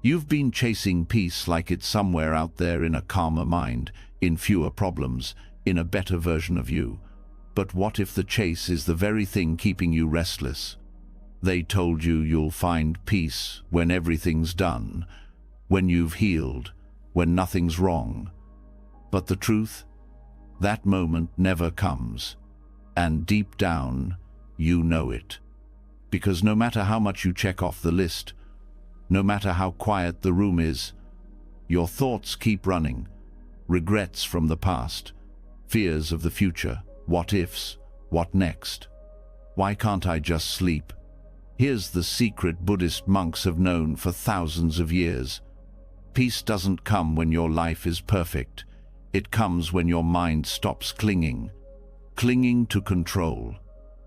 You've been chasing peace like it's somewhere out there in a calmer mind, in fewer problems, in a better version of you. But what if the chase is the very thing keeping you restless? They told you you'll find peace when everything's done, when you've healed, when nothing's wrong. But the truth? That moment never comes. And deep down, you know it. Because no matter how much you check off the list, no matter how quiet the room is, your thoughts keep running. Regrets from the past, fears of the future, what ifs, what next? Why can't I just sleep? Here's the secret Buddhist monks have known for thousands of years. Peace doesn't come when your life is perfect. It comes when your mind stops clinging. Clinging to control,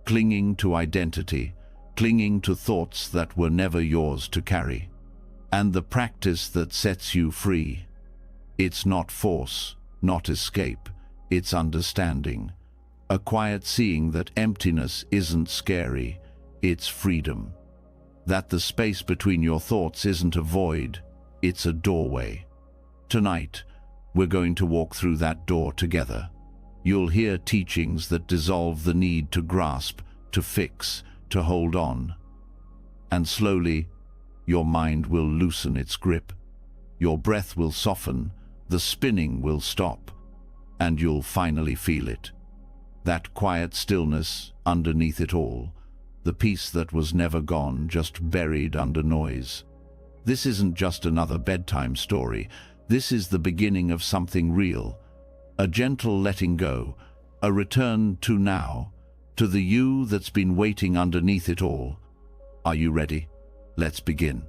clinging to identity, clinging to thoughts that were never yours to carry. And the practice that sets you free. It's not force, not escape, it's understanding. A quiet seeing that emptiness isn't scary, it's freedom. That the space between your thoughts isn't a void, it's a doorway. Tonight, we're going to walk through that door together. You'll hear teachings that dissolve the need to grasp, to fix, to hold on. And slowly, your mind will loosen its grip. Your breath will soften, the spinning will stop, and you'll finally feel it. That quiet stillness underneath it all, the peace that was never gone, just buried under noise. This isn't just another bedtime story. This is the beginning of something real. A gentle letting go, a return to now, to the you that's been waiting underneath it all. Are you ready? Let's begin.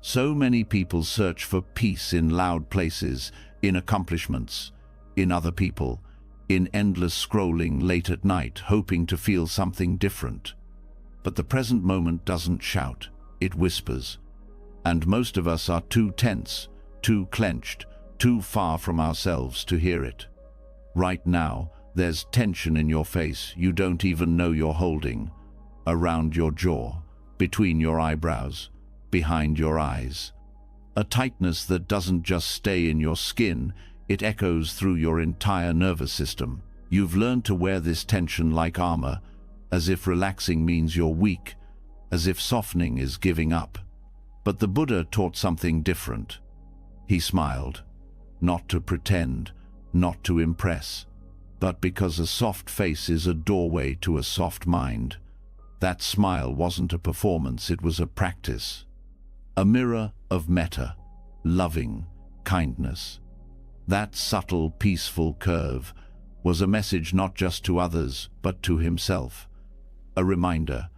So many people search for peace in loud places, in accomplishments, in other people, in endless scrolling late at night, hoping to feel something different. But the present moment doesn't shout, it whispers. And most of us are too tense, too clenched, too far from ourselves to hear it. Right now, there's tension in your face you don't even know you're holding, around your jaw, between your eyebrows, behind your eyes. A tightness that doesn't just stay in your skin, it echoes through your entire nervous system. You've learned to wear this tension like armor, as if relaxing means you're weak, as if softening is giving up. But the Buddha taught something different. He smiled, not to pretend, not to impress, but because a soft face is a doorway to a soft mind. That smile wasn't a performance, it was a practice. A mirror of metta, loving kindness. That subtle, peaceful curve was a message not just to others, but to himself. A reminder,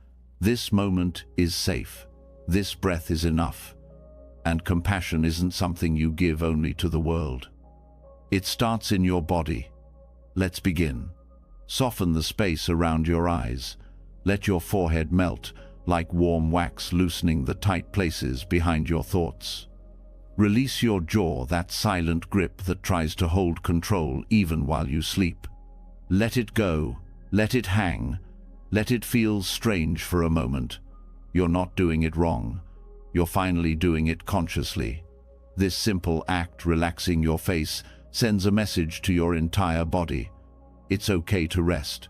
this moment is safe, this breath is enough, and compassion isn't something you give only to the world. It starts in your body. Let's begin. Soften the space around your eyes. Let your forehead melt, like warm wax loosening the tight places behind your thoughts. Release your jaw, that silent grip that tries to hold control even while you sleep. Let it go, let it hang, let it feel strange for a moment. You're not doing it wrong. You're finally doing it consciously. This simple act, relaxing your face, sends a message to your entire body. It's okay to rest.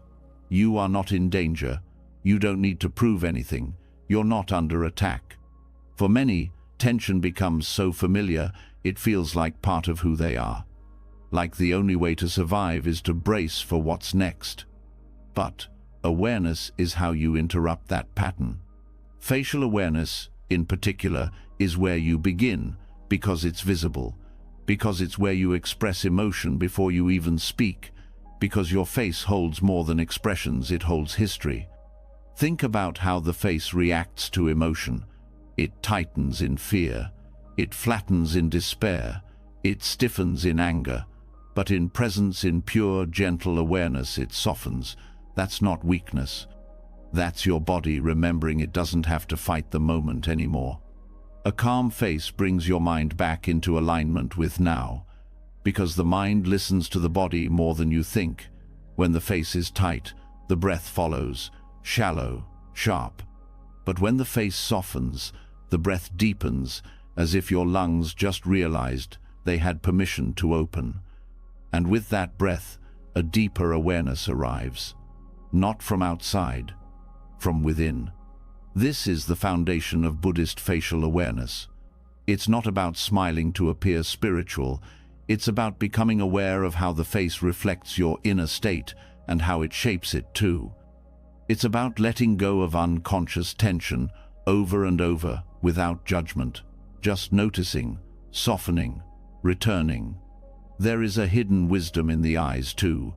You are not in danger. You don't need to prove anything. You're not under attack. For many, tension becomes so familiar, it feels like part of who they are. Like the only way to survive is to brace for what's next. But awareness is how you interrupt that pattern. Facial awareness, in particular, is where you begin, because it's visible, because it's where you express emotion before you even speak, because your face holds more than expressions, it holds history. Think about how the face reacts to emotion. It tightens in fear, it flattens in despair, it stiffens in anger, but in presence, in pure, gentle awareness, it softens. That's not weakness. That's your body remembering it doesn't have to fight the moment anymore. A calm face brings your mind back into alignment with now, because the mind listens to the body more than you think. When the face is tight, the breath follows, shallow, sharp. But when the face softens, the breath deepens, as if your lungs just realized they had permission to open. And with that breath, a deeper awareness arrives, not from outside, from within. This is the foundation of Buddhist facial awareness. It's not about smiling to appear spiritual, it's about becoming aware of how the face reflects your inner state and how it shapes it too. It's about letting go of unconscious tension over and over without judgment, just noticing, softening, returning. There is a hidden wisdom in the eyes too.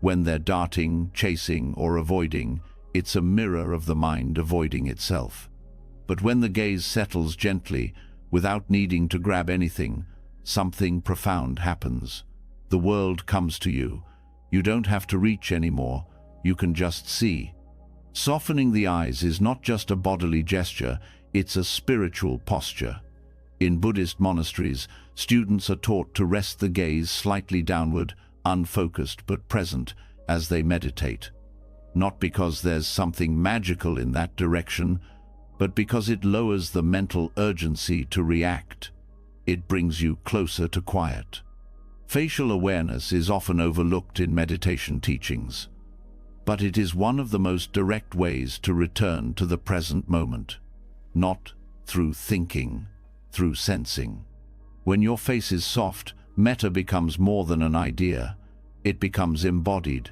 When they're darting, chasing, or avoiding, it's a mirror of the mind avoiding itself. But when the gaze settles gently, without needing to grab anything, something profound happens. The world comes to you. You don't have to reach anymore. You can just see. Softening the eyes is not just a bodily gesture, it's a spiritual posture. In Buddhist monasteries, students are taught to rest the gaze slightly downward, unfocused but present, as they meditate. Not because there's something magical in that direction, but because it lowers the mental urgency to react. It brings you closer to quiet. Facial awareness is often overlooked in meditation teachings, but it is one of the most direct ways to return to the present moment. Not through thinking, through sensing. When your face is soft, metta becomes more than an idea. It becomes embodied.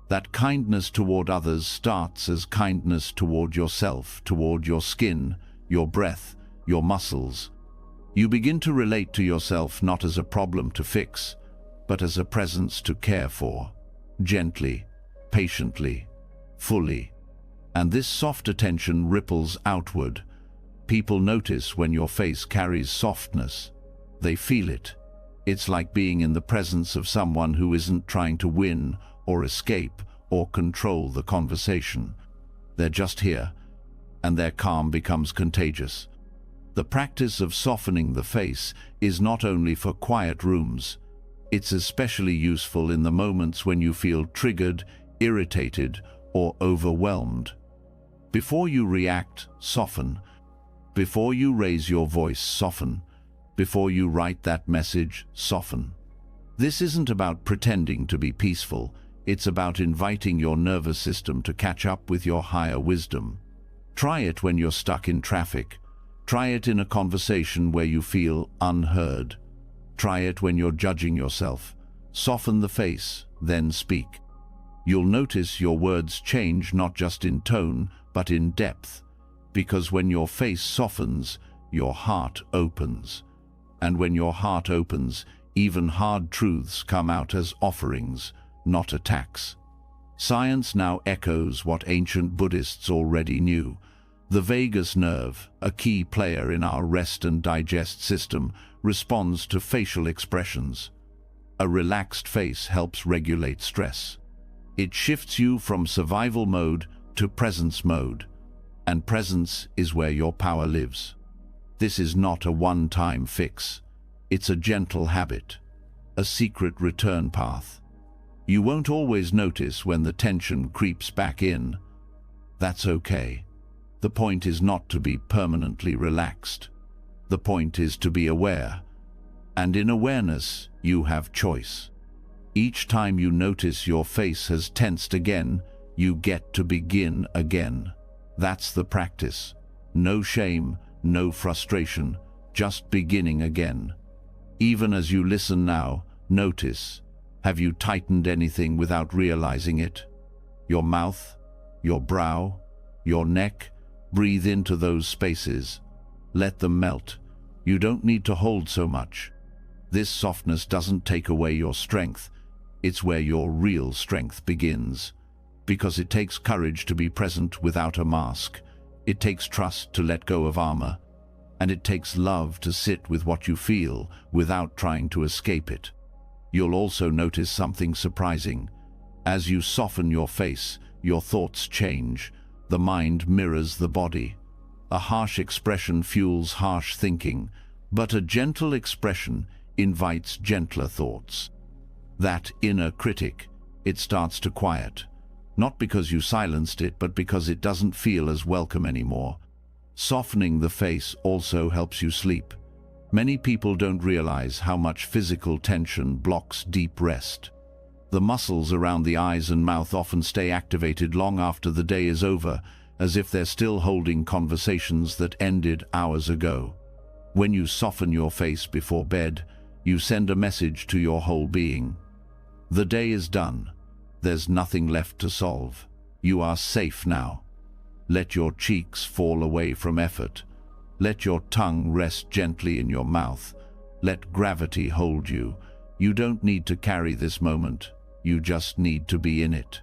That kindness toward others starts as kindness toward yourself, toward your skin, your breath, your muscles. You begin to relate to yourself not as a problem to fix, but as a presence to care for, gently, patiently, fully. And this soft attention ripples outward. People notice when your face carries softness. They feel it. It's like being in the presence of someone who isn't trying to win or escape or control the conversation. They're just here, and their calm becomes contagious. The practice of softening the face is not only for quiet rooms. It's especially useful in the moments when you feel triggered, irritated, or overwhelmed. Before you react, soften. Before you raise your voice, soften. Before you write that message, soften. This isn't about pretending to be peaceful. It's about inviting your nervous system to catch up with your higher wisdom. Try it when you're stuck in traffic. Try it in a conversation where you feel unheard. Try it when you're judging yourself. Soften the face, then speak. You'll notice your words change not just in tone, but in depth. Because when your face softens, your heart opens. And when your heart opens, even hard truths come out as offerings, not attacks. Science now echoes what ancient Buddhists already knew. The vagus nerve, a key player in our rest and digest system, responds to facial expressions. A relaxed face helps regulate stress. It shifts you from survival mode to presence mode, and presence is where your power lives. This is not a one-time fix. It's a gentle habit, a secret return path. You won't always notice when the tension creeps back in. That's okay. The point is not to be permanently relaxed. The point is to be aware. And in awareness, you have choice. Each time you notice your face has tensed again, you get to begin again. That's the practice. No shame, no frustration, just beginning again. Even as you listen now, notice, have you tightened anything without realizing it? Your mouth, your brow, your neck, breathe into those spaces. Let them melt. You don't need to hold so much. This softness doesn't take away your strength. It's where your real strength begins. Because it takes courage to be present without a mask. It takes trust to let go of armor. And it takes love to sit with what you feel without trying to escape it. You'll also notice something surprising. As you soften your face, your thoughts change. The mind mirrors the body. A harsh expression fuels harsh thinking, but a gentle expression invites gentler thoughts. That inner critic, it starts to quiet. Not because you silenced it, but because it doesn't feel as welcome anymore. Softening the face also helps you sleep. Many people don't realize how much physical tension blocks deep rest. The muscles around the eyes and mouth often stay activated long after the day is over, as if they're still holding conversations that ended hours ago. When you soften your face before bed, you send a message to your whole being. The day is done. There's nothing left to solve. You are safe now. Let your cheeks fall away from effort. Let your tongue rest gently in your mouth. Let gravity hold you. You don't need to carry this moment. You just need to be in it.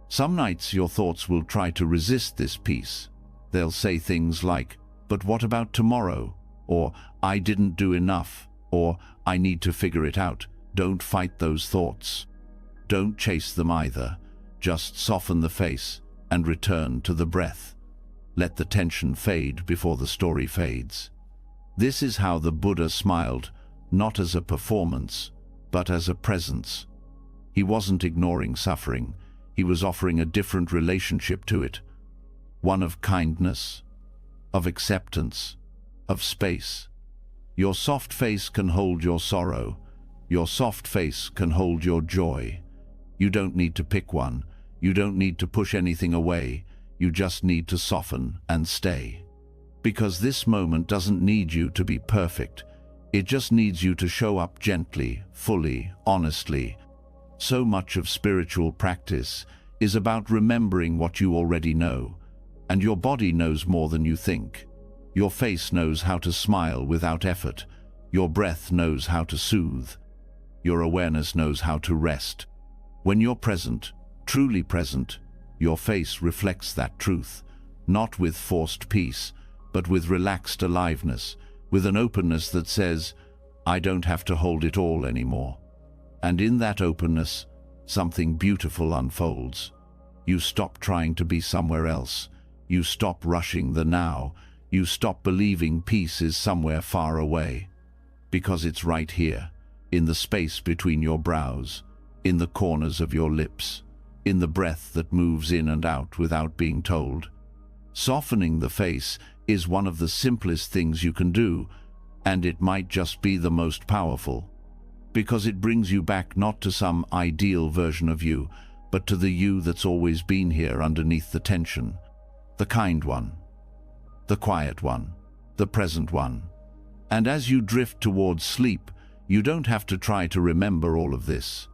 Some nights your thoughts will try to resist this peace. They'll say things like, "But what about tomorrow?" Or, "I didn't do enough," or, "I need to figure it out." Don't fight those thoughts. Don't chase them either. Just soften the face and return to the breath. Let the tension fade before the story fades. This is how the Buddha smiled, not as a performance, but as a presence. He wasn't ignoring suffering. He was offering a different relationship to it. One of kindness, of acceptance, of space. Your soft face can hold your sorrow. Your soft face can hold your joy. You don't need to pick one. You don't need to push anything away. You just need to soften and stay. Because this moment doesn't need you to be perfect. It just needs you to show up gently, fully, honestly. So much of spiritual practice is about remembering what you already know. And your body knows more than you think. Your face knows how to smile without effort. Your breath knows how to soothe. Your awareness knows how to rest. When you're present, truly present, your face reflects that truth, not with forced peace, but with relaxed aliveness, with an openness that says, "I don't have to hold it all anymore." And in that openness, something beautiful unfolds. You stop trying to be somewhere else. You stop rushing the now. You stop believing peace is somewhere far away. Because it's right here, in the space between your brows, in the corners of your lips, in the breath that moves in and out without being told. Softening the face is one of the simplest things you can do, and it might just be the most powerful, because it brings you back not to some ideal version of you, but to the you that's always been here underneath the tension, the kind one, the quiet one, the present one. And as you drift towards sleep, you don't have to try to remember all of this.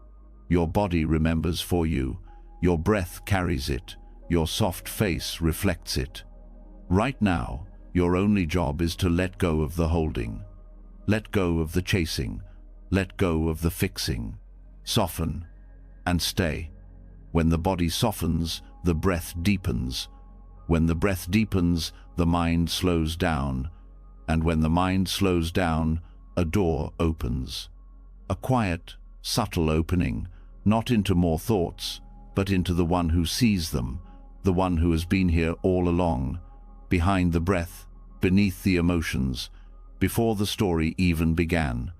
Your body remembers for you. Your breath carries it. Your soft face reflects it. Right now, your only job is to let go of the holding. Let go of the chasing. Let go of the fixing. Soften and stay. When the body softens, the breath deepens. When the breath deepens, the mind slows down. And when the mind slows down, a door opens. A quiet, subtle opening, not into more thoughts, but into the one who sees them, the one who has been here all along, behind the breath, beneath the emotions, before the story even began.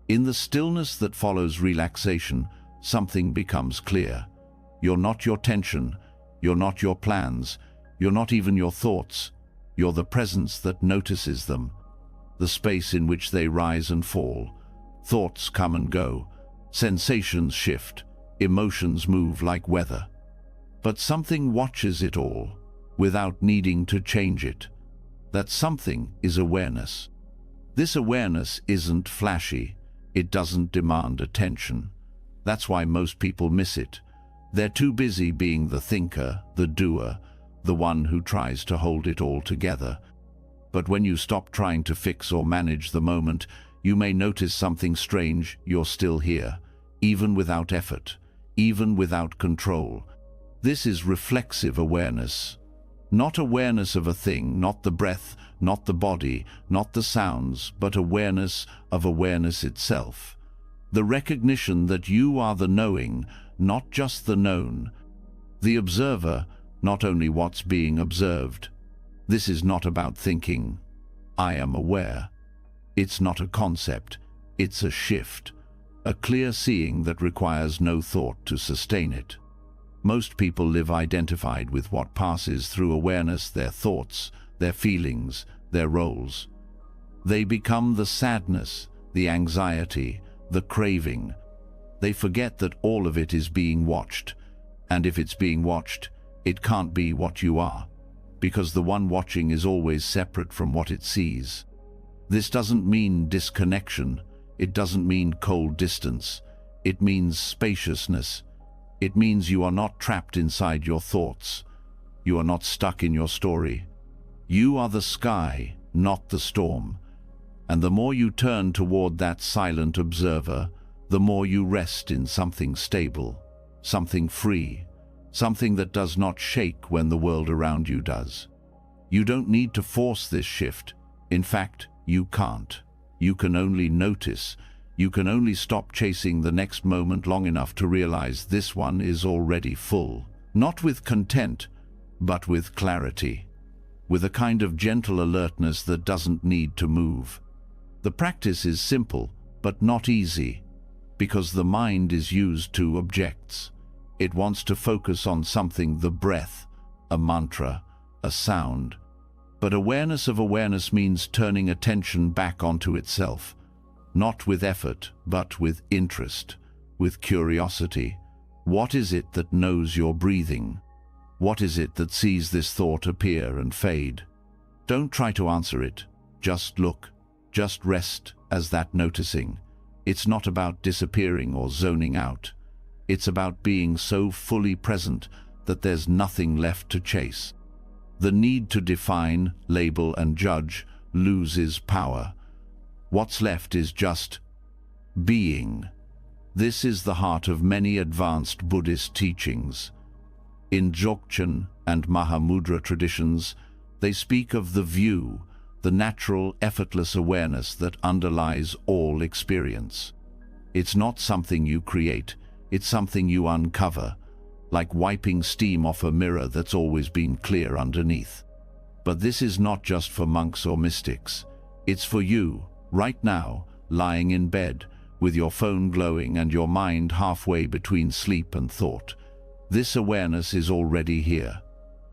In the stillness that follows relaxation, something becomes clear. You're not your tension, you're not your plans, you're not even your thoughts. You're the presence that notices them, the space in which they rise and fall. Thoughts come and go, sensations shift, emotions move like weather. But something watches it all, without needing to change it. That something is awareness. This awareness isn't flashy. It doesn't demand attention. That's why most people miss it. They're too busy being the thinker, the doer, the one who tries to hold it all together. But when you stop trying to fix or manage the moment, you may notice something strange. You're still here, even without effort, even without control. This is reflexive awareness. Not awareness of a thing, not the breath, not the body, not the sounds, but awareness of awareness itself. The recognition that you are the knowing, not just the known. The observer, not only what's being observed. This is not about thinking, "I am aware." It's not a concept, it's a shift, a clear seeing that requires no thought to sustain it. Most people live identified with what passes through awareness, their thoughts, their feelings, their roles. They become the sadness, the anxiety, the craving. They forget that all of it is being watched, and if it's being watched, it can't be what you are, because the one watching is always separate from what it sees. This doesn't mean disconnection, it doesn't mean cold distance, it means spaciousness. It means you are not trapped inside your thoughts. You are not stuck in your story. You are the sky, not the storm. And the more you turn toward that silent observer, the more you rest in something stable, something free, something that does not shake when the world around you does. You don't need to force this shift. In fact, you can't. You can only notice. You can only stop chasing the next moment long enough to realize this one is already full. Not with content, but with clarity. With a kind of gentle alertness that doesn't need to move. The practice is simple, but not easy, because the mind is used to objects. It wants to focus on something, the breath, a mantra, a sound. But awareness of awareness means turning attention back onto itself, not with effort, but with interest, with curiosity. What is it that knows you're breathing? What is it that sees this thought appear and fade? Don't try to answer it. Just look. Just rest as that noticing. It's not about disappearing or zoning out. It's about being so fully present that there's nothing left to chase. The need to define, label, and judge loses power. What's left is just being. This is the heart of many advanced Buddhist teachings. In Dzogchen and Mahamudra traditions, they speak of the view, the natural, effortless awareness that underlies all experience. It's not something you create, it's something you uncover, like wiping steam off a mirror that's always been clear underneath. But this is not just for monks or mystics. It's for you, right now, lying in bed, with your phone glowing and your mind halfway between sleep and thought. This awareness is already here.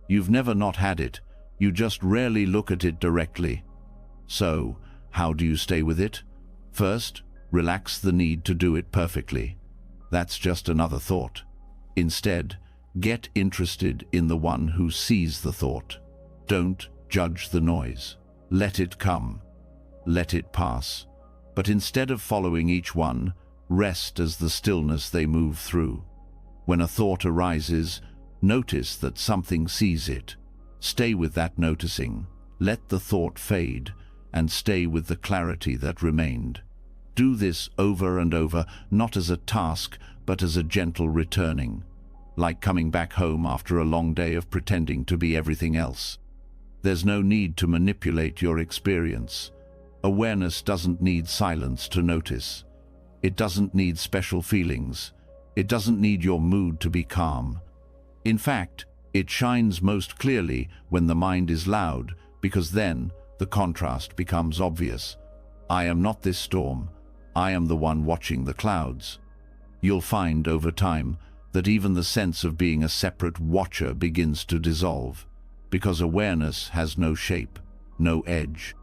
You've never not had it, you just rarely look at it directly. So, how do you stay with it? First, relax the need to do it perfectly. That's just another thought. Instead, get interested in the one who sees the thought. Don't judge the noise. Let it come. Let it pass. But instead of following each one, rest as the stillness they move through. When a thought arises, notice that something sees it. Stay with that noticing. Let the thought fade, and stay with the clarity that remained. Do this over and over, not as a task, but as a gentle returning, like coming back home after a long day of pretending to be everything else. There's no need to manipulate your experience. Awareness doesn't need silence to notice. It doesn't need special feelings. It doesn't need your mood to be calm. In fact, it shines most clearly when the mind is loud, because then the contrast becomes obvious. I am not this storm. I am the one watching the clouds. You'll find over time that even the sense of being a separate watcher begins to dissolve, because awareness has no shape, no edge.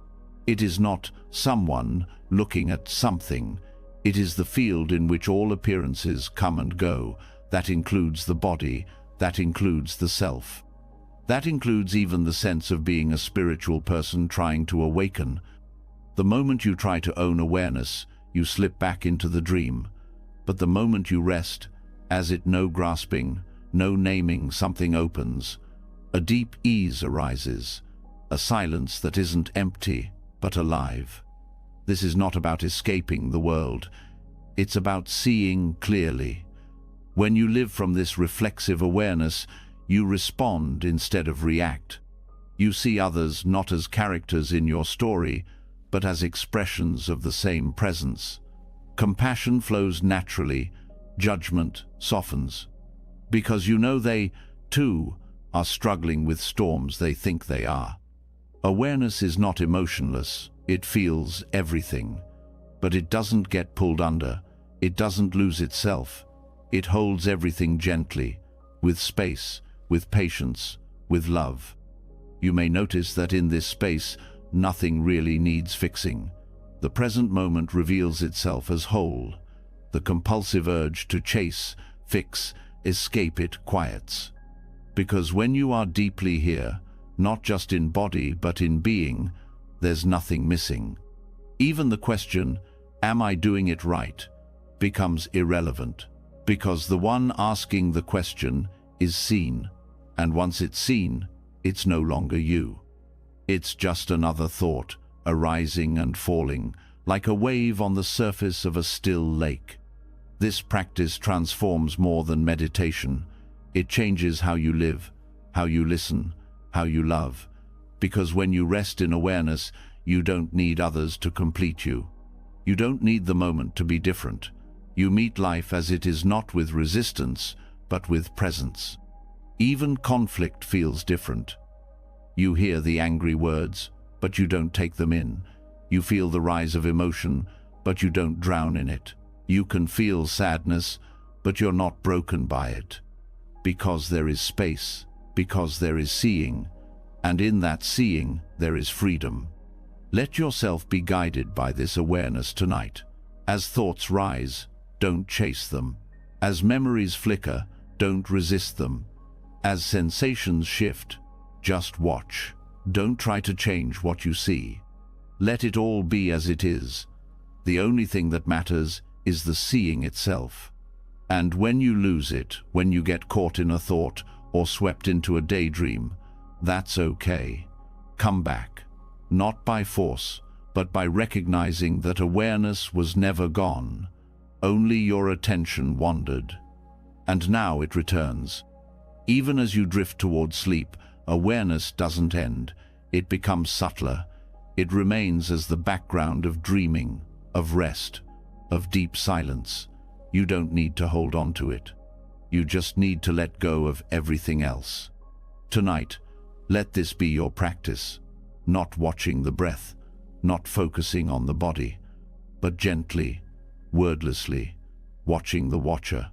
It is not someone looking at something. It is the field in which all appearances come and go. That includes the body, that includes the self. That includes even the sense of being a spiritual person trying to awaken. The moment you try to own awareness, you slip back into the dream. But the moment you rest, as it no grasping, no naming, something opens. A deep ease arises, a silence that isn't empty, but alive. This is not about escaping the world. It's about seeing clearly. When you live from this reflexive awareness, you respond instead of react. You see others not as characters in your story, but as expressions of the same presence. Compassion flows naturally, judgment softens, because you know they, too, are struggling with storms they think they are. Awareness is not emotionless, it feels everything, but it doesn't get pulled under, it doesn't lose itself. It holds everything gently, with space, with patience, with love. You may notice that in this space, nothing really needs fixing. The present moment reveals itself as whole. The compulsive urge to chase, fix, escape it quiets. Because when you are deeply here, not just in body but in being, there's nothing missing. Even the question, "Am I doing it right?" becomes irrelevant, because the one asking the question is seen, and once it's seen, it's no longer you. It's just another thought, arising and falling, like a wave on the surface of a still lake. This practice transforms more than meditation. It changes how you live, how you listen, how you love. Because when you rest in awareness, you don't need others to complete you. You don't need the moment to be different. You meet life as it is, not with resistance, but with presence. Even conflict feels different. You hear the angry words, but you don't take them in. You feel the rise of emotion, but you don't drown in it. You can feel sadness, but you're not broken by it. Because there is space, because there is seeing, and in that seeing there is freedom. Let yourself be guided by this awareness tonight. As thoughts rise, don't chase them. As memories flicker, don't resist them. As sensations shift, just watch. Don't try to change what you see. Let it all be as it is. The only thing that matters is the seeing itself. And when you lose it, when you get caught in a thought or swept into a daydream, that's okay. Come back, not by force, but by recognizing that awareness was never gone. Only your attention wandered. And now it returns. Even as you drift toward sleep, awareness doesn't end. It becomes subtler. It remains as the background of dreaming, of rest, of deep silence. You don't need to hold on to it. You just need to let go of everything else. Tonight, let this be your practice. Not watching the breath, not focusing on the body, but gently, wordlessly, watching the watcher.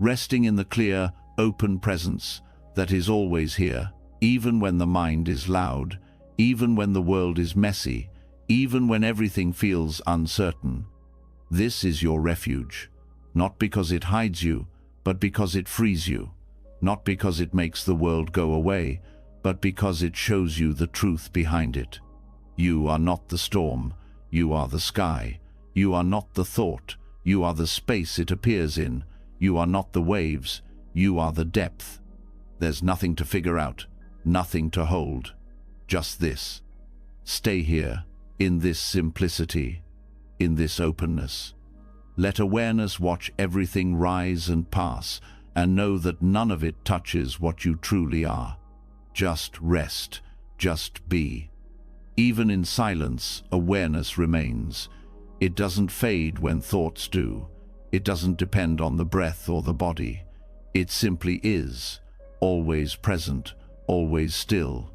Resting in the clear, open presence that is always here, even when the mind is loud, even when the world is messy, even when everything feels uncertain. This is your refuge, not because it hides you, but because it frees you, not because it makes the world go away, but because it shows you the truth behind it. You are not the storm, you are the sky. You are not the thought, you are the space it appears in. You are not the waves, you are the depth. There's nothing to figure out, nothing to hold. Just this. Stay here, in this simplicity, in this openness. Let awareness watch everything rise and pass, and know that none of it touches what you truly are. Just rest, just be. Even in silence, awareness remains. It doesn't fade when thoughts do. It doesn't depend on the breath or the body. It simply is, always present, always still.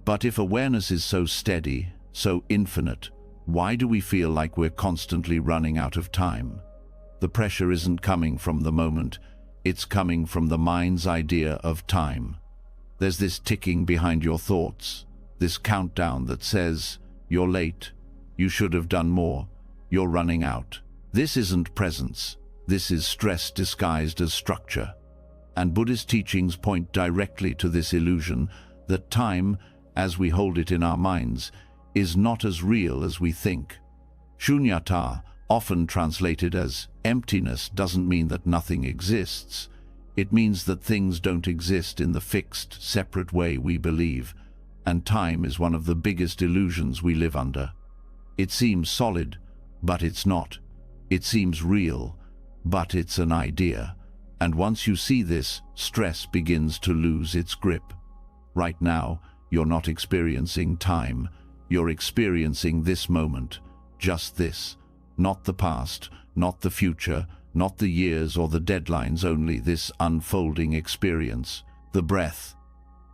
But if awareness is so steady, so infinite, why do we feel like we're constantly running out of time? The pressure isn't coming from the moment, it's coming from the mind's idea of time. There's this ticking behind your thoughts, this countdown that says, "You're late, you should have done more, you're running out." This isn't presence, this is stress disguised as structure. And Buddhist teachings point directly to this illusion that time, as we hold it in our minds, is not as real as we think. Shunyata, often translated as emptiness, doesn't mean that nothing exists. It means that things don't exist in the fixed, separate way we believe, and time is one of the biggest illusions we live under. It seems solid, but it's not. It seems real, but it's an idea. And once you see this, stress begins to lose its grip. Right now, you're not experiencing time. You're experiencing this moment, just this. Not the past, not the future, not the years or the deadlines, only this unfolding experience. The breath,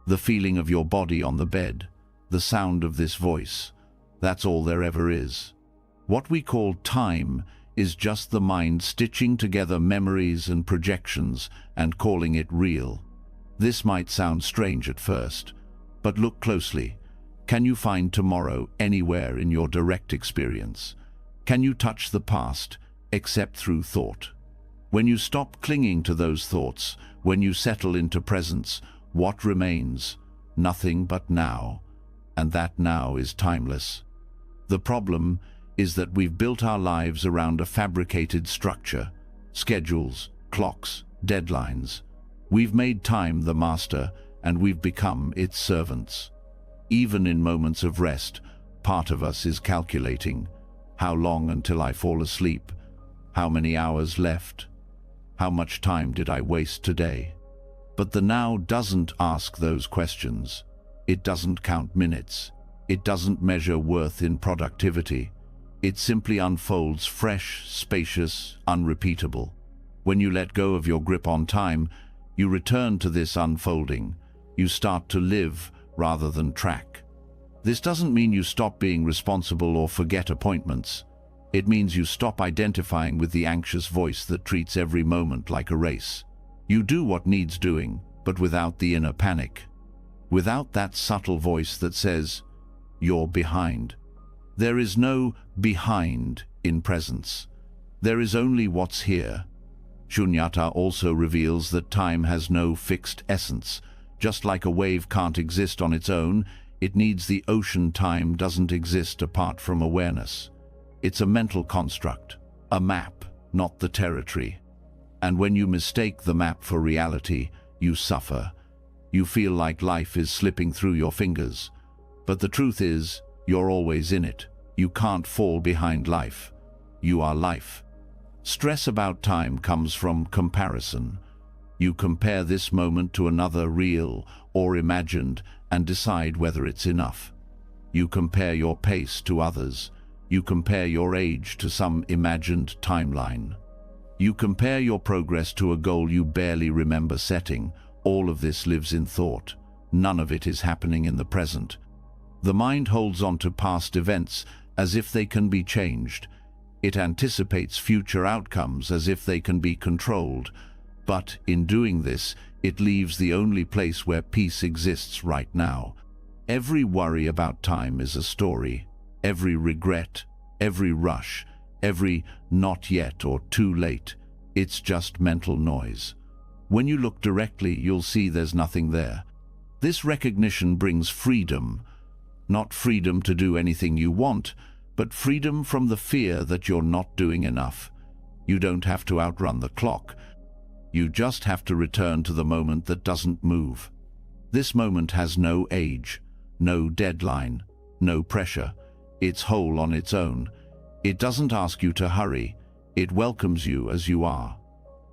the feeling of your body on the bed, the sound of this voice. That's all there ever is. What we call time is just the mind stitching together memories and projections and calling it real. This might sound strange at first, but look closely. Can you find tomorrow anywhere in your direct experience? Can you touch the past, except through thought? When you stop clinging to those thoughts, when you settle into presence, what remains? Nothing but now, and that now is timeless. The problem is that we've built our lives around a fabricated structure, schedules, clocks, deadlines. We've made time the master, and we've become its servants. Even in moments of rest, part of us is calculating. How long until I fall asleep? How many hours left? How much time did I waste today? But the now doesn't ask those questions. It doesn't count minutes. It doesn't measure worth in productivity. It simply unfolds fresh, spacious, unrepeatable. When you let go of your grip on time, you return to this unfolding. You start to live rather than track. This doesn't mean you stop being responsible or forget appointments. It means you stop identifying with the anxious voice that treats every moment like a race. You do what needs doing, but without the inner panic. Without that subtle voice that says, "You're behind." There is no behind in presence. There is only what's here. Shunyata also reveals that time has no fixed essence. Just like a wave can't exist on its own, it needs the ocean. Time doesn't exist apart from awareness. It's a mental construct, a map, not the territory. And when you mistake the map for reality, you suffer. You feel like life is slipping through your fingers. But the truth is, you're always in it. You can't fall behind life. You are life. Stress about time comes from comparison. You compare this moment to another, real or imagined, and decide whether it's enough. You compare your pace to others. You compare your age to some imagined timeline. You compare your progress to a goal you barely remember setting. All of this lives in thought. None of it is happening in the present. The mind holds on to past events as if they can be changed. It anticipates future outcomes as if they can be controlled. But in doing this, it leaves the only place where peace exists right now. Every worry about time is a story. Every regret, every rush, every not yet or too late, it's just mental noise. When you look directly, you'll see there's nothing there. This recognition brings freedom. Not freedom to do anything you want, but freedom from the fear that you're not doing enough. You don't have to outrun the clock. You just have to return to the moment that doesn't move. This moment has no age, no deadline, no pressure. It's whole on its own. It doesn't ask you to hurry. It welcomes you as you are.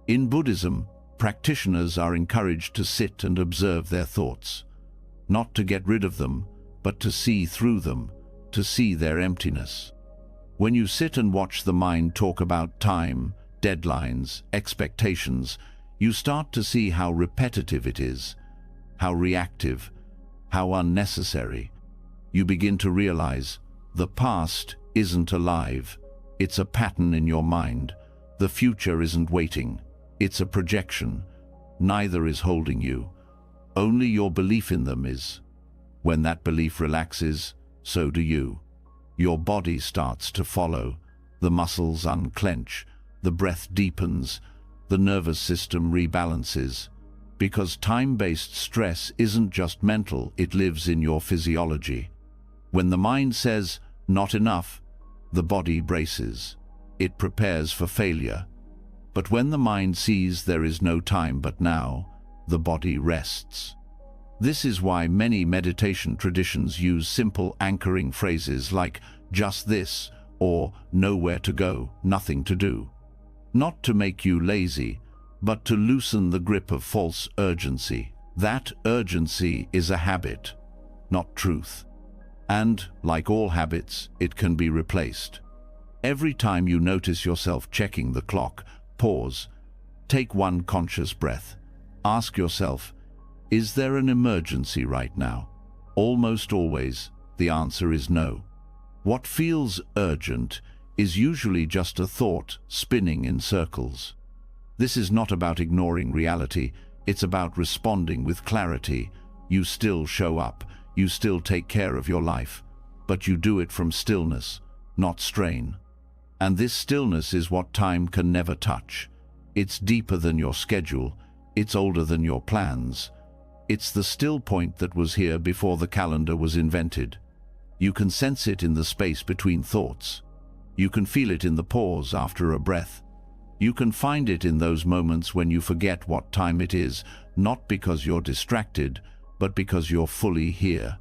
In Buddhism, practitioners are encouraged to sit and observe their thoughts. Not to get rid of them, but to see through them, to see their emptiness. When you sit and watch the mind talk about time, deadlines, expectations, you start to see how repetitive it is, how reactive, how unnecessary. You begin to realize the past isn't alive. It's a pattern in your mind. The future isn't waiting. It's a projection. Neither is holding you. Only your belief in them is. When that belief relaxes, so do you. Your body starts to follow. The muscles unclench. The breath deepens. The nervous system rebalances. Because time-based stress isn't just mental, it lives in your physiology. When the mind says, "not enough," the body braces. It prepares for failure. But when the mind sees there is no time but now, the body rests. This is why many meditation traditions use simple anchoring phrases like "just this" or "nowhere to go, nothing to do." Not to make you lazy, but to loosen the grip of false urgency. That urgency is a habit, not truth. And, like all habits, it can be replaced. Every time you notice yourself checking the clock, pause. Take one conscious breath. Ask yourself, is there an emergency right now? Almost always, the answer is no. What feels urgent is usually just a thought spinning in circles. This is not about ignoring reality, it's about responding with clarity. You still show up, You still take care of your life, but you do it from stillness, not strain. And this stillness is what time can never touch. It's deeper than your schedule, it's older than your plans. It's the still point that was here before the calendar was invented. You can sense it in the space between thoughts. You can feel it in the pause after a breath. You can find it in those moments when you forget what time it is, not because you're distracted, but because you're fully here.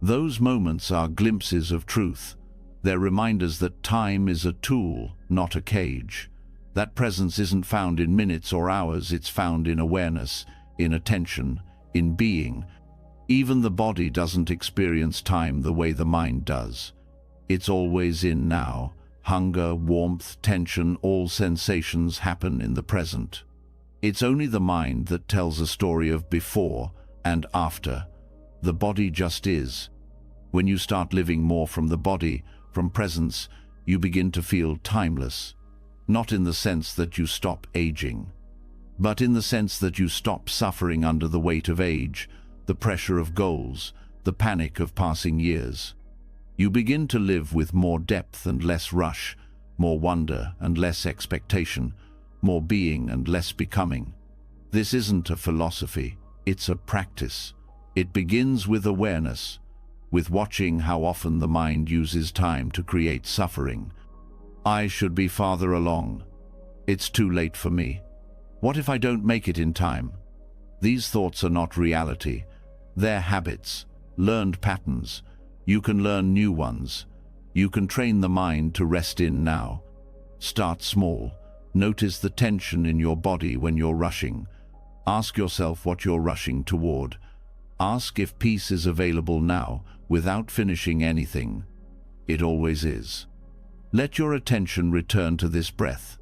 Those moments are glimpses of truth. They're reminders that time is a tool, not a cage. That presence isn't found in minutes or hours, it's found in awareness, in attention, in being. Even the body doesn't experience time the way the mind does. It's always in now. Hunger, warmth, tension, all sensations happen in the present. It's only the mind that tells a story of before and after. The body just is. When you start living more from the body, from presence, you begin to feel timeless. Not in the sense that you stop aging, but in the sense that you stop suffering under the weight of age, the pressure of goals, the panic of passing years. You begin to live with more depth and less rush, more wonder and less expectation, more being and less becoming. This isn't a philosophy, it's a practice. It begins with awareness, with watching how often the mind uses time to create suffering. I should be farther along. It's too late for me. What if I don't make it in time? These thoughts are not reality. They're habits, learned patterns. You can learn new ones. You can train the mind to rest in now. Start small. Notice the tension in your body when you're rushing. Ask yourself what you're rushing toward. Ask if peace is available now, without finishing anything. It always is. Let your attention return to this breath.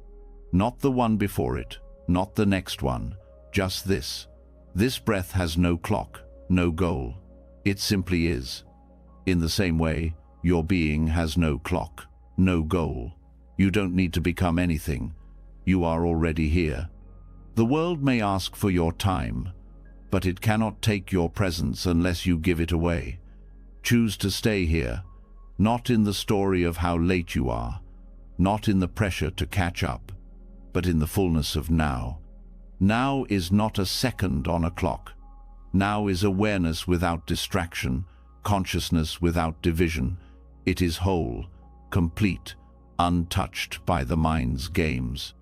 Not the one before it, not the next one, just this. This breath has no clock, no goal. It simply is. In the same way, your being has no clock, no goal. You don't need to become anything. You are already here. The world may ask for your time, but it cannot take your presence unless you give it away. Choose to stay here, not in the story of how late you are, not in the pressure to catch up, but in the fullness of now. Now is not a second on a clock. Now is awareness without distraction, consciousness without division. It is whole, complete, untouched by the mind's games.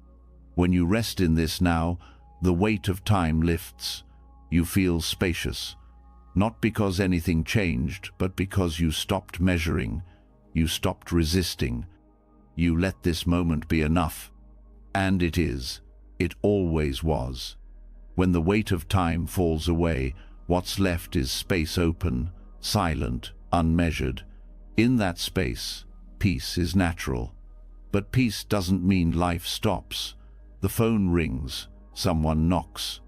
When you rest in this now, the weight of time lifts. You feel spacious, not because anything changed, but because you stopped measuring, you stopped resisting. You let this moment be enough. And it is. It always was. When the weight of time falls away, what's left is space open, silent, unmeasured. In that space, peace is natural. But peace doesn't mean life stops. The phone rings, someone knocks.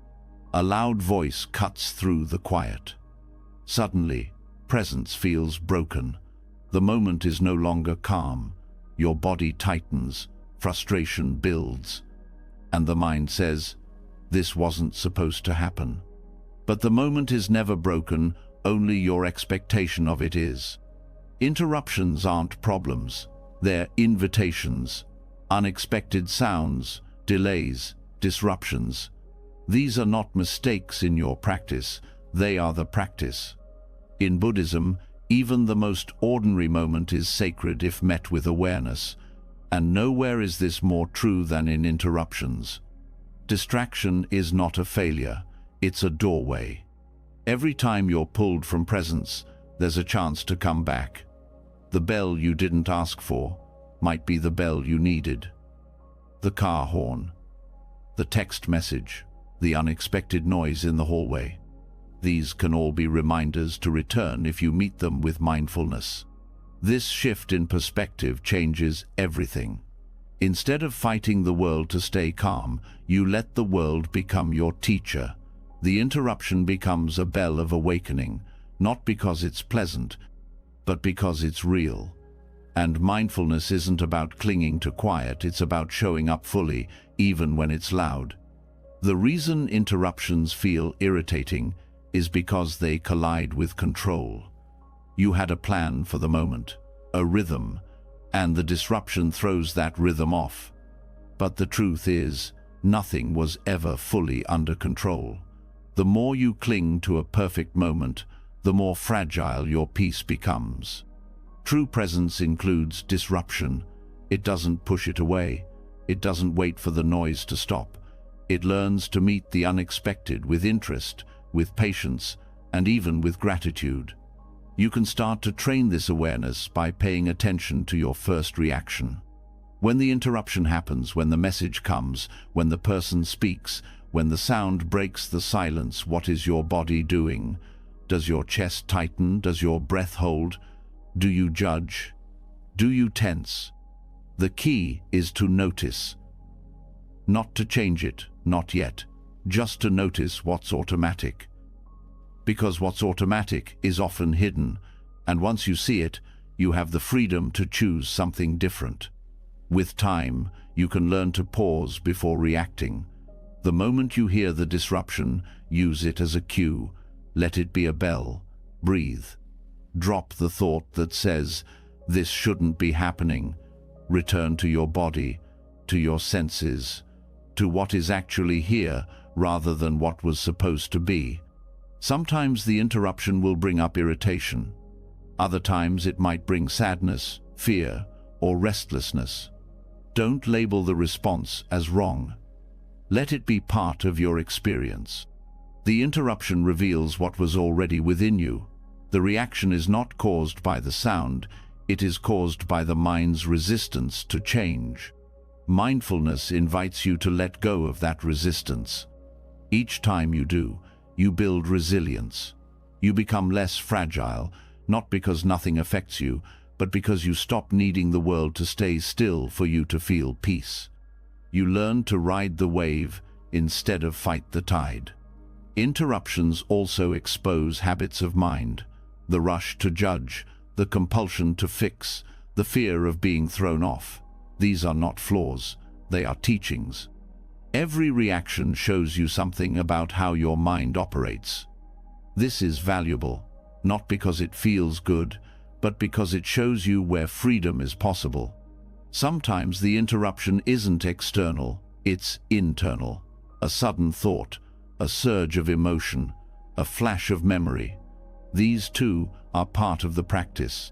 A loud voice cuts through the quiet. Suddenly, presence feels broken. The moment is no longer calm. Your body tightens, frustration builds. And the mind says, this wasn't supposed to happen. But the moment is never broken, only your expectation of it is. Interruptions aren't problems, they're invitations. Unexpected sounds, delays, disruptions. These are not mistakes in your practice, they are the practice. In Buddhism, even the most ordinary moment is sacred if met with awareness, and nowhere is this more true than in interruptions. Distraction is not a failure, it's a doorway. Every time you're pulled from presence, there's a chance to come back. The bell you didn't ask for might be the bell you needed. The car horn, the text message, the unexpected noise in the hallway. These can all be reminders to return if you meet them with mindfulness. This shift in perspective changes everything. Instead of fighting the world to stay calm, you let the world become your teacher. The interruption becomes a bell of awakening, not because it's pleasant, but because it's real. And mindfulness isn't about clinging to quiet, it's about showing up fully, even when it's loud. The reason interruptions feel irritating is because they collide with control. You had a plan for the moment, a rhythm, and the disruption throws that rhythm off. But the truth is, nothing was ever fully under control. The more you cling to a perfect moment, the more fragile your peace becomes. True presence includes disruption. It doesn't push it away. It doesn't wait for the noise to stop. It learns to meet the unexpected with interest, with patience, and even with gratitude. You can start to train this awareness by paying attention to your first reaction. When the interruption happens, when the message comes, when the person speaks, when the sound breaks the silence, what is your body doing? Does your chest tighten? Does your breath hold? Do you judge? Do you tense? The key is to notice. Not to change it, not yet. Just to notice what's automatic. Because what's automatic is often hidden, and once you see it, you have the freedom to choose something different. With time, you can learn to pause before reacting. The moment you hear the disruption, use it as a cue. Let it be a bell. Breathe. Drop the thought that says, "This shouldn't be happening." Return to your body, to your senses, to what is actually here rather than what was supposed to be. Sometimes the interruption will bring up irritation. Other times it might bring sadness, fear, or restlessness. Don't label the response as wrong. Let it be part of your experience. The interruption reveals what was already within you. The reaction is not caused by the sound, it is caused by the mind's resistance to change. Mindfulness invites you to let go of that resistance. Each time you do, you build resilience. You become less fragile, not because nothing affects you, but because you stop needing the world to stay still for you to feel peace. You learn to ride the wave instead of fight the tide. Interruptions also expose habits of mind, the rush to judge, the compulsion to fix, the fear of being thrown off. These are not flaws, they are teachings. Every reaction shows you something about how your mind operates. This is valuable, not because it feels good, but because it shows you where freedom is possible. Sometimes the interruption isn't external, it's internal. A sudden thought, a surge of emotion, a flash of memory. These too are part of the practice.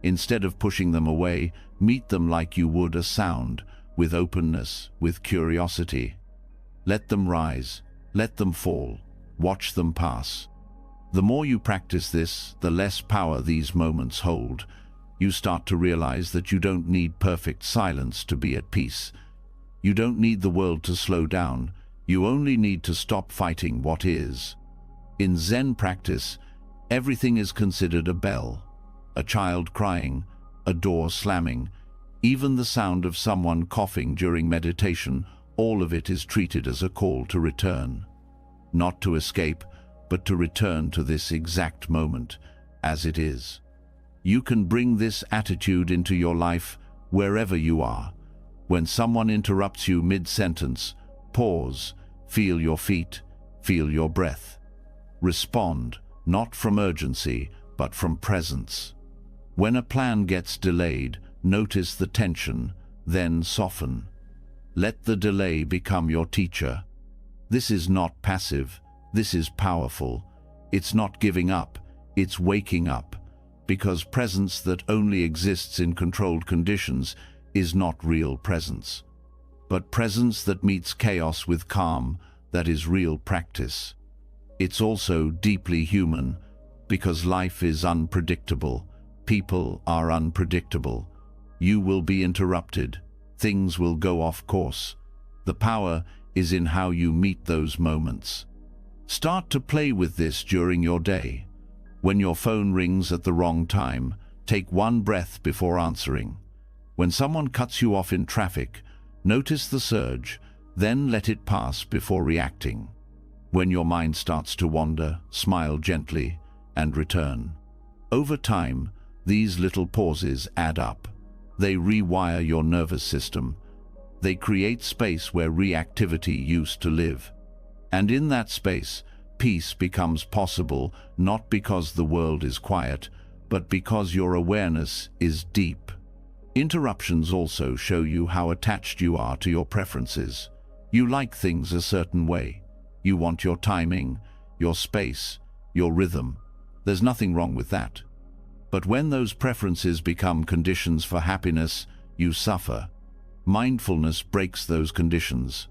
Instead of pushing them away, meet them like you would a sound, with openness, with curiosity. Let them rise, let them fall, watch them pass. The more you practice this, the less power these moments hold. You start to realize that you don't need perfect silence to be at peace. You don't need the world to slow down. You only need to stop fighting what is. In Zen practice, everything is considered a bell. A child crying, a door slamming, even the sound of someone coughing during meditation, all of it is treated as a call to return. Not to escape, but to return to this exact moment, as it is. You can bring this attitude into your life wherever you are. When someone interrupts you mid-sentence, pause, feel your feet, feel your breath. Respond, not from urgency, but from presence. When a plan gets delayed, notice the tension, then soften. Let the delay become your teacher. This is not passive, this is powerful. It's not giving up, it's waking up. Because presence that only exists in controlled conditions is not real presence. But presence that meets chaos with calm, that is real practice. It's also deeply human, because life is unpredictable. People are unpredictable. You will be interrupted. Things will go off course. The power is in how you meet those moments. Start to play with this during your day. When your phone rings at the wrong time, take one breath before answering. When someone cuts you off in traffic, notice the surge, then let it pass before reacting. When your mind starts to wander, smile gently and return. Over time, these little pauses add up. They rewire your nervous system. They create space where reactivity used to live. And in that space, peace becomes possible not because the world is quiet, but because your awareness is deep. Interruptions also show you how attached you are to your preferences. You like things a certain way. You want your timing, your space, your rhythm. There's nothing wrong with that. But when those preferences become conditions for happiness, you suffer. Mindfulness breaks those conditions.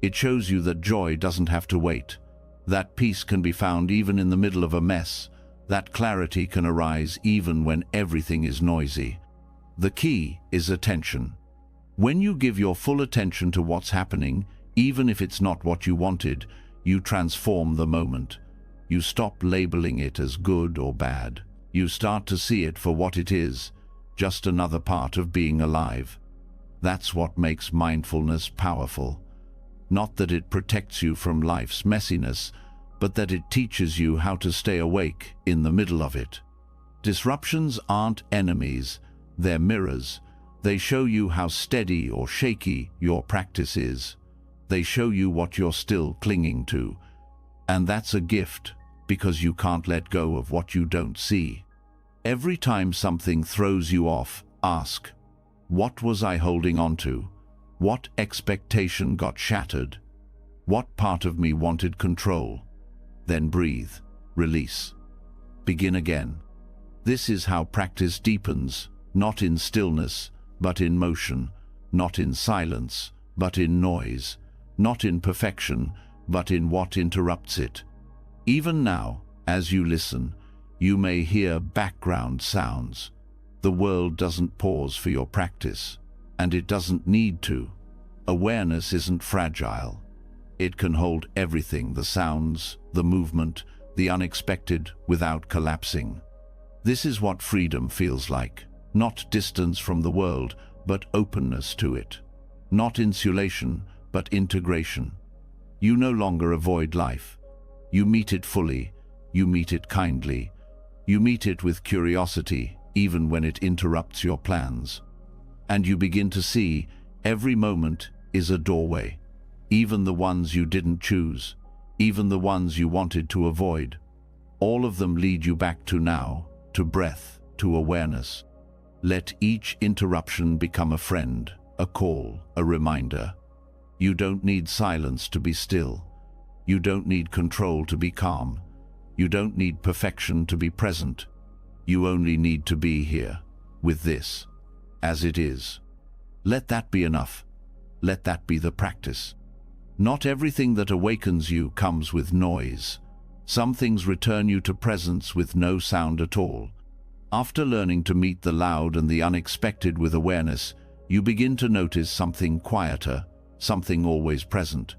It shows you that joy doesn't have to wait. That peace can be found even in the middle of a mess. That clarity can arise even when everything is noisy. The key is attention. When you give your full attention to what's happening, even if it's not what you wanted, you transform the moment. You stop labeling it as good or bad. You start to see it for what it is, just another part of being alive. That's what makes mindfulness powerful. Not that it protects you from life's messiness, but that it teaches you how to stay awake in the middle of it. Disruptions aren't enemies, they're mirrors. They show you how steady or shaky your practice is. They show you what you're still clinging to. And that's a gift, because you can't let go of what you don't see. Every time something throws you off, ask, what was I holding on to? What expectation got shattered? What part of me wanted control? Then breathe, release. Begin again. This is how practice deepens, not in stillness, but in motion, not in silence, but in noise, not in perfection, but in what interrupts it. Even now, as you listen, you may hear background sounds. The world doesn't pause for your practice, and it doesn't need to. Awareness isn't fragile. It can hold everything, the sounds, the movement, the unexpected, without collapsing. This is what freedom feels like. Not distance from the world, but openness to it. Not insulation, but integration. You no longer avoid life. You meet it fully. You meet it kindly. You meet it with curiosity, even when it interrupts your plans. And you begin to see every moment is a doorway. Even the ones you didn't choose, even the ones you wanted to avoid. All of them lead you back to now, to breath, to awareness. Let each interruption become a friend, a call, a reminder. You don't need silence to be still. You don't need control to be calm. You don't need perfection to be present. You only need to be here, with this, as it is. Let that be enough. Let that be the practice. Not everything that awakens you comes with noise. Some things return you to presence with no sound at all. After learning to meet the loud and the unexpected with awareness, you begin to notice something quieter, something always present.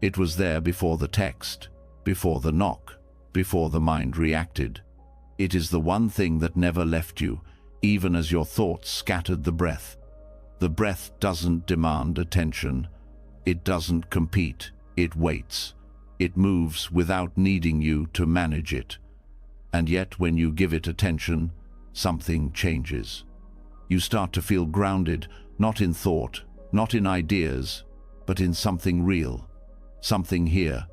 It was there before the text, before the knock, before the mind reacted. It is the one thing that never left you, even as your thoughts scattered the breath. The breath doesn't demand attention. It doesn't compete. It waits. It moves without needing you to manage it. And yet, when you give it attention, something changes. You start to feel grounded, not in thought, not in ideas, but in something real, something here.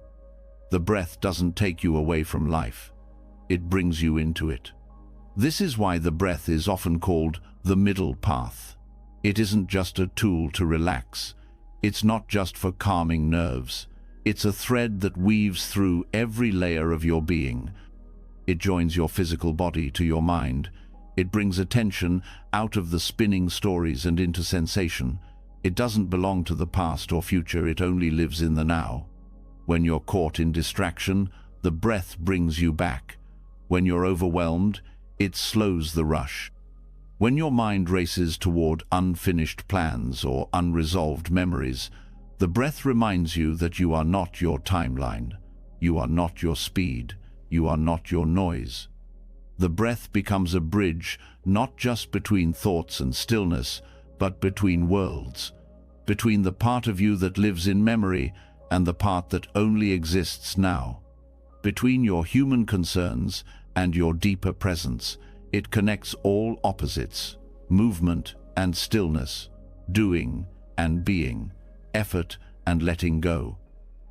The breath doesn't take you away from life. It brings you into it. This is why the breath is often called the middle path. It isn't just a tool to relax. It's not just for calming nerves. It's a thread that weaves through every layer of your being. It joins your physical body to your mind. It brings attention out of the spinning stories and into sensation. It doesn't belong to the past or future, it only lives in the now. When you're caught in distraction, the breath brings you back. When you're overwhelmed, it slows the rush. When your mind races toward unfinished plans or unresolved memories, the breath reminds you that you are not your timeline. You are not your speed. You are not your noise. The breath becomes a bridge, not just between thoughts and stillness, but between worlds, between the part of you that lives in memory and the part that only exists now. Between your human concerns and your deeper presence, it connects all opposites, movement and stillness, doing and being, effort and letting go.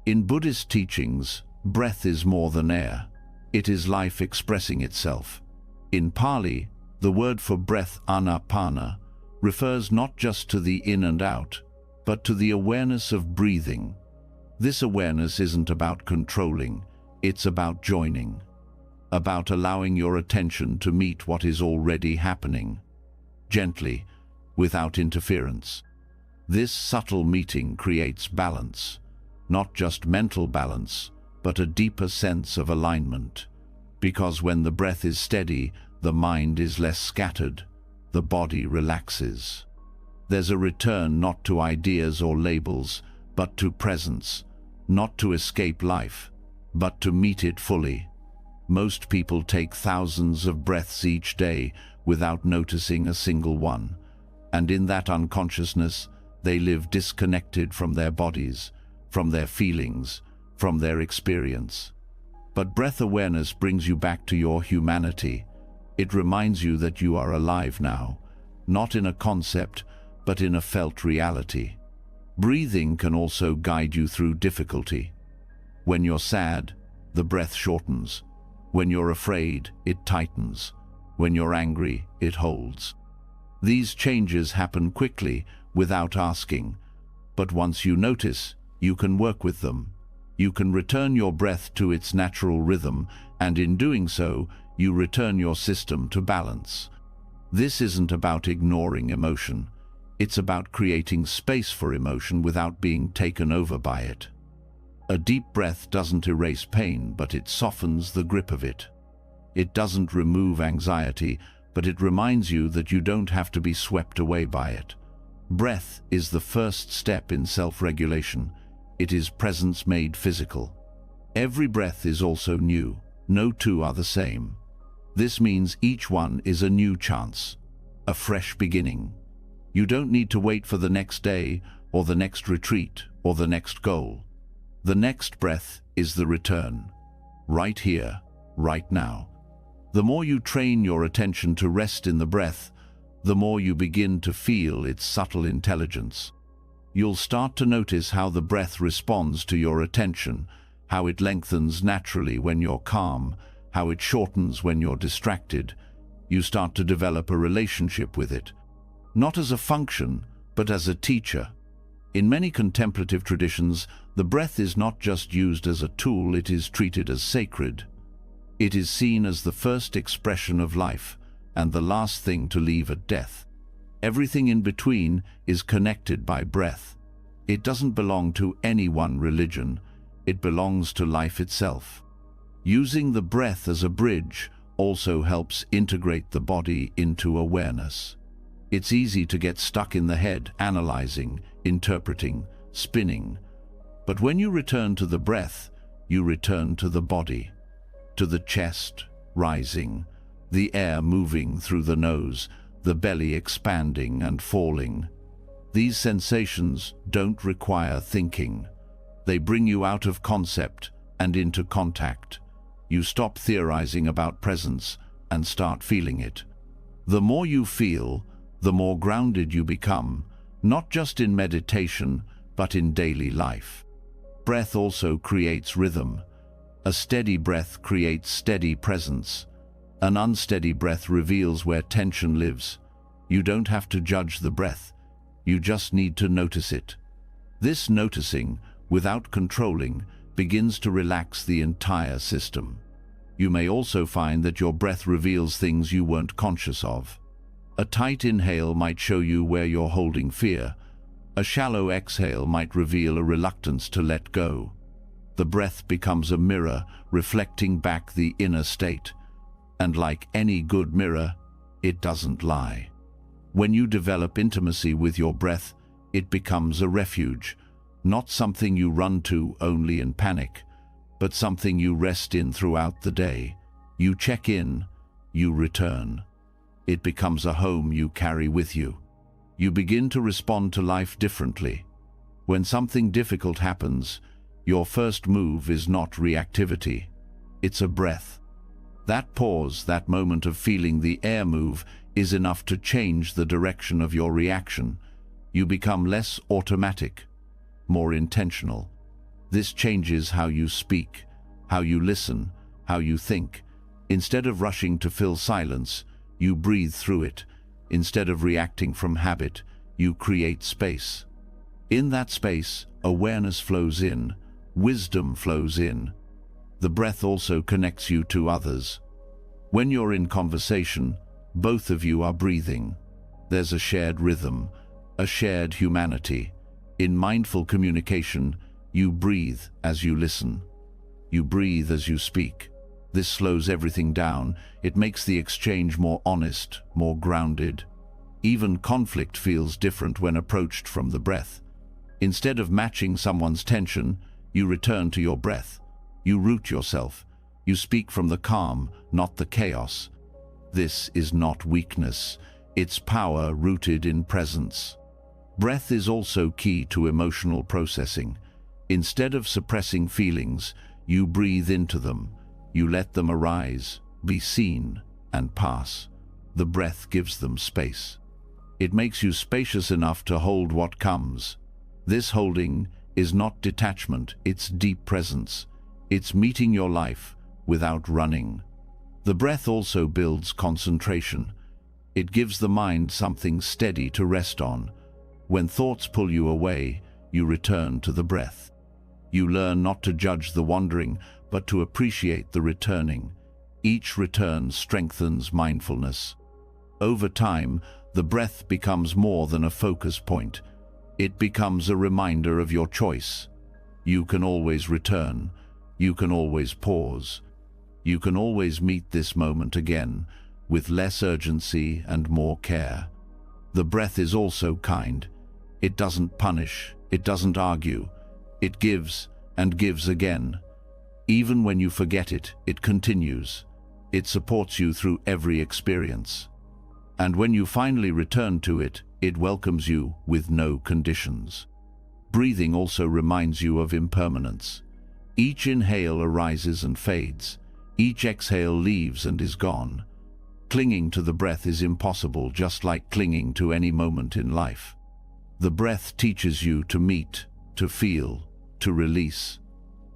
In Buddhist teachings, breath is more than air. It is life expressing itself. In Pali, the word for breath, anapana, refers not just to the in and out, but to the awareness of breathing. This awareness isn't about controlling, it's about joining, about allowing your attention to meet what is already happening, gently, without interference. This subtle meeting creates balance, not just mental balance, but a deeper sense of alignment. Because when the breath is steady, the mind is less scattered, the body relaxes. There's a return not to ideas or labels, but to presence, not to escape life, but to meet it fully. Most people take thousands of breaths each day without noticing a single one, and in that unconsciousness, they live disconnected from their bodies, from their feelings, from their experience. But breath awareness brings you back to your humanity. It reminds you that you are alive now, not in a concept, but in a felt reality. Breathing can also guide you through difficulty. When you're sad, the breath shortens. When you're afraid, it tightens. When you're angry, it holds. These changes happen quickly, without asking. But once you notice, you can work with them. You can return your breath to its natural rhythm, and in doing so, you return your system to balance. This isn't about ignoring emotion. It's about creating space for emotion without being taken over by it. A deep breath doesn't erase pain, but it softens the grip of it. It doesn't remove anxiety, but it reminds you that you don't have to be swept away by it. Breath is the first step in self-regulation. It is presence made physical. Every breath is also new. No two are the same. This means each one is a new chance, a fresh beginning. You don't need to wait for the next day, or the next retreat, or the next goal. The next breath is the return, right here, right now. The more you train your attention to rest in the breath, the more you begin to feel its subtle intelligence. You'll start to notice how the breath responds to your attention, how it lengthens naturally when you're calm, how it shortens when you're distracted. You start to develop a relationship with it, not as a function, but as a teacher. In many contemplative traditions, the breath is not just used as a tool, it is treated as sacred. It is seen as the first expression of life and the last thing to leave at death. Everything in between is connected by breath. It doesn't belong to any one religion. It belongs to life itself. Using the breath as a bridge also helps integrate the body into awareness. It's easy to get stuck in the head, analyzing, interpreting, spinning. But when you return to the breath, you return to the body, to the chest rising, the air moving through the nose, the belly expanding and falling. These sensations don't require thinking. They bring you out of concept and into contact. You stop theorizing about presence and start feeling it. The more you feel, the more grounded you become, not just in meditation, but in daily life. Breath also creates rhythm. A steady breath creates steady presence. An unsteady breath reveals where tension lives. You don't have to judge the breath. You just need to notice it. This noticing, without controlling, begins to relax the entire system. You may also find that your breath reveals things you weren't conscious of. A tight inhale might show you where you're holding fear. A shallow exhale might reveal a reluctance to let go. The breath becomes a mirror, reflecting back the inner state. And like any good mirror, it doesn't lie. When you develop intimacy with your breath, it becomes a refuge, not something you run to only in panic, but something you rest in throughout the day. You check in, you return. It becomes a home you carry with you. You begin to respond to life differently. When something difficult happens, your first move is not reactivity. It's a breath. That pause, that moment of feeling the air move, is enough to change the direction of your reaction. You become less automatic, more intentional. This changes how you speak, how you listen, how you think, Instead of rushing to fill silence, you breathe through it. Instead of reacting from habit, you create space. In that space, awareness flows in, wisdom flows in. The breath also connects you to others. When you're in conversation, both of you are breathing. There's a shared rhythm, a shared humanity. In mindful communication, you breathe as you listen. You breathe as you speak. This slows everything down. It makes the exchange more honest, more grounded. Even conflict feels different when approached from the breath. Instead of matching someone's tension, you return to your breath. You root yourself. You speak from the calm, not the chaos. This is not weakness. It's power rooted in presence. Breath is also key to emotional processing. Instead of suppressing feelings, you breathe into them. You let them arise, be seen, and pass. The breath gives them space. It makes you spacious enough to hold what comes. This holding is not detachment, it's deep presence. It's meeting your life without running. The breath also builds concentration. It gives the mind something steady to rest on. When thoughts pull you away, you return to the breath. You learn not to judge the wandering, but to appreciate the returning. Each return strengthens mindfulness. Over time, the breath becomes more than a focus point. It becomes a reminder of your choice. You can always return. You can always pause. You can always meet this moment again, with less urgency and more care. The breath is also kind. It doesn't punish. It doesn't argue. It gives and gives again. Even when you forget it, it continues. It supports you through every experience. And when you finally return to it, it welcomes you with no conditions. Breathing also reminds you of impermanence. Each inhale arises and fades. Each exhale leaves and is gone. Clinging to the breath is impossible, just like clinging to any moment in life. The breath teaches you to meet, to feel, to release.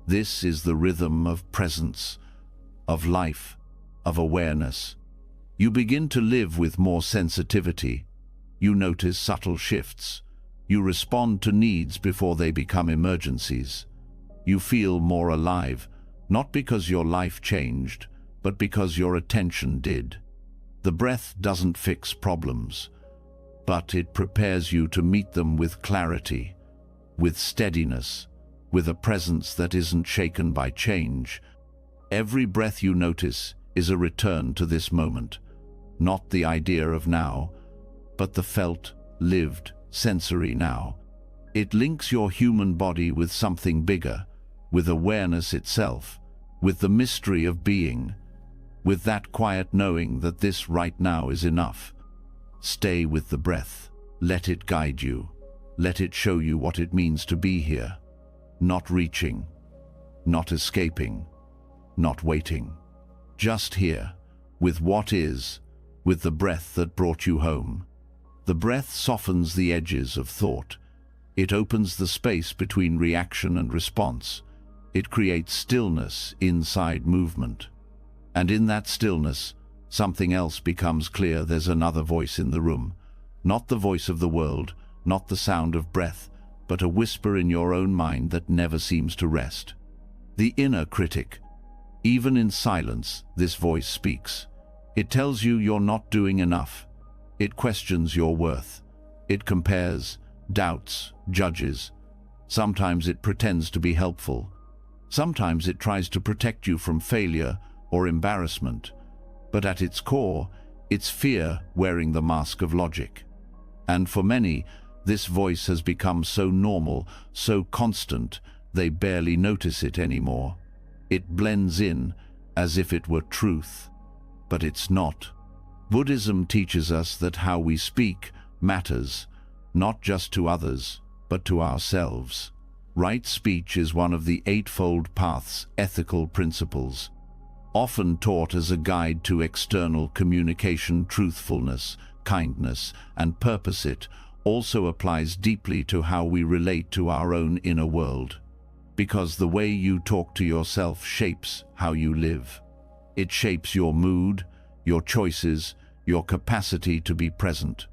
This is the rhythm of presence, of life, of awareness. You begin to live with more sensitivity. You notice subtle shifts. You respond to needs before they become emergencies. You feel more alive, not because your life changed, but because your attention did. The breath doesn't fix problems, but it prepares you to meet them with clarity, with steadiness, with a presence that isn't shaken by change. Every breath you notice is a return to this moment, not the idea of now, but the felt, lived, sensory now. It links your human body with something bigger, with awareness itself, with the mystery of being, with that quiet knowing that this right now is enough. Stay with the breath. Let it guide you. Let it show you what it means to be here. Not reaching, not escaping, not waiting. Just here, with what is, with the breath that brought you home. The breath softens the edges of thought. It opens the space between reaction and response. It creates stillness inside movement. And in that stillness, something else becomes clear. There's another voice in the room. Not the voice of the world, not the sound of breath, but a whisper in your own mind that never seems to rest. The inner critic. Even in silence, this voice speaks. It tells you you're not doing enough. It questions your worth. It compares, doubts, judges. Sometimes it pretends to be helpful. Sometimes it tries to protect you from failure or embarrassment. But at its core, it's fear wearing the mask of logic. And for many, this voice has become so normal, so constant, they barely notice it anymore. It blends in as if it were truth. But it's not. Buddhism teaches us that how we speak matters, not just to others, but to ourselves. Right speech is one of the Eightfold Path's ethical principles. Often taught as a guide to external communication, truthfulness, kindness, and purpose, it also applies deeply to how we relate to our own inner world. Because the way you talk to yourself shapes how you live. It shapes your mood, your choices, your capacity to be present.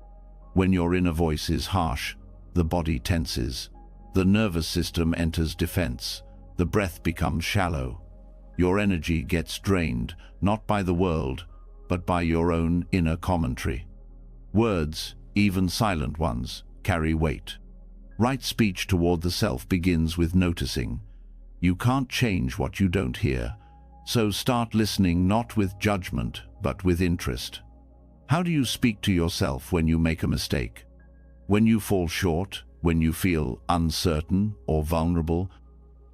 When your inner voice is harsh, the body tenses. The nervous system enters defense. The breath becomes shallow. Your energy gets drained, not by the world, but by your own inner commentary. Words, even silent ones, carry weight. Right speech toward the self begins with noticing. You can't change what you don't hear, so start listening not with judgment, but with interest. How do you speak to yourself when you make a mistake? When you fall short, when you feel uncertain or vulnerable?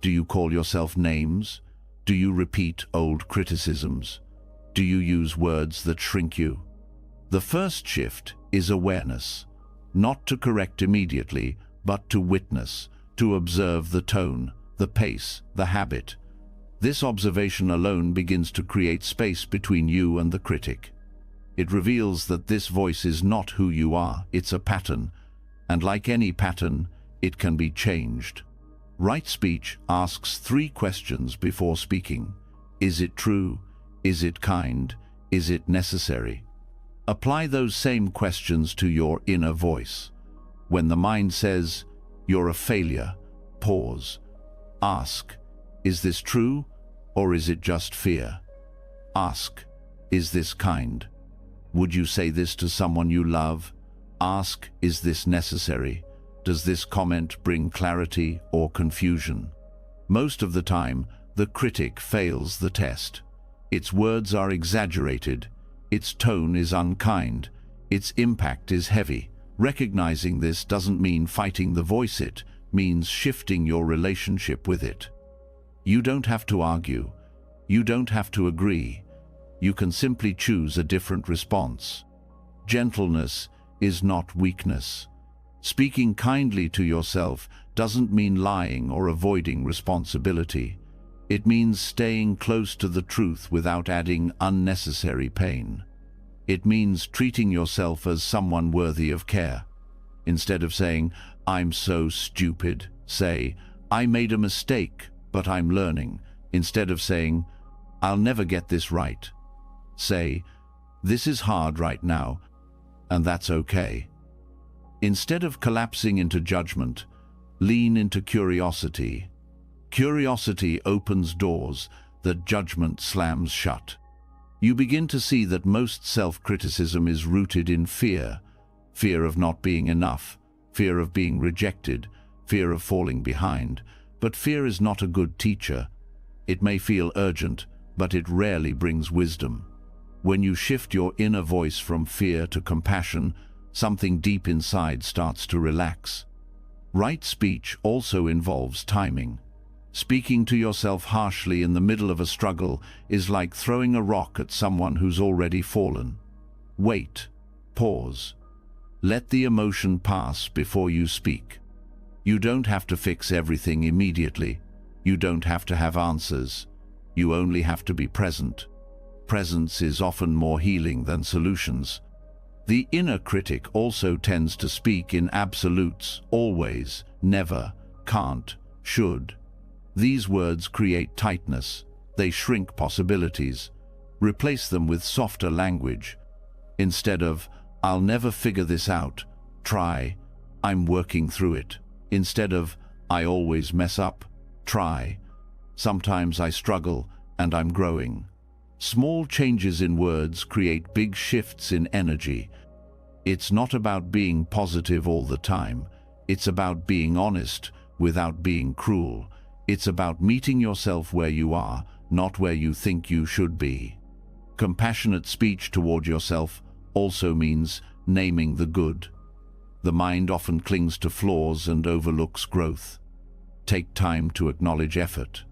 Do you call yourself names? Do you repeat old criticisms? Do you use words that shrink you? The first shift is awareness, not to correct immediately, but to witness, to observe the tone, the pace, the habit. This observation alone begins to create space between you and the critic. It reveals that this voice is not who you are, it's a pattern, and like any pattern, it can be changed. Right speech asks 3 questions before speaking. Is it true? Is it kind? Is it necessary? Apply those same questions to your inner voice. When the mind says, "You're a failure," pause. Ask, "Is this true, or is it just fear?" Ask, "Is this kind? Would you say this to someone you love?" Ask, "Is this necessary? Does this comment bring clarity or confusion?" Most of the time, the critic fails the test. Its words are exaggerated, its tone is unkind, its impact is heavy. Recognizing this doesn't mean fighting the voice, it means shifting your relationship with it. You don't have to argue. You don't have to agree. You can simply choose a different response. Gentleness is not weakness. Speaking kindly to yourself doesn't mean lying or avoiding responsibility. It means staying close to the truth without adding unnecessary pain. It means treating yourself as someone worthy of care. Instead of saying, "I'm so stupid," say, "I made a mistake, but I'm learning." Instead of saying, "I'll never get this right," say, "This is hard right now, and that's okay." Instead of collapsing into judgment, lean into curiosity. Curiosity opens doors that judgment slams shut. You begin to see that most self-criticism is rooted in fear. Fear of not being enough, fear of being rejected, fear of falling behind. But fear is not a good teacher. It may feel urgent, but it rarely brings wisdom. When you shift your inner voice from fear to compassion, something deep inside starts to relax. Right speech also involves timing. Speaking to yourself harshly in the middle of a struggle is like throwing a rock at someone who's already fallen. Wait. Pause. Let the emotion pass before you speak. You don't have to fix everything immediately. You don't have to have answers. You only have to be present. Presence is often more healing than solutions. The inner critic also tends to speak in absolutes: always, never, can't, should. These words create tightness. They shrink possibilities. Replace them with softer language. Instead of, "I'll never figure this out," try, "I'm working through it." Instead of, "I always mess up," try, "Sometimes I struggle and I'm growing." Small changes in words create big shifts in energy. It's not about being positive all the time. It's about being honest without being cruel. It's about meeting yourself where you are, not where you think you should be. Compassionate speech toward yourself also means naming the good. The mind often clings to flaws and overlooks growth. Take time to acknowledge effort,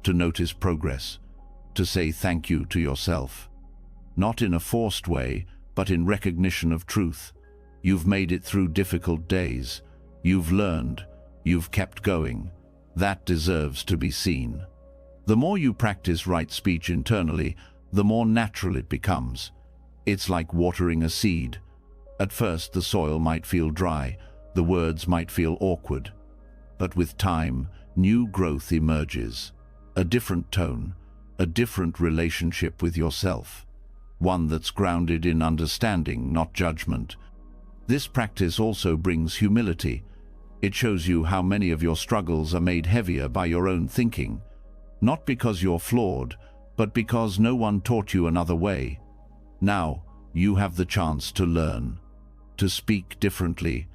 to notice progress, to say thank you to yourself. Not in a forced way, but in recognition of truth. You've made it through difficult days. You've learned. You've kept going. That deserves to be seen. The more you practice right speech internally, the more natural it becomes. It's like watering a seed. At first, the soil might feel dry, the words might feel awkward. But with time, new growth emerges. A different tone, a different relationship with yourself, one that's grounded in understanding, not judgment. This practice also brings humility. It shows you how many of your struggles are made heavier by your own thinking, not because you're flawed, but because no one taught you another way. Now, you have the chance to learn, to speak differently,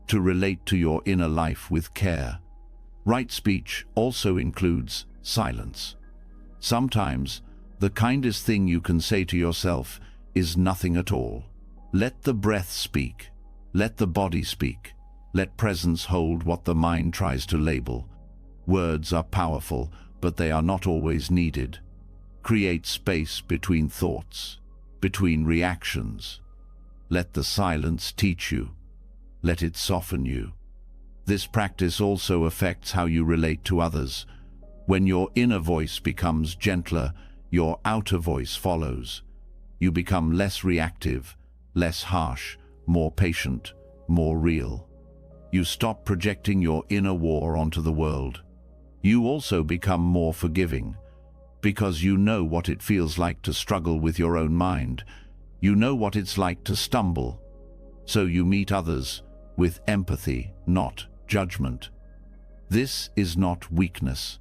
to relate to your inner life with care. Right speech also includes silence. Sometimes, the kindest thing you can say to yourself is nothing at all. Let the breath speak. Let the body speak. Let presence hold what the mind tries to label. Words are powerful, but they are not always needed. Create space between thoughts, between reactions. Let the silence teach you. Let it soften you. This practice also affects how you relate to others. When your inner voice becomes gentler, your outer voice follows. You become less reactive, less harsh, more patient, more real. You stop projecting your inner war onto the world. You also become more forgiving, because you know what it feels like to struggle with your own mind. You know what it's like to stumble. So you meet others with empathy, not judgment. This is not weakness.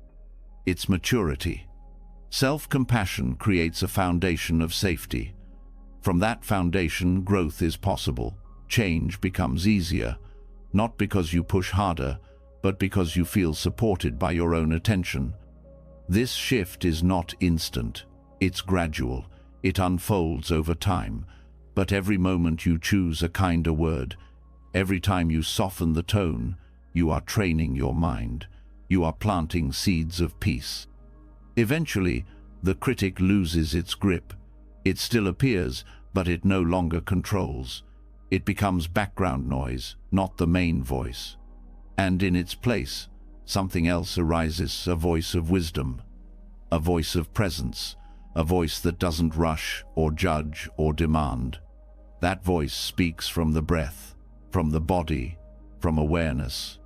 It's maturity. Self-compassion creates a foundation of safety. From that foundation, growth is possible. Change becomes easier, not because you push harder, but because you feel supported by your own attention. This shift is not instant. It's gradual. It unfolds over time. But every moment you choose a kinder word, every time you soften the tone, you are training your mind. You are planting seeds of peace. Eventually, the critic loses its grip. It still appears, but it no longer controls. It becomes background noise, not the main voice. And in its place, something else arises, a voice of wisdom, a voice of presence, a voice that doesn't rush or judge or demand. That voice speaks from the breath, from the body, from awareness.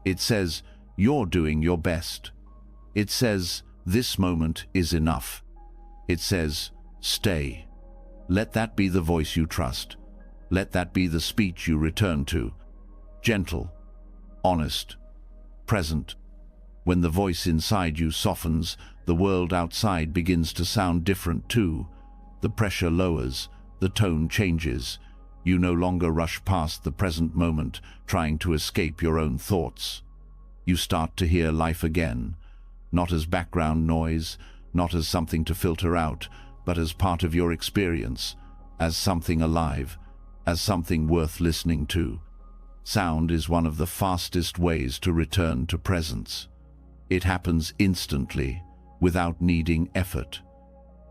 It says, "You're doing your best." It says, "This moment is enough." It says, "Stay." Let that be the voice you trust. Let that be the speech you return to. Gentle, honest, present. When the voice inside you softens, the world outside begins to sound different too. The pressure lowers, the tone changes. You no longer rush past the present moment, trying to escape your own thoughts. You start to hear life again, not as background noise, not as something to filter out, but as part of your experience, as something alive, as something worth listening to. Sound is one of the fastest ways to return to presence. It happens instantly, without needing effort.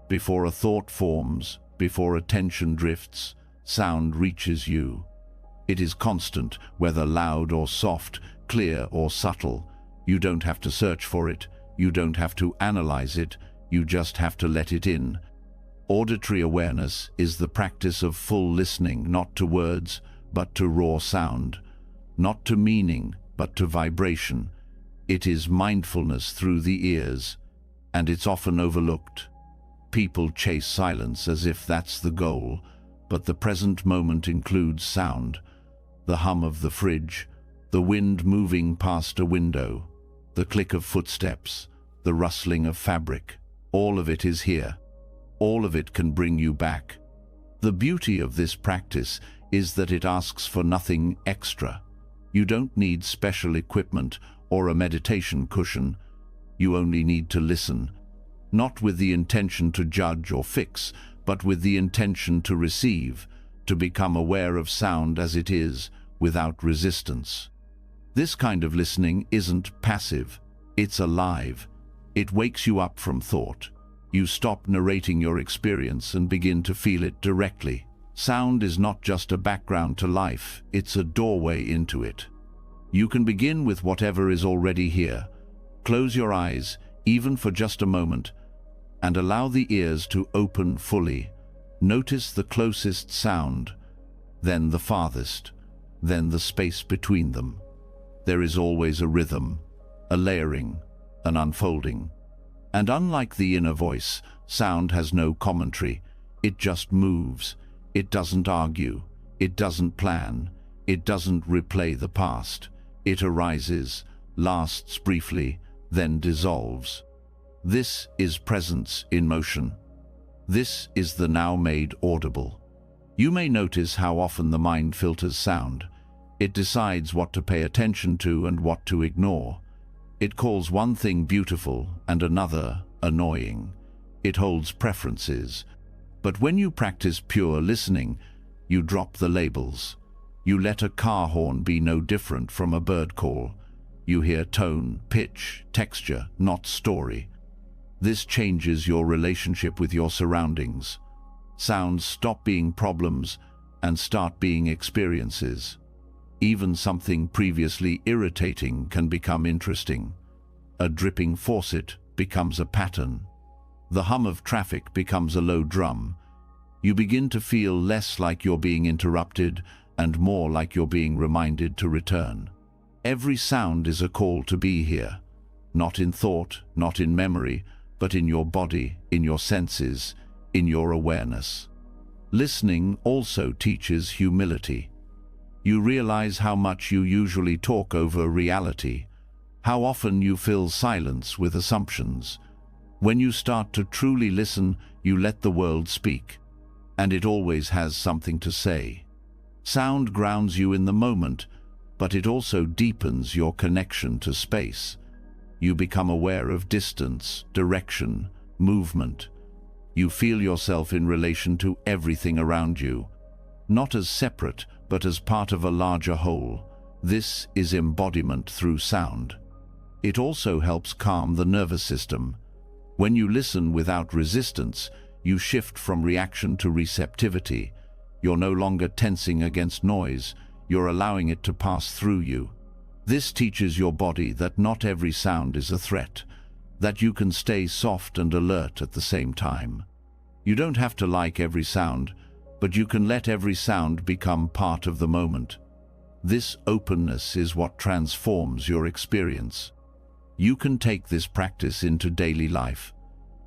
Before a thought forms, before attention drifts, sound reaches you. It is constant, whether loud or soft, clear or subtle. You don't have to search for it. You don't have to analyze it. You just have to let it in. Auditory awareness is the practice of full listening, not to words, but to raw sound. Not to meaning, but to vibration. It is mindfulness through the ears, and it's often overlooked. People chase silence as if that's the goal, but the present moment includes sound. The hum of the fridge, the wind moving past a window, the click of footsteps, the rustling of fabric. All of it is here. All of it can bring you back. The beauty of this practice is that it asks for nothing extra. You don't need special equipment or a meditation cushion. You only need to listen, not with the intention to judge or fix, but with the intention to receive, to become aware of sound as it is, without resistance. This kind of listening isn't passive, it's alive. It wakes you up from thought. You stop narrating your experience and begin to feel it directly. Sound is not just a background to life, it's a doorway into it. You can begin with whatever is already here. Close your eyes, even for just a moment, and allow the ears to open fully. Notice the closest sound, then the farthest, then the space between them. There is always a rhythm, a layering, an unfolding. And unlike the inner voice, sound has no commentary. It just moves. It doesn't argue. It doesn't plan. It doesn't replay the past. It arises, lasts briefly, then dissolves. This is presence in motion. This is the now made audible. You may notice how often the mind filters sound. It decides what to pay attention to and what to ignore. It calls one thing beautiful and another annoying. It holds preferences. But when you practice pure listening, you drop the labels. You let a car horn be no different from a bird call. You hear tone, pitch, texture, not story. This changes your relationship with your surroundings. Sounds stop being problems and start being experiences. Even something previously irritating can become interesting. A dripping faucet becomes a pattern. The hum of traffic becomes a low drum. You begin to feel less like you're being interrupted and more like you're being reminded to return. Every sound is a call to be here, not in thought, not in memory, but in your body, in your senses, in your awareness. Listening also teaches humility. You realize how much you usually talk over reality, how often you fill silence with assumptions. When you start to truly listen, you let the world speak, and it always has something to say. Sound grounds you in the moment, but it also deepens your connection to space. You become aware of distance, direction, movement. You feel yourself in relation to everything around you, not as separate, but as part of a larger whole. This is embodiment through sound. It also helps calm the nervous system. When you listen without resistance, you shift from reaction to receptivity. You're no longer tensing against noise, you're allowing it to pass through you. This teaches your body that not every sound is a threat, that you can stay soft and alert at the same time. You don't have to like every sound, but you can let every sound become part of the moment. This openness is what transforms your experience. You can take this practice into daily life.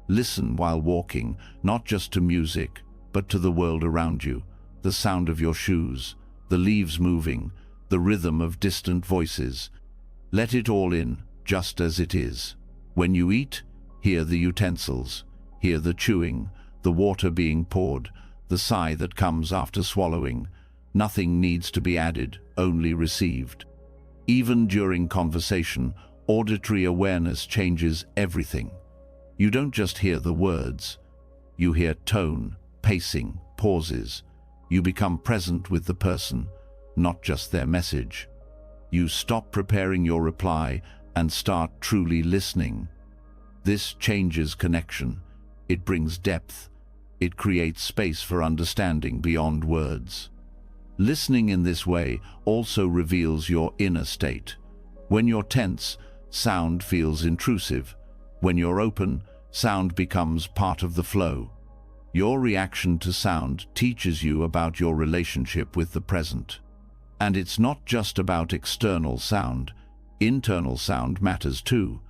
Listen while walking, not just to music, but to the world around you, the sound of your shoes, the leaves moving, the rhythm of distant voices. Let it all in, just as it is. When you eat, hear the utensils, hear the chewing, the water being poured, the sigh that comes after swallowing. Nothing needs to be added, only received. Even during conversation, auditory awareness changes everything. You don't just hear the words. You hear tone, pacing, pauses. You become present with the person, not just their message. You stop preparing your reply and start truly listening. This changes connection. It brings depth. It creates space for understanding beyond words. Listening in this way also reveals your inner state. When you're tense, sound feels intrusive. When you're open, sound becomes part of the flow. Your reaction to sound teaches you about your relationship with the present. And it's not just about external sound. Internal sound matters too.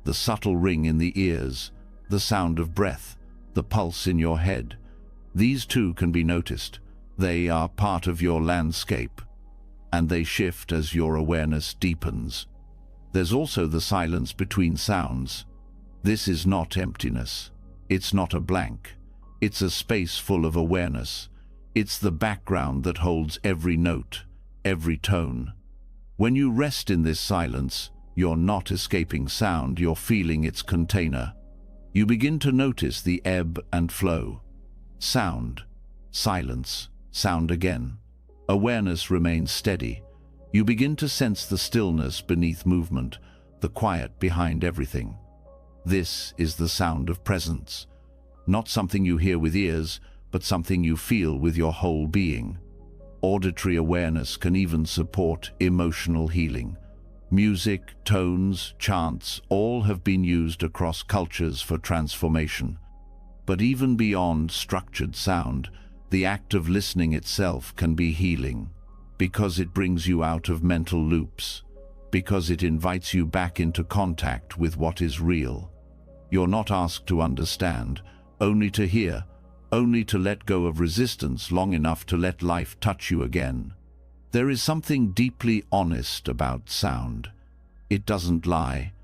The subtle ring in the ears, the sound of breath, the pulse in your head. These too can be noticed. They are part of your landscape, and they shift as your awareness deepens. There's also the silence between sounds. This is not emptiness. It's not a blank. It's a space full of awareness. It's the background that holds every note, every tone. When you rest in this silence, you're not escaping sound, you're feeling its container. You begin to notice the ebb and flow. Sound, silence, sound again. Awareness remains steady. You begin to sense the stillness beneath movement, the quiet behind everything. This is the sound of presence. Not something you hear with ears, but something you feel with your whole being. Auditory awareness can even support emotional healing. Music, tones, chants, all have been used across cultures for transformation. But even beyond structured sound, the act of listening itself can be healing, because it brings you out of mental loops, because it invites you back into contact with what is real. You're not asked to understand, only to hear, only to let go of resistance long enough to let life touch you again. There is something deeply honest about sound. It doesn't lie.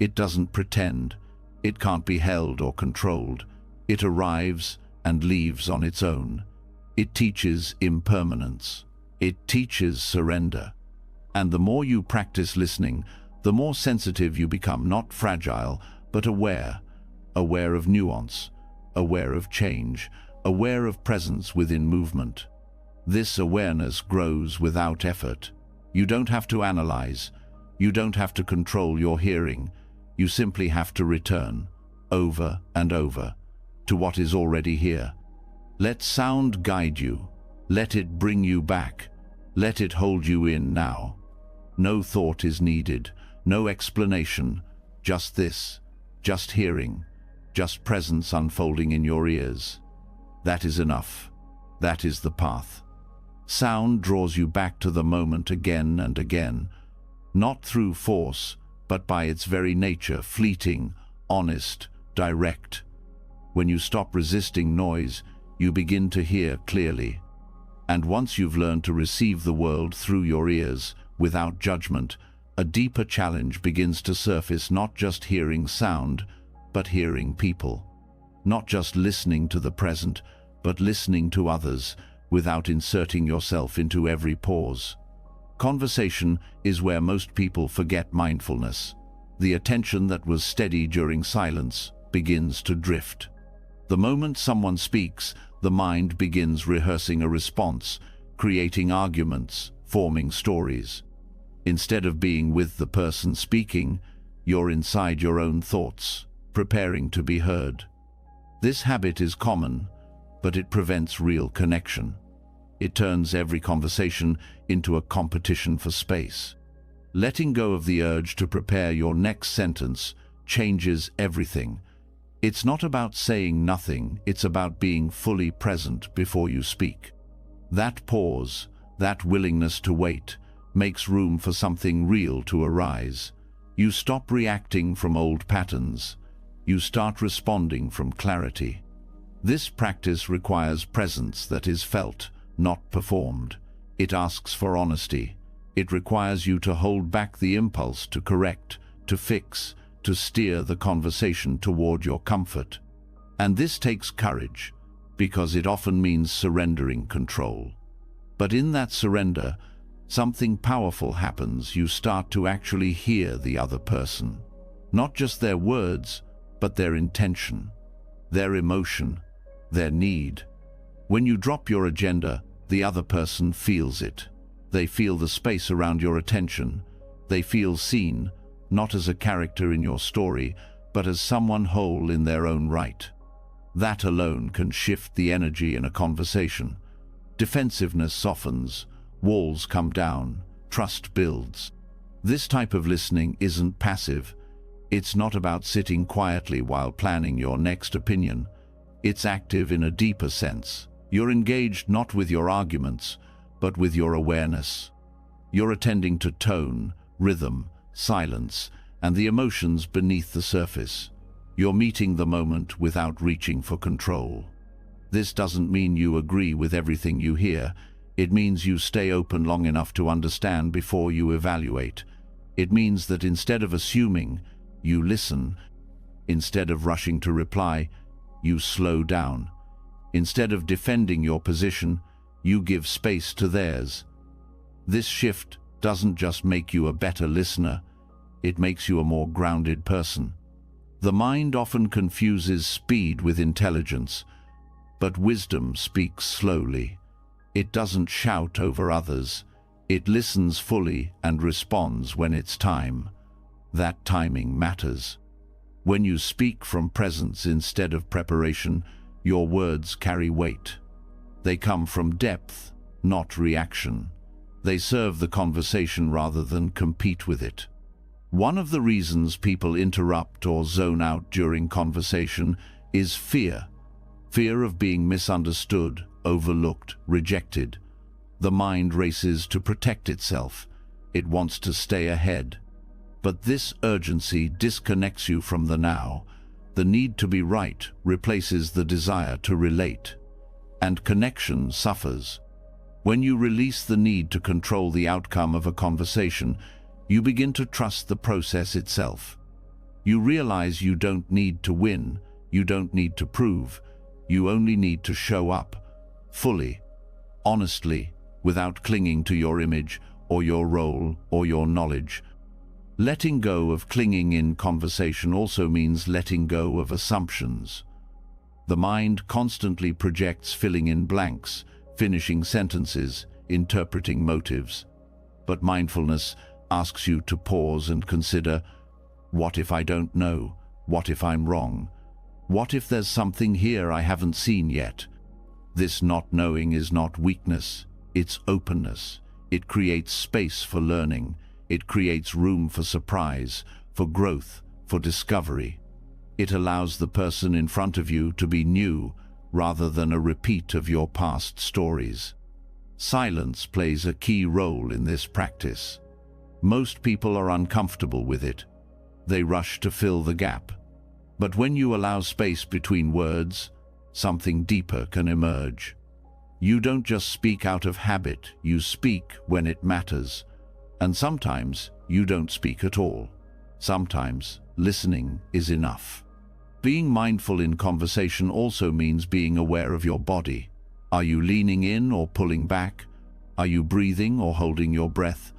It doesn't pretend. It can't be held or controlled. It arrives and leaves on its own. It teaches impermanence. It teaches surrender. And the more you practice listening, the more sensitive you become, not fragile, but aware. Aware of nuance, aware of change, aware of presence within movement. This awareness grows without effort. You don't have to analyze. You don't have to control your hearing. You simply have to return, over and over, to what is already here. Let sound guide you. Let it bring you back. Let it hold you in now. No thought is needed, no explanation, just this, just hearing, just presence unfolding in your ears. That is enough. That is the path. Sound draws you back to the moment again and again, not through force, but by its very nature, fleeting, honest, direct. When you stop resisting noise, you begin to hear clearly. And once you've learned to receive the world through your ears, without judgment, a deeper challenge begins to surface, not just hearing sound, but hearing people. Not just listening to the present, but listening to others, without inserting yourself into every pause. Conversation is where most people forget mindfulness. The attention that was steady during silence begins to drift. The moment someone speaks, the mind begins rehearsing a response, creating arguments, forming stories. Instead of being with the person speaking, you're inside your own thoughts, preparing to be heard. This habit is common, but it prevents real connection. It turns every conversation into a competition for space. Letting go of the urge to prepare your next sentence changes everything. It's not about saying nothing, it's about being fully present before you speak. That pause, that willingness to wait, makes room for something real to arise. You stop reacting from old patterns. You start responding from clarity. This practice requires presence that is felt, not performed. It asks for honesty. It requires you to hold back the impulse to correct, to fix, to steer the conversation toward your comfort. And this takes courage, because it often means surrendering control. But in that surrender, something powerful happens. You start to actually hear the other person. Not just their words, but their intention, their emotion, their need. When you drop your agenda, the other person feels it. They feel the space around your attention. They feel seen, not as a character in your story, but as someone whole in their own right. That alone can shift the energy in a conversation. Defensiveness softens, walls come down, trust builds. This type of listening isn't passive. It's not about sitting quietly while planning your next opinion. It's active in a deeper sense. You're engaged not with your arguments, but with your awareness. You're attending to tone, rhythm, silence, and the emotions beneath the surface. You're meeting the moment without reaching for control. This doesn't mean you agree with everything you hear. It means you stay open long enough to understand before you evaluate. It means that instead of assuming, you listen. Instead of rushing to reply, you slow down. Instead of defending your position, you give space to theirs. This shift doesn't just make you a better listener, it makes you a more grounded person. The mind often confuses speed with intelligence, but wisdom speaks slowly. It doesn't shout over others. It listens fully and responds when it's time. That timing matters. When you speak from presence instead of preparation, your words carry weight. They come from depth, not reaction. They serve the conversation rather than compete with it. One of the reasons people interrupt or zone out during conversation is fear. Fear of being misunderstood, overlooked, rejected. The mind races to protect itself. It wants to stay ahead. But this urgency disconnects you from the now. The need to be right replaces the desire to relate, and connection suffers. When you release the need to control the outcome of a conversation, you begin to trust the process itself. You realize you don't need to win, you don't need to prove, you only need to show up, fully, honestly, without clinging to your image or your role or your knowledge. Letting go of clinging in conversation also means letting go of assumptions. The mind constantly projects, filling in blanks, finishing sentences, interpreting motives. But mindfulness asks you to pause and consider, what if I don't know? What if I'm wrong? What if there's something here I haven't seen yet? This not knowing is not weakness, it's openness. It creates space for learning. It creates room for surprise, for growth, for discovery. It allows the person in front of you to be new rather than a repeat of your past stories. Silence plays a key role in this practice. Most people are uncomfortable with it. They rush to fill the gap. But when you allow space between words, something deeper can emerge. You don't just speak out of habit, you speak when it matters. And sometimes you don't speak at all. Sometimes listening is enough. Being mindful in conversation also means being aware of your body. Are you leaning in or pulling back? Are you breathing or holding your breath?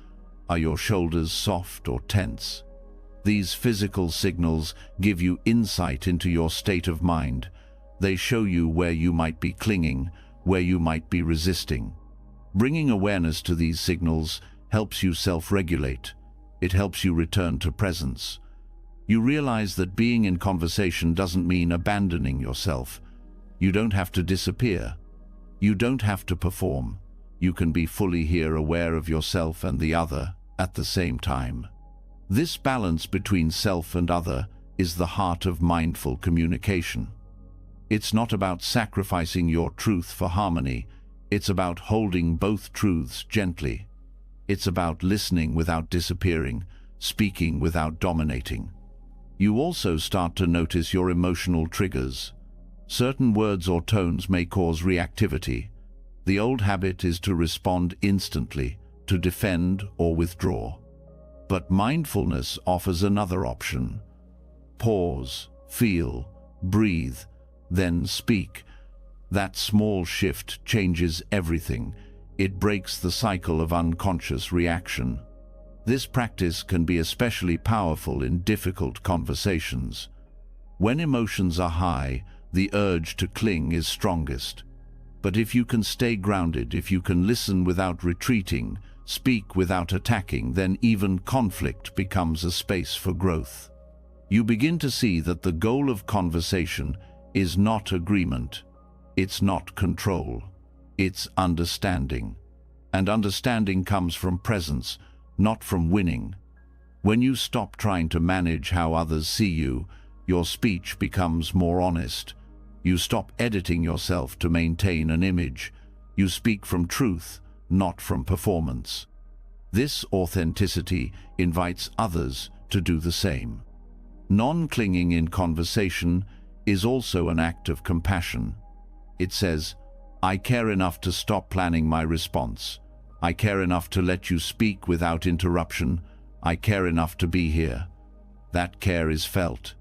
Are your shoulders soft or tense? These physical signals give you insight into your state of mind. They show you where you might be clinging, where you might be resisting. Bringing awareness to these signals helps you self-regulate. It helps you return to presence. You realize that being in conversation doesn't mean abandoning yourself. You don't have to disappear. You don't have to perform. You can be fully here, aware of yourself and the other at the same time. This balance between self and other is the heart of mindful communication. It's not about sacrificing your truth for harmony. It's about holding both truths gently. It's about listening without disappearing, speaking without dominating. You also start to notice your emotional triggers. Certain words or tones may cause reactivity. The old habit is to respond instantly, to defend or withdraw. But mindfulness offers another option. Pause, feel, breathe, then speak. That small shift changes everything. It breaks the cycle of unconscious reaction. This practice can be especially powerful in difficult conversations. When emotions are high, the urge to cling is strongest. But if you can stay grounded, if you can listen without retreating, speak without attacking, then even conflict becomes a space for growth. You begin to see that the goal of conversation is not agreement. It's not control. It's understanding. And understanding comes from presence, not from winning. When you stop trying to manage how others see you, your speech becomes more honest. You stop editing yourself to maintain an image. You speak from truth, not from performance. This authenticity invites others to do the same. Non-clinging in conversation is also an act of compassion. It says, I care enough to stop planning my response. I care enough to let you speak without interruption. I care enough to be here. That care is felt.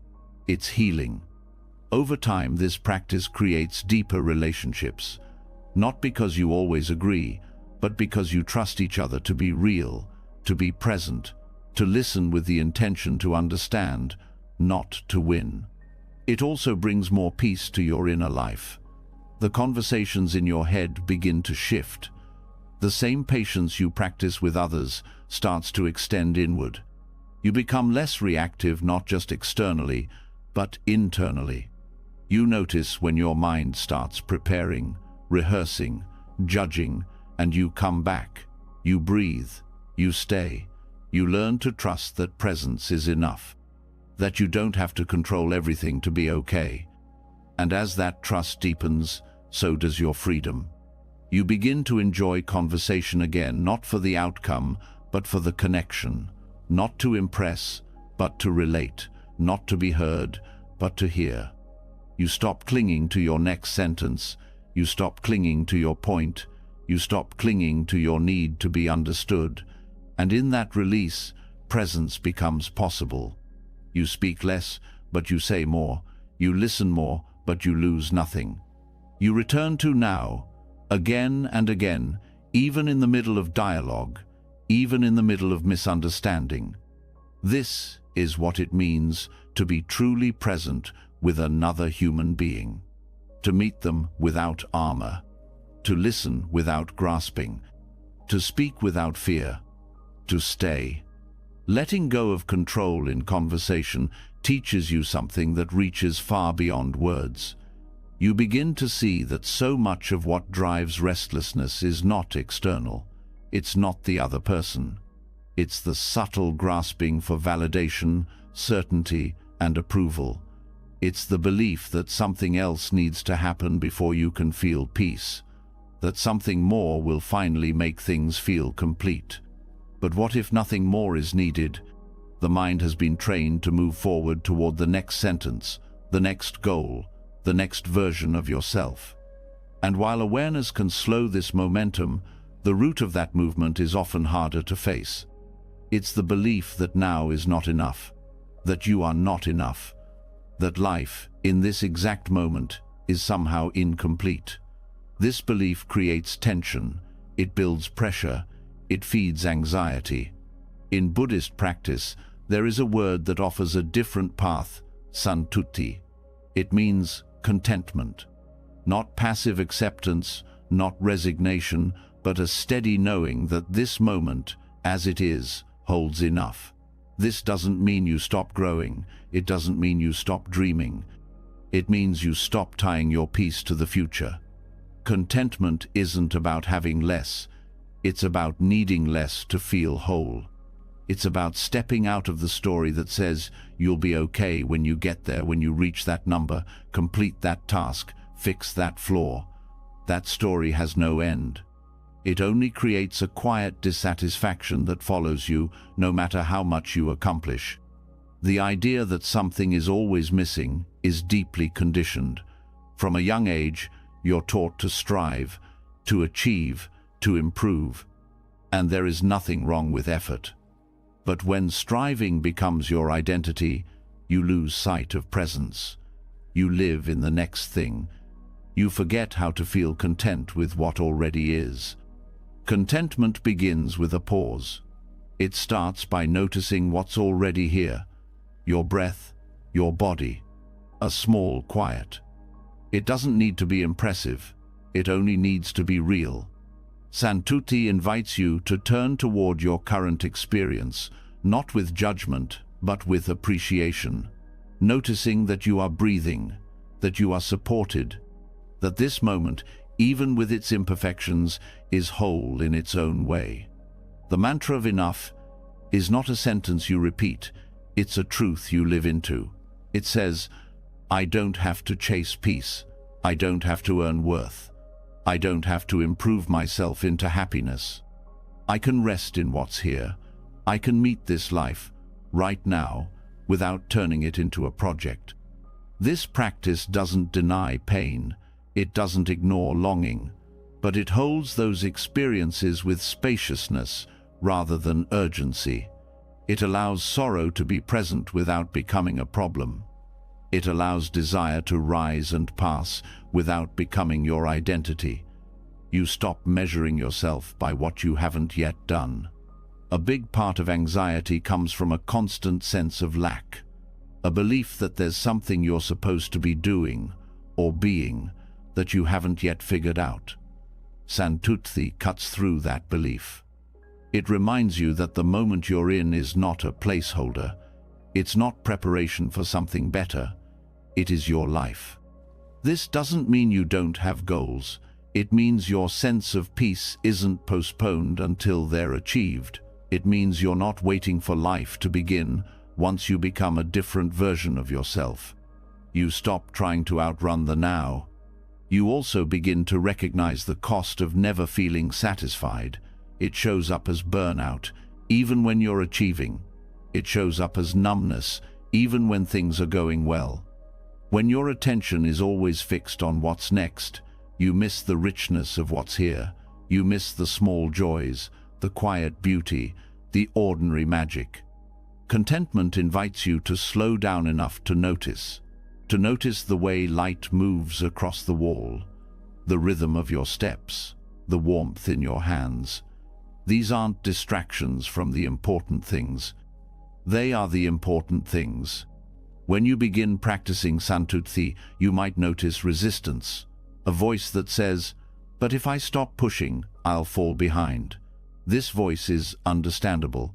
It's healing. Over time, this practice creates deeper relationships, not because you always agree, but because you trust each other to be real, to be present, to listen with the intention to understand, not to win. It also brings more peace to your inner life. The conversations in your head begin to shift. The same patience you practice with others starts to extend inward. You become less reactive, not just externally, but internally. You notice when your mind starts preparing, rehearsing, judging, and you come back. You breathe, you stay. You learn to trust that presence is enough, that you don't have to control everything to be okay. And as that trust deepens, so does your freedom. You begin to enjoy conversation again, not for the outcome, but for the connection. Not to impress, but to relate. Not to be heard, but to hear. You stop clinging to your next sentence. You stop clinging to your point. You stop clinging to your need to be understood. And in that release, presence becomes possible. You speak less, but you say more. You listen more, but you lose nothing. You return to now, again and again, even in the middle of dialogue, even in the middle of misunderstanding. This is what it means to be truly present with another human being. To meet them without armor. To listen without grasping. To speak without fear. To stay. Letting go of control in conversation teaches you something that reaches far beyond words. You begin to see that so much of what drives restlessness is not external. It's not the other person. It's the subtle grasping for validation, certainty, and approval. It's the belief that something else needs to happen before you can feel peace, that something more will finally make things feel complete. But what if nothing more is needed? The mind has been trained to move forward toward the next sentence, the next goal, the next version of yourself. And while awareness can slow this momentum, the root of that movement is often harder to face. It's the belief that now is not enough, that you are not enough, that life, in this exact moment, is somehow incomplete. This belief creates tension, it builds pressure, it feeds anxiety. In Buddhist practice, there is a word that offers a different path, santuti. It means contentment. Not passive acceptance, not resignation, but a steady knowing that this moment, as it is, holds enough. This doesn't mean you stop growing. It doesn't mean you stop dreaming. It means you stop tying your peace to the future. Contentment isn't about having less. It's about needing less to feel whole. It's about stepping out of the story that says you'll be okay when you get there, when you reach that number, complete that task, fix that flaw. That story has no end. It only creates a quiet dissatisfaction that follows you no matter how much you accomplish. The idea that something is always missing is deeply conditioned. From a young age, you're taught to strive, to achieve, to improve. And there is nothing wrong with effort. But when striving becomes your identity, you lose sight of presence. You live in the next thing. You forget how to feel content with what already is. Contentment begins with a pause. It starts by noticing what's already here. Your breath, your body, a small quiet. It doesn't need to be impressive. It only needs to be real. Santuti invites you to turn toward your current experience, not with judgment, but with appreciation. Noticing that you are breathing, that you are supported, that this moment, even with its imperfections, is whole in its own way. The mantra of enough is not a sentence you repeat, it's a truth you live into. It says, I don't have to chase peace. I don't have to earn worth. I don't have to improve myself into happiness. I can rest in what's here. I can meet this life, right now, without turning it into a project. This practice doesn't deny pain. It doesn't ignore longing, but it holds those experiences with spaciousness rather than urgency. It allows sorrow to be present without becoming a problem. It allows desire to rise and pass without becoming your identity. You stop measuring yourself by what you haven't yet done. A big part of anxiety comes from a constant sense of lack, a belief that there's something you're supposed to be doing or being that you haven't yet figured out. Santuti cuts through that belief. It reminds you that the moment you're in is not a placeholder. It's not preparation for something better. It is your life. This doesn't mean you don't have goals. It means your sense of peace isn't postponed until they're achieved. It means you're not waiting for life to begin once you become a different version of yourself. You stop trying to outrun the now. You also begin to recognize the cost of never feeling satisfied. It shows up as burnout, even when you're achieving. It shows up as numbness, even when things are going well. When your attention is always fixed on what's next, you miss the richness of what's here. You miss the small joys, the quiet beauty, the ordinary magic. Contentment invites you to slow down enough to notice the way light moves across the wall, the rhythm of your steps, the warmth in your hands. These aren't distractions from the important things. They are the important things. When you begin practicing Santutthi, you might notice resistance, a voice that says, "But if I stop pushing, I'll fall behind." This voice is understandable.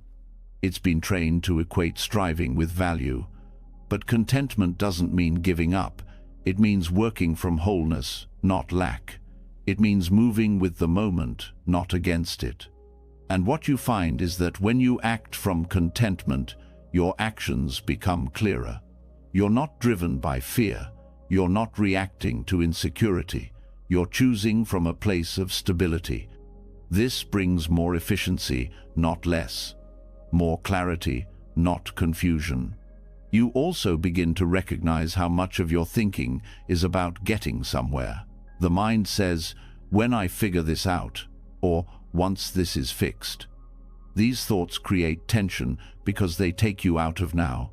It's been trained to equate striving with value. But contentment doesn't mean giving up. It means working from wholeness, not lack. It means moving with the moment, not against it. And what you find is that when you act from contentment, your actions become clearer. You're not driven by fear. You're not reacting to insecurity. You're choosing from a place of stability. This brings more efficiency, not less. More clarity, not confusion. You also begin to recognize how much of your thinking is about getting somewhere. The mind says, "When I figure this out," or "once this is fixed." These thoughts create tension because they take you out of now.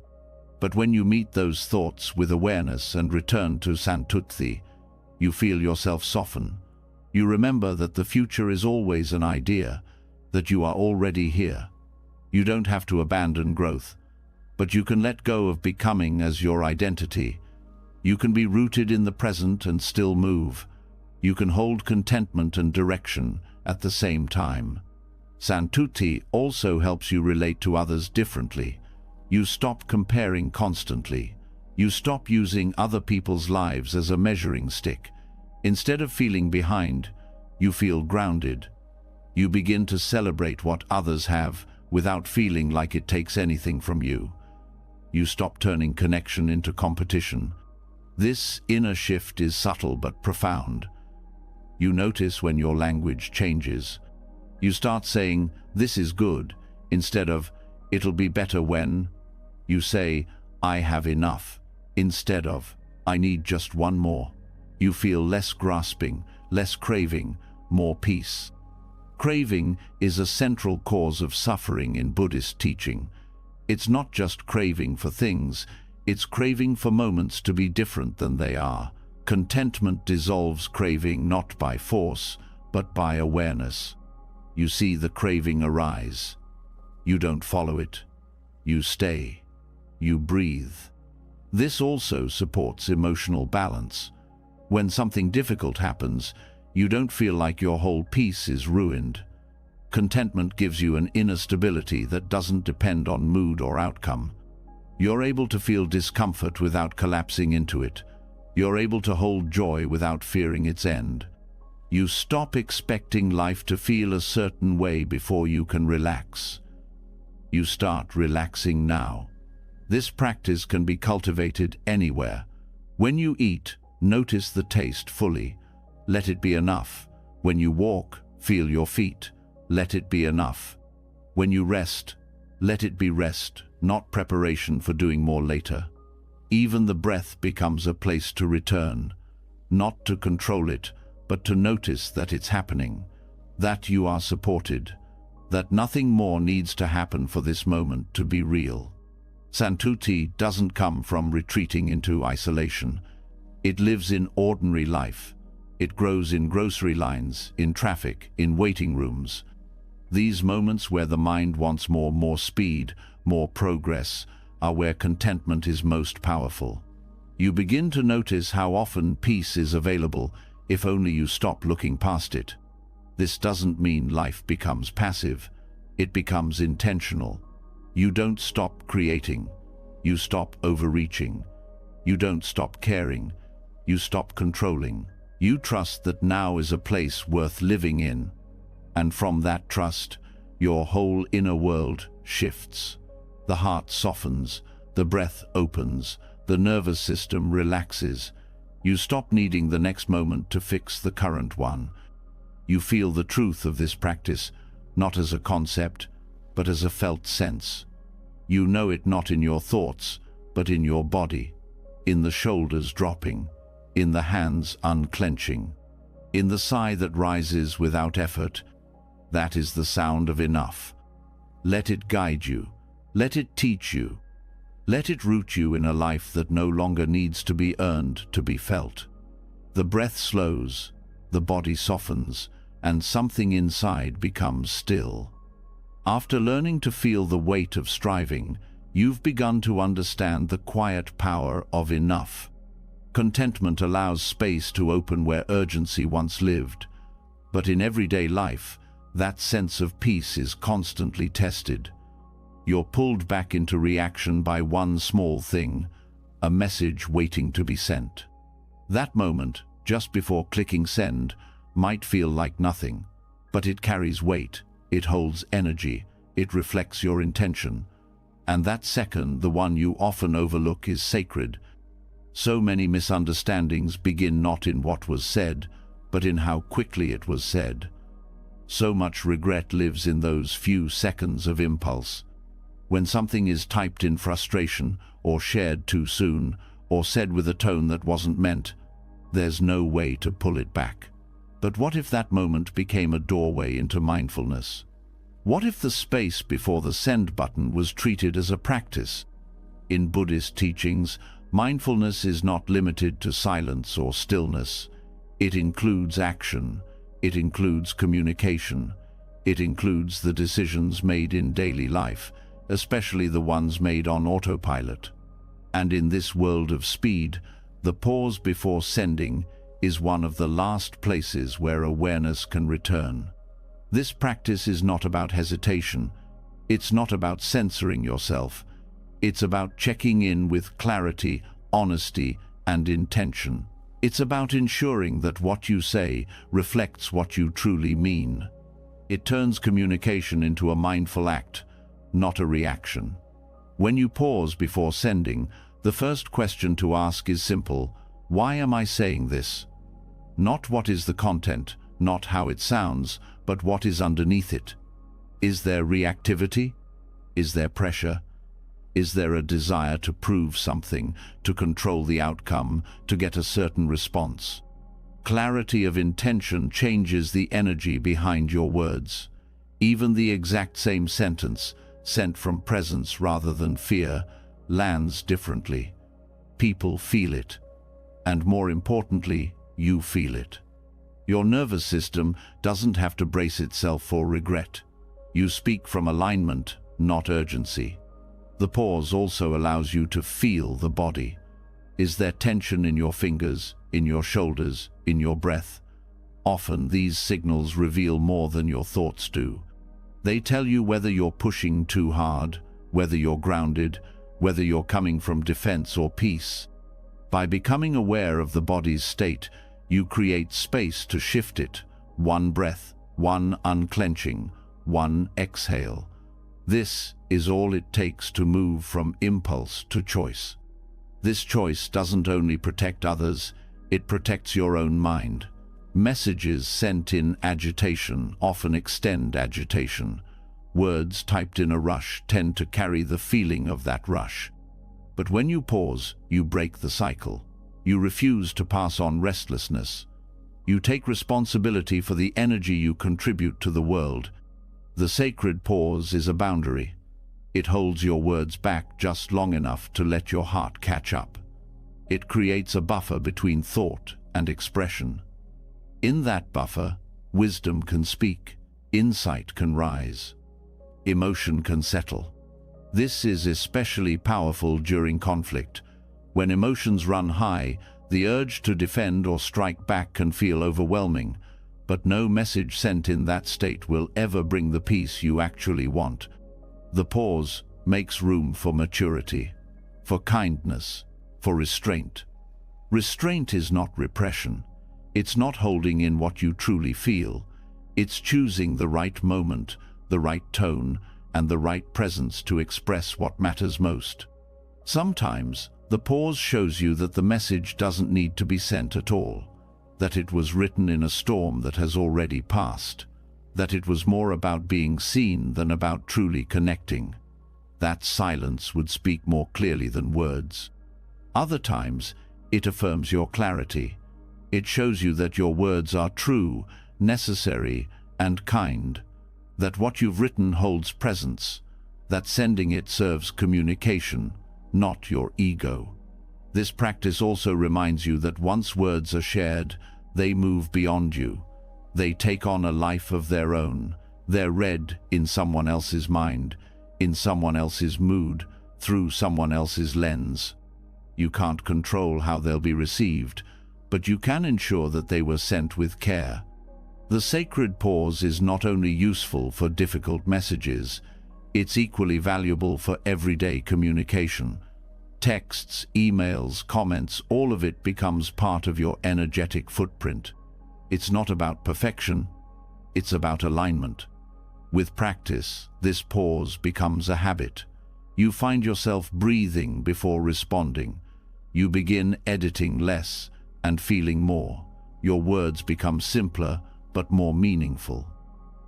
But when you meet those thoughts with awareness and return to Santutthi, you feel yourself soften. You remember that the future is always an idea, that you are already here. You don't have to abandon growth, but you can let go of becoming as your identity. You can be rooted in the present and still move. You can hold contentment and direction at the same time. Santutthi also helps you relate to others differently. You stop comparing constantly. You stop using other people's lives as a measuring stick. Instead of feeling behind, you feel grounded. You begin to celebrate what others have without feeling like it takes anything from you. You stop turning connection into competition. This inner shift is subtle but profound. You notice when your language changes. You start saying, "This is good," instead of, "It'll be better when." You say, "I have enough," instead of, "I need just one more." You feel less grasping, less craving, more peace. Craving is a central cause of suffering in Buddhist teaching. It's not just craving for things, it's craving for moments to be different than they are. Contentment dissolves craving not by force, but by awareness. You see the craving arise. You don't follow it. You stay. You breathe. This also supports emotional balance. When something difficult happens, you don't feel like your whole peace is ruined. Contentment gives you an inner stability that doesn't depend on mood or outcome. You're able to feel discomfort without collapsing into it. You're able to hold joy without fearing its end. You stop expecting life to feel a certain way before you can relax. You start relaxing now. This practice can be cultivated anywhere. When you eat, notice the taste fully. Let it be enough. When you walk, feel your feet. Let it be enough. When you rest, let it be rest, not preparation for doing more later. Even the breath becomes a place to return, not to control it, but to notice that it's happening, that you are supported, that nothing more needs to happen for this moment to be real. Santutthi doesn't come from retreating into isolation. It lives in ordinary life. It grows in grocery lines, in traffic, in waiting rooms. These moments where the mind wants more speed, more progress, are where contentment is most powerful. You begin to notice how often peace is available if only you stop looking past it. This doesn't mean life becomes passive. It becomes intentional. You don't stop creating. You stop overreaching. You don't stop caring. You stop controlling. You trust that now is a place worth living in. And from that trust, your whole inner world shifts. The heart softens, the breath opens, the nervous system relaxes. You stop needing the next moment to fix the current one. You feel the truth of this practice, not as a concept, but as a felt sense. You know it not in your thoughts, but in your body. in the shoulders dropping, in the hands unclenching, in the sigh that rises without effort. That is the sound of enough. Let it guide you. Let it teach you. Let it root you in a life that no longer needs to be earned to be felt. The breath slows, the body softens, and something inside becomes still. After learning to feel the weight of striving, you've begun to understand the quiet power of enough. Contentment allows space to open where urgency once lived. But in everyday life, that sense of peace is constantly tested. You're pulled back into reaction by one small thing, a message waiting to be sent. That moment, just before clicking send, might feel like nothing, but it carries weight, it holds energy, it reflects your intention. And that second, the one you often overlook, is sacred. So many misunderstandings begin not in what was said, but in how quickly it was said. So much regret lives in those few seconds of impulse. When something is typed in frustration, or shared too soon, or said with a tone that wasn't meant, there's no way to pull it back. But what if that moment became a doorway into mindfulness? What if the space before the send button was treated as a practice? In Buddhist teachings, mindfulness is not limited to silence or stillness. It includes action. It includes communication. It includes the decisions made in daily life, especially the ones made on autopilot. And in this world of speed, the pause before sending is one of the last places where awareness can return. This practice is not about hesitation. It's not about censoring yourself. It's about checking in with clarity, honesty, and intention. It's about ensuring that what you say reflects what you truly mean. It turns communication into a mindful act, not a reaction. When you pause before sending, the first question to ask is simple: why am I saying this? Not what is the content, not how it sounds, but what is underneath it. Is there reactivity? Is there pressure? Is there a desire to prove something, to control the outcome, to get a certain response? Clarity of intention changes the energy behind your words. Even the exact same sentence, sent from presence rather than fear, lands differently. People feel it. And more importantly, you feel it. Your nervous system doesn't have to brace itself for regret. You speak from alignment, not urgency. The pause also allows you to feel the body. Is there tension in your fingers, in your shoulders, in your breath? Often these signals reveal more than your thoughts do. They tell you whether you're pushing too hard, whether you're grounded, whether you're coming from defense or peace. By becoming aware of the body's state, you create space to shift it. One breath, one unclenching, one exhale. This is all it takes to move from impulse to choice. This choice doesn't only protect others, it protects your own mind. Messages sent in agitation often extend agitation. Words typed in a rush tend to carry the feeling of that rush. But when you pause, you break the cycle. You refuse to pass on restlessness. You take responsibility for the energy you contribute to the world. The sacred pause is a boundary. It holds your words back just long enough to let your heart catch up. It creates a buffer between thought and expression. In that buffer, wisdom can speak, insight can rise, emotion can settle. This is especially powerful during conflict. When emotions run high, the urge to defend or strike back can feel overwhelming, but no message sent in that state will ever bring the peace you actually want. The pause makes room for maturity, for kindness, for restraint. Restraint is not repression. It's not holding in what you truly feel. It's choosing the right moment, the right tone, and the right presence to express what matters most. Sometimes, the pause shows you that the message doesn't need to be sent at all, that it was written in a storm that has already passed, that it was more about being seen than about truly connecting. That silence would speak more clearly than words. Other times, it affirms your clarity. It shows you that your words are true, necessary, and kind, that what you've written holds presence, that sending it serves communication, not your ego. This practice also reminds you that once words are shared, they move beyond you. They take on a life of their own. They're read in someone else's mind, in someone else's mood, through someone else's lens. You can't control how they'll be received, but you can ensure that they were sent with care. The sacred pause is not only useful for difficult messages, it's equally valuable for everyday communication. Texts, emails, comments, all of it becomes part of your energetic footprint. It's not about perfection, it's about alignment. With practice, this pause becomes a habit. You find yourself breathing before responding. You begin editing less and feeling more. Your words become simpler but more meaningful.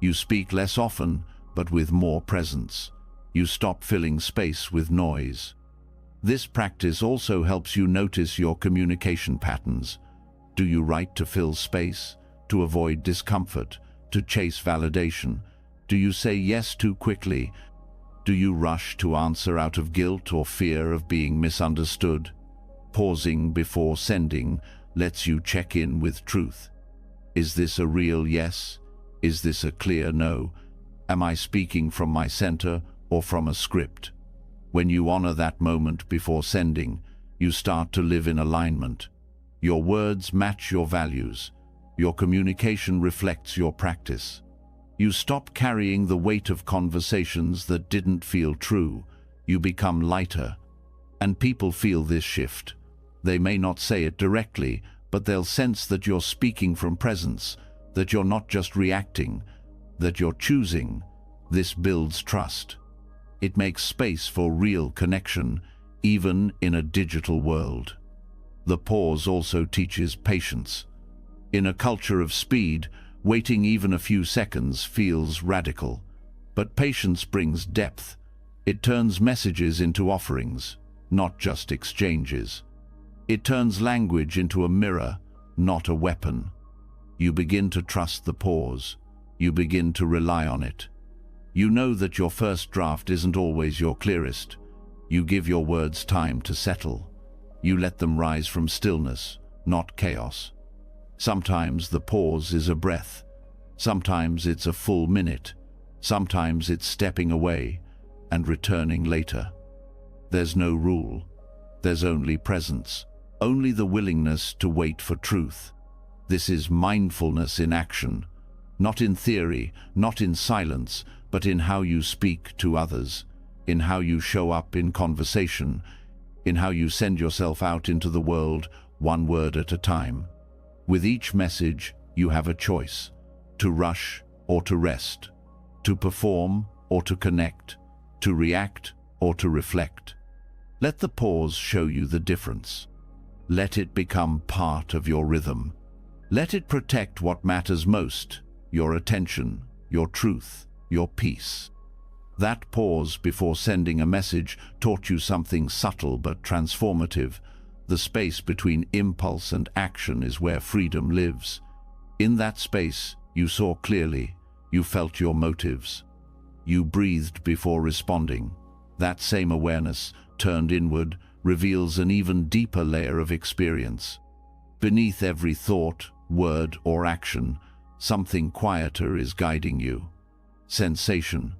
You speak less often but with more presence. You stop filling space with noise. This practice also helps you notice your communication patterns. Do you write to fill space, to avoid discomfort, to chase validation? Do you say yes too quickly? Do you rush to answer out of guilt or fear of being misunderstood? Pausing before sending lets you check in with truth. Is this a real yes? Is this a clear no? Am I speaking from my center or from a script? When you honor that moment before sending, you start to live in alignment. Your words match your values. Your communication reflects your practice. You stop carrying the weight of conversations that didn't feel true. You become lighter. And people feel this shift. They may not say it directly, but they'll sense that you're speaking from presence, that you're not just reacting, that you're choosing. This builds trust. It makes space for real connection, even in a digital world. The pause also teaches patience. In a culture of speed, waiting even a few seconds feels radical. But patience brings depth. It turns messages into offerings, not just exchanges. It turns language into a mirror, not a weapon. You begin to trust the pause. You begin to rely on it. You know that your first draft isn't always your clearest. You give your words time to settle. You let them rise from stillness, not chaos. Sometimes the pause is a breath. Sometimes it's a full minute. Sometimes it's stepping away and returning later. There's no rule. There's only presence. Only the willingness to wait for truth. This is mindfulness in action. Not in theory, not in silence, but in how you speak to others, in how you show up in conversation, in how you send yourself out into the world, one word at a time. With each message, you have a choice: to rush or to rest, to perform or to connect, to react or to reflect. Let the pause show you the difference. Let it become part of your rhythm. Let it protect what matters most: your attention, your truth, your peace. That pause before sending a message taught you something subtle but transformative. The space between impulse and action is where freedom lives. In that space, you saw clearly. You felt your motives. You breathed before responding. That same awareness, turned inward, reveals an even deeper layer of experience. Beneath every thought, word, or action, something quieter is guiding you. Sensation,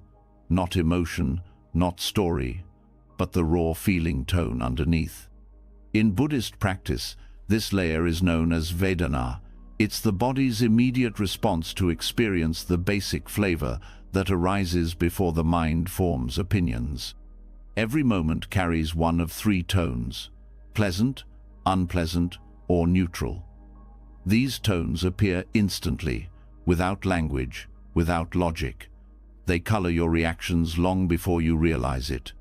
not emotion, not story, but the raw feeling tone underneath. In Buddhist practice, this layer is known as Vedana. It's the body's immediate response to experience, the basic flavor that arises before the mind forms opinions. Every moment carries one of three tones: pleasant, unpleasant, or neutral. These tones appear instantly, without language, without logic. They color your reactions long before you realize it.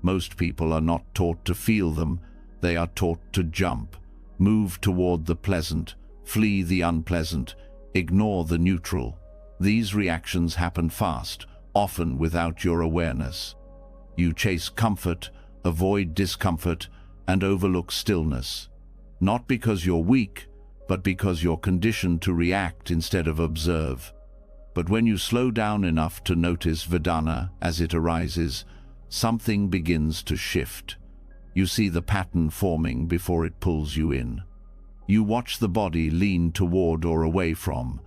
Most people are not taught to feel them. They are taught to jump, move toward the pleasant, flee the unpleasant, ignore the neutral. These reactions happen fast, often without your awareness. You chase comfort, avoid discomfort, and overlook stillness. Not because you're weak, but because you're conditioned to react instead of observe. But when you slow down enough to notice Vedana as it arises, something begins to shift. You see the pattern forming before it pulls you in. You watch the body lean toward or away from,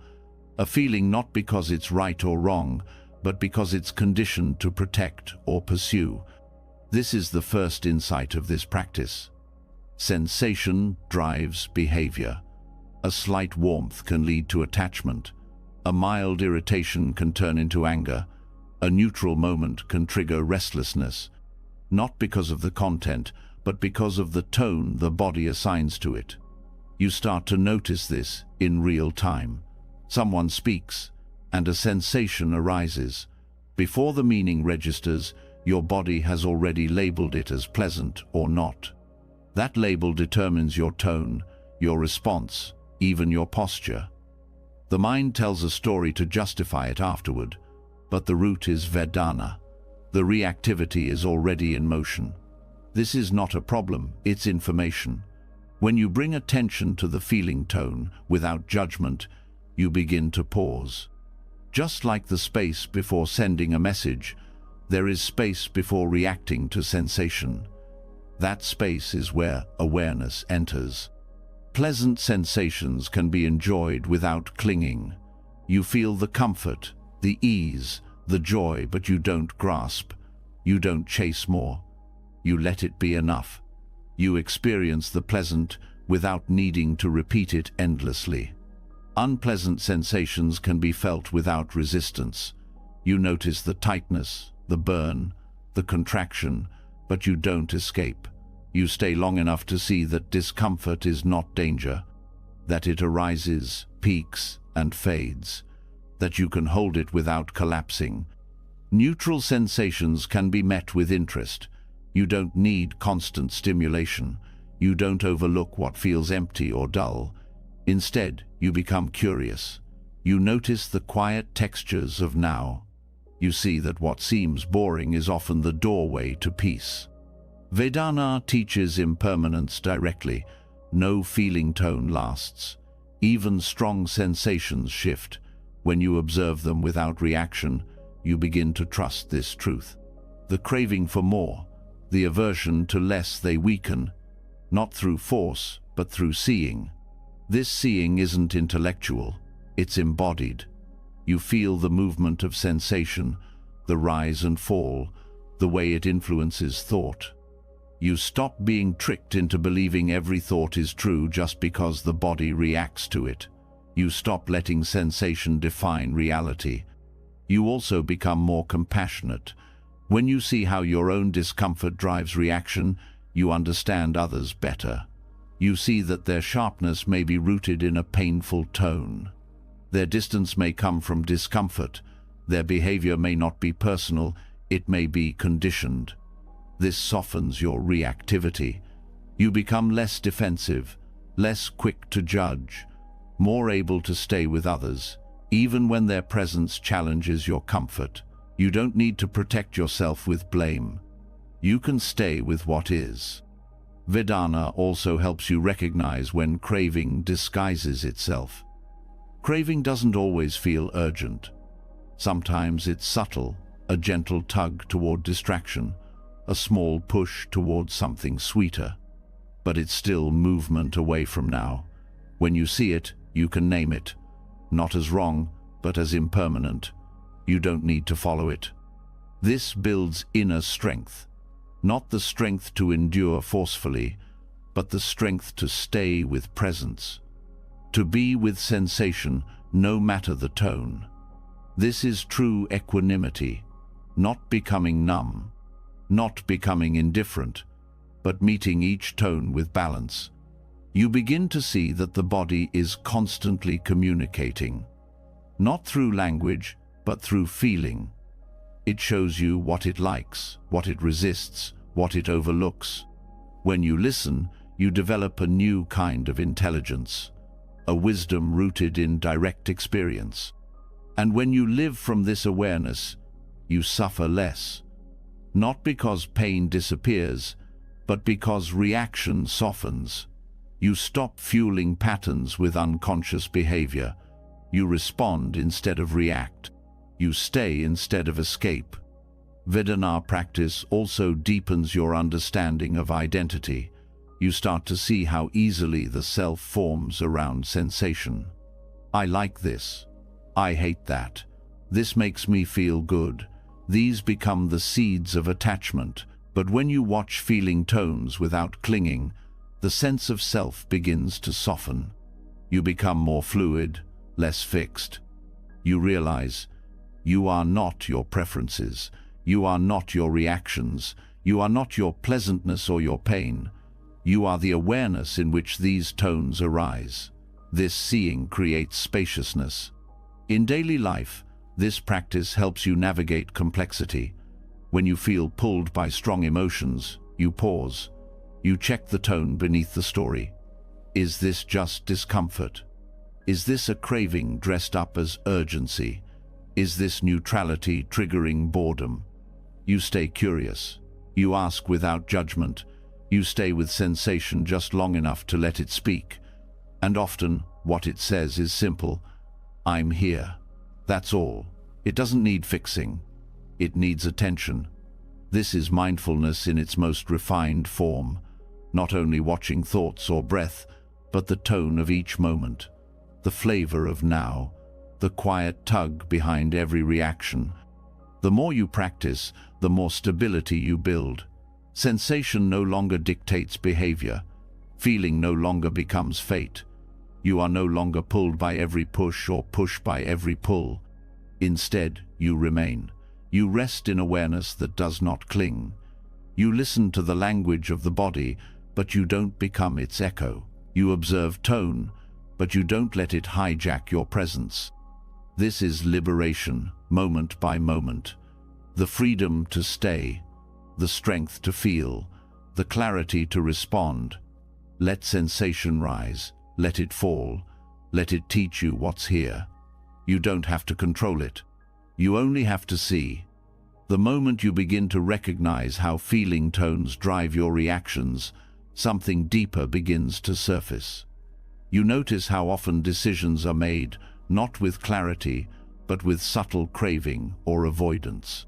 a feeling not because it's right or wrong, but because it's conditioned to protect or pursue. This is the first insight of this practice. Sensation drives behavior. A slight warmth can lead to attachment. A mild irritation can turn into anger. A neutral moment can trigger restlessness, not because of the content, but because of the tone the body assigns to it. You start to notice this in real time. Someone speaks, and a sensation arises. Before the meaning registers, your body has already labeled it as pleasant or not. That label determines your tone, your response, even your posture. The mind tells a story to justify it afterward, but the root is Vedana. The reactivity is already in motion. This is not a problem, it's information. When you bring attention to the feeling tone without judgment, you begin to pause. Just like the space before sending a message, there is space before reacting to sensation. That space is where awareness enters. Pleasant sensations can be enjoyed without clinging. You feel the comfort, the ease, the joy, but you don't grasp. You don't chase more. You let it be enough. You experience the pleasant without needing to repeat it endlessly. Unpleasant sensations can be felt without resistance. You notice the tightness, the burn, the contraction, but you don't escape. You stay long enough to see that discomfort is not danger, that it arises, peaks, and fades, that you can hold it without collapsing. Neutral sensations can be met with interest. You don't need constant stimulation. You don't overlook what feels empty or dull. Instead, you become curious. You notice the quiet textures of now. You see that what seems boring is often the doorway to peace. Vedana teaches impermanence directly. No feeling tone lasts. Even strong sensations shift. When you observe them without reaction, you begin to trust this truth. The craving for more, the aversion to less, they weaken, not through force, but through seeing. This seeing isn't intellectual, it's embodied. You feel the movement of sensation, the rise and fall, the way it influences thought. You stop being tricked into believing every thought is true just because the body reacts to it. You stop letting sensation define reality. You also become more compassionate. When you see how your own discomfort drives reaction, you understand others better. You see that their sharpness may be rooted in a painful tone. Their distance may come from discomfort. Their behavior may not be personal, it may be conditioned. This softens your reactivity. You become less defensive, less quick to judge, more able to stay with others, even when their presence challenges your comfort. You don't need to protect yourself with blame. You can stay with what is. Vedana also helps you recognize when craving disguises itself. Craving doesn't always feel urgent. Sometimes it's subtle, a gentle tug toward distraction, a small push towards something sweeter. But it's still movement away from now. When you see it, you can name it, not as wrong, but as impermanent. You don't need to follow it. This builds inner strength, not the strength to endure forcefully, but the strength to stay with presence, to be with sensation no matter the tone. This is true equanimity, not becoming numb, not becoming indifferent, but meeting each tone with balance. You begin to see that the body is constantly communicating, not through language, but through feeling. It shows you what it likes, what it resists, what it overlooks. When you listen, you develop a new kind of intelligence, a wisdom rooted in direct experience. And when you live from this awareness, you suffer less. Not because pain disappears, but because reaction softens. You stop fueling patterns with unconscious behavior. You respond instead of react. You stay instead of escape. Vedana practice also deepens your understanding of identity. You start to see how easily the self forms around sensation. I like this. I hate that. This makes me feel good. These become the seeds of attachment. But when you watch feeling tones without clinging, the sense of self begins to soften. You become more fluid, less fixed. You realize you are not your preferences. You are not your reactions. You are not your pleasantness or your pain. You are the awareness in which these tones arise. This seeing creates spaciousness. In daily life, this practice helps you navigate complexity. When you feel pulled by strong emotions, you pause. You check the tone beneath the story. Is this just discomfort? Is this a craving dressed up as urgency? Is this neutrality triggering boredom? You stay curious. You ask without judgment. You stay with sensation just long enough to let it speak. And often, what it says is simple. I'm here. That's all. It doesn't need fixing. It needs attention. This is mindfulness in its most refined form. Not only watching thoughts or breath, but the tone of each moment, the flavor of now, the quiet tug behind every reaction. The more you practice, the more stability you build. Sensation no longer dictates behavior. Feeling no longer becomes fate. You are no longer pulled by every push or pushed by every pull. Instead, you remain. You rest in awareness that does not cling. You listen to the language of the body, but you don't become its echo. You observe tone, but you don't let it hijack your presence. This is liberation, moment by moment. The freedom to stay, the strength to feel, the clarity to respond. Let sensation rise, let it fall, let it teach you what's here. You don't have to control it. You only have to see. The moment you begin to recognize how feeling tones drive your reactions, something deeper begins to surface. You notice how often decisions are made, not with clarity, but with subtle craving or avoidance.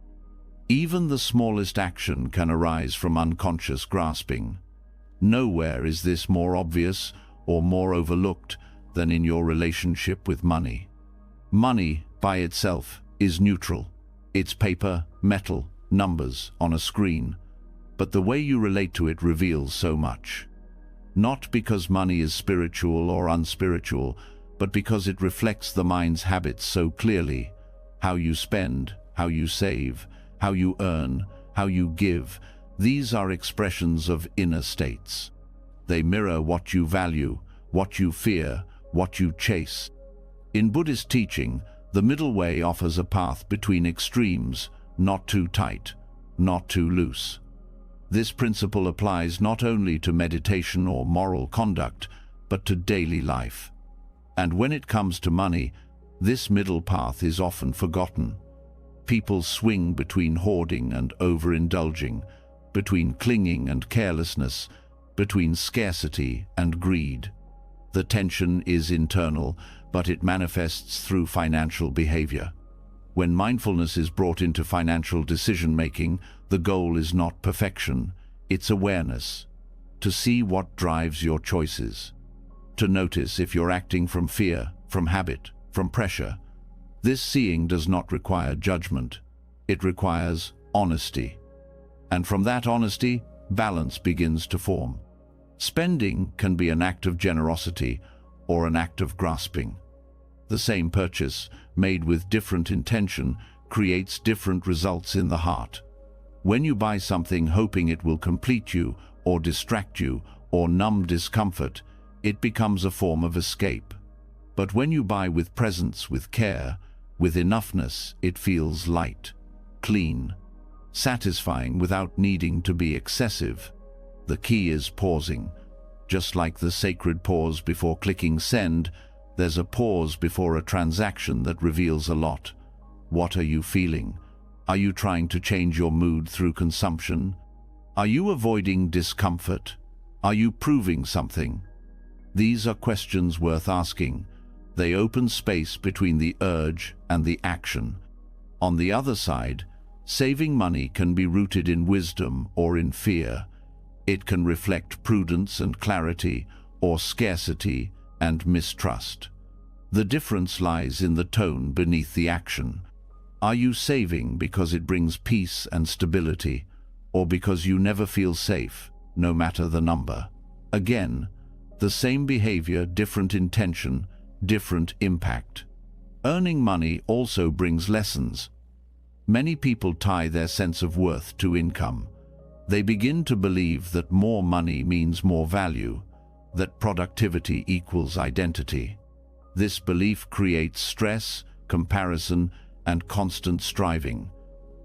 Even the smallest action can arise from unconscious grasping. Nowhere is this more obvious or more overlooked than in your relationship with money. Money, by itself, is neutral. It's paper, metal, numbers on a screen. But the way you relate to it reveals so much. Not because money is spiritual or unspiritual, but because it reflects the mind's habits so clearly. How you spend, how you save, how you earn, how you give, these are expressions of inner states. They mirror what you value, what you fear, what you chase. In Buddhist teaching, the middle way offers a path between extremes, not too tight, not too loose. This principle applies not only to meditation or moral conduct, but to daily life. And when it comes to money, this middle path is often forgotten. People swing between hoarding and overindulging, between clinging and carelessness, between scarcity and greed. The tension is internal, but it manifests through financial behavior. When mindfulness is brought into financial decision-making, the goal is not perfection, it's awareness. To see what drives your choices. To notice if you're acting from fear, from habit, from pressure. This seeing does not require judgment. It requires honesty. And from that honesty, balance begins to form. Spending can be an act of generosity or an act of grasping. The same purchase, made with different intention, creates different results in the heart. When you buy something hoping it will complete you, or distract you, or numb discomfort, it becomes a form of escape. But when you buy with presence, with care, with enoughness, it feels light, clean, satisfying without needing to be excessive. The key is pausing. Just like the sacred pause before clicking send, there's a pause before a transaction that reveals a lot. What are you feeling? Are you trying to change your mood through consumption? Are you avoiding discomfort? Are you proving something? These are questions worth asking. They open space between the urge and the action. On the other side, saving money can be rooted in wisdom or in fear. It can reflect prudence and clarity, or scarcity and mistrust. The difference lies in the tone beneath the action. Are you saving because it brings peace and stability, or because you never feel safe, no matter the number? Again, the same behavior, different intention, different impact. Earning money also brings lessons. Many people tie their sense of worth to income. They begin to believe that more money means more value, that productivity equals identity. This belief creates stress, comparison, and constant striving.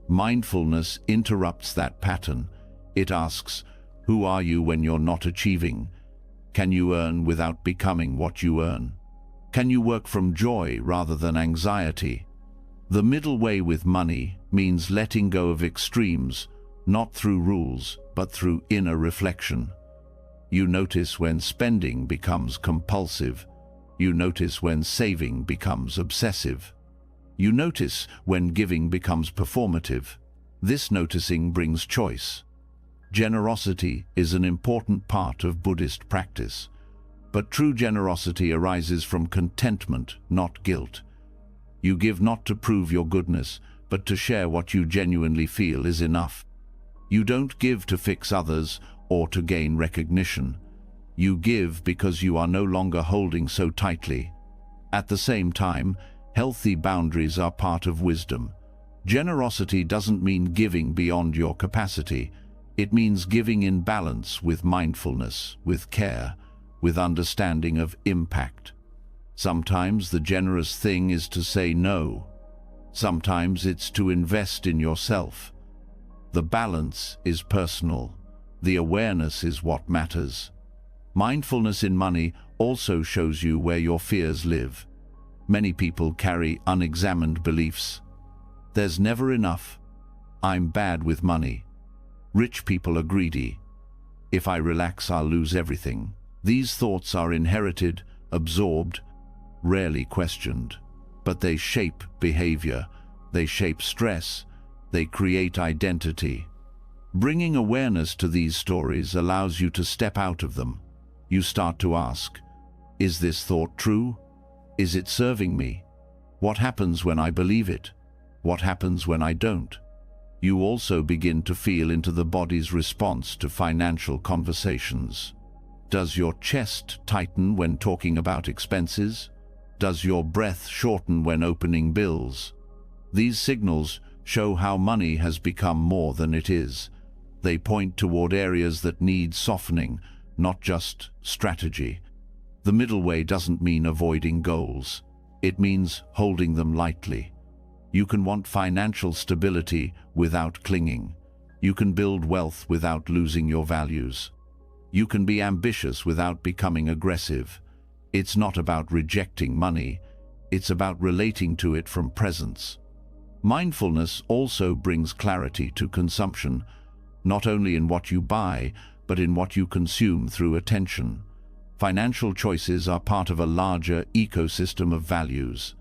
Mindfulness interrupts that pattern. It asks, who are you when you're not achieving? Can you earn without becoming what you earn? Can you work from joy rather than anxiety? The middle way with money means letting go of extremes, not through rules, but through inner reflection. You notice when spending becomes compulsive. You notice when saving becomes obsessive. You notice when giving becomes performative. This noticing brings choice. Generosity is an important part of Buddhist practice, but true generosity arises from contentment, not guilt. You give not to prove your goodness, but to share what you genuinely feel is enough. You don't give to fix others or to gain recognition. You give because you are no longer holding so tightly. At the same time, healthy boundaries are part of wisdom. Generosity doesn't mean giving beyond your capacity. It means giving in balance, with mindfulness, with care, with understanding of impact. Sometimes the generous thing is to say no. Sometimes it's to invest in yourself. The balance is personal. The awareness is what matters. Mindfulness in money also shows you where your fears live. Many people carry unexamined beliefs. There's never enough. I'm bad with money. Rich people are greedy. If I relax, I'll lose everything. These thoughts are inherited, absorbed, rarely questioned. But they shape behavior. They shape stress. They create identity. Bringing awareness to these stories allows you to step out of them. You start to ask, is this thought true? Is it serving me? What happens when I believe it? What happens when I don't? You also begin to feel into the body's response to financial conversations. Does your chest tighten when talking about expenses? Does your breath shorten when opening bills? These signals show how money has become more than it is. They point toward areas that need softening, not just strategy. The middle way doesn't mean avoiding goals. It means holding them lightly. You can want financial stability without clinging. You can build wealth without losing your values. You can be ambitious without becoming aggressive. It's not about rejecting money. It's about relating to it from presence. Mindfulness also brings clarity to consumption, not only in what you buy, but in what you consume through attention. Financial choices are part of a larger ecosystem of values.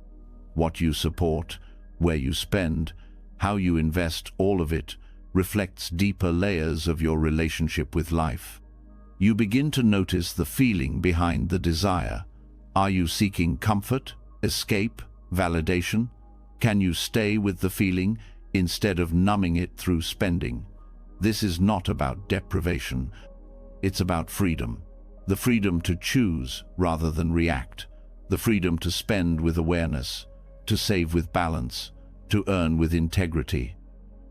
What you support, where you spend, how you invest, all of it reflects deeper layers of your relationship with life. You begin to notice the feeling behind the desire. Are you seeking comfort, escape, validation? Can you stay with the feeling instead of numbing it through spending? This is not about deprivation. It's about freedom. The freedom to choose rather than react. The freedom to spend with awareness, to save with balance, to earn with integrity.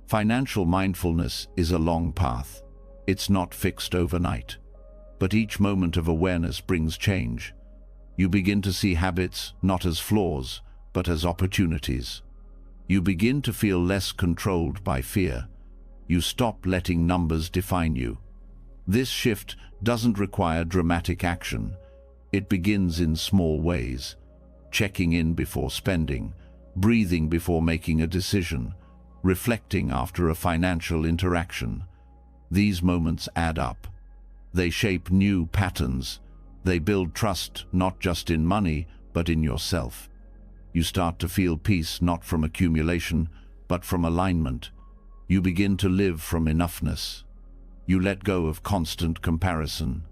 Financial mindfulness is a long path. It's not fixed overnight. But each moment of awareness brings change. You begin to see habits not as flaws, but as opportunities. You begin to feel less controlled by fear. You stop letting numbers define you. This shift doesn't require dramatic action. It begins in small ways. Checking in before spending, breathing before making a decision, reflecting after a financial interaction. These moments add up. They shape new patterns. They build trust not just in money, but in yourself. You start to feel peace not from accumulation, but from alignment. You begin to live from enoughness. You let go of constant comparison.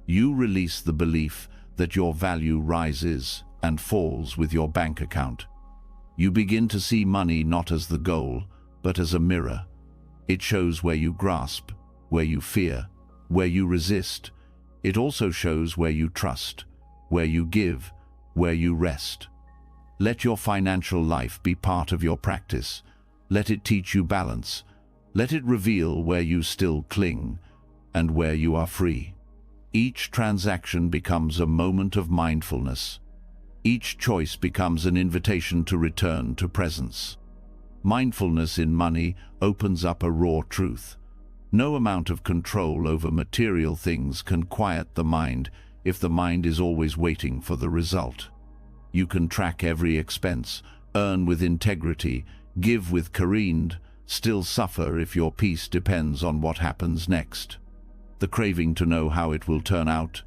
You release the belief that your value rises and falls with your bank account. You begin to see money not as the goal, but as a mirror. It shows where you grasp, where you fear, where you resist. It also shows where you trust, where you give, where you rest. Let your financial life be part of your practice. Let it teach you balance. Let it reveal where you still cling and where you are free. Each transaction becomes a moment of mindfulness. Each choice becomes an invitation to return to presence. Mindfulness in money opens up a raw truth. No amount of control over material things can quiet the mind if the mind is always waiting for the result. You can track every expense, earn with integrity, give with careened, still suffer if your peace depends on what happens next. The craving to know how it will turn out,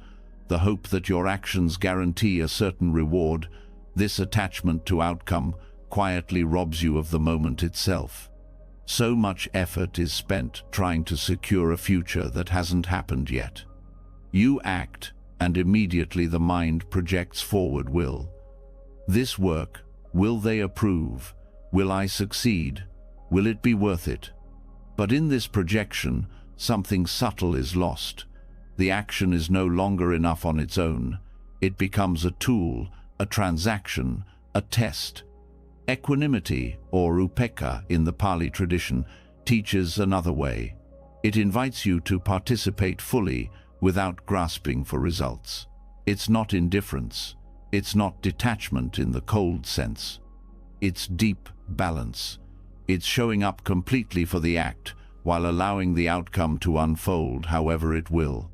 the hope that your actions guarantee a certain reward, this attachment to outcome quietly robs you of the moment itself. So much effort is spent trying to secure a future that hasn't happened yet. You act, and immediately the mind projects forward will. This work, will they approve? Will I succeed? Will it be worth it? But in this projection, something subtle is lost. The action is no longer enough on its own. It becomes a tool, a transaction, a test. Equanimity, or upekkha in the Pali tradition, teaches another way. It invites you to participate fully without grasping for results. It's not indifference. It's not detachment in the cold sense. It's deep balance. It's showing up completely for the act while allowing the outcome to unfold however it will.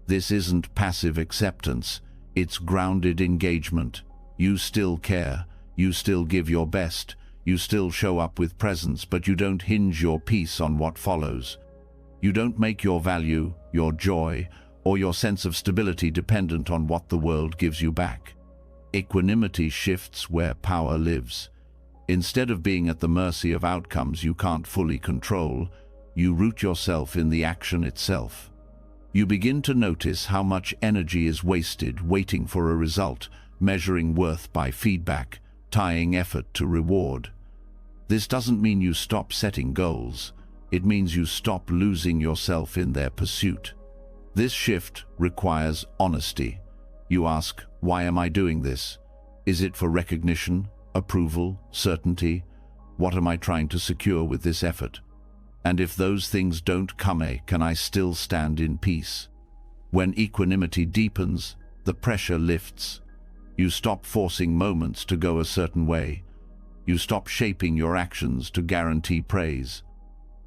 This isn't passive acceptance. It's grounded engagement. You still care. You still give your best. You still show up with presence, but you don't hinge your peace on what follows. You don't make your value, your joy, or your sense of stability dependent on what the world gives you back. Equanimity shifts where power lives. Instead of being at the mercy of outcomes you can't fully control, you root yourself in the action itself. You begin to notice how much energy is wasted waiting for a result, measuring worth by feedback, tying effort to reward. This doesn't mean you stop setting goals. It means you stop losing yourself in their pursuit. This shift requires honesty. You ask, why am I doing this? Is it for recognition, approval, certainty? What am I trying to secure with this effort? And if those things don't come, can I still stand in peace? When equanimity deepens, the pressure lifts. You stop forcing moments to go a certain way. You stop shaping your actions to guarantee praise.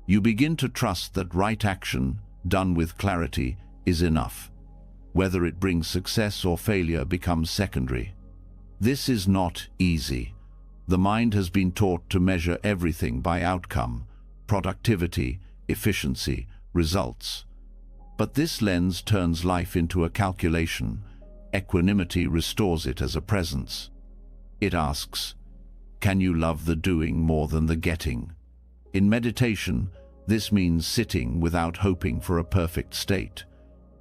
You begin to trust that right action, done with clarity, is enough. Whether it brings success or failure becomes secondary. This is not easy. The mind has been taught to measure everything by outcome, productivity, efficiency, results. But this lens turns life into a calculation. Equanimity restores it as a presence. It asks, can you love the doing more than the getting? In meditation, this means sitting without hoping for a perfect state.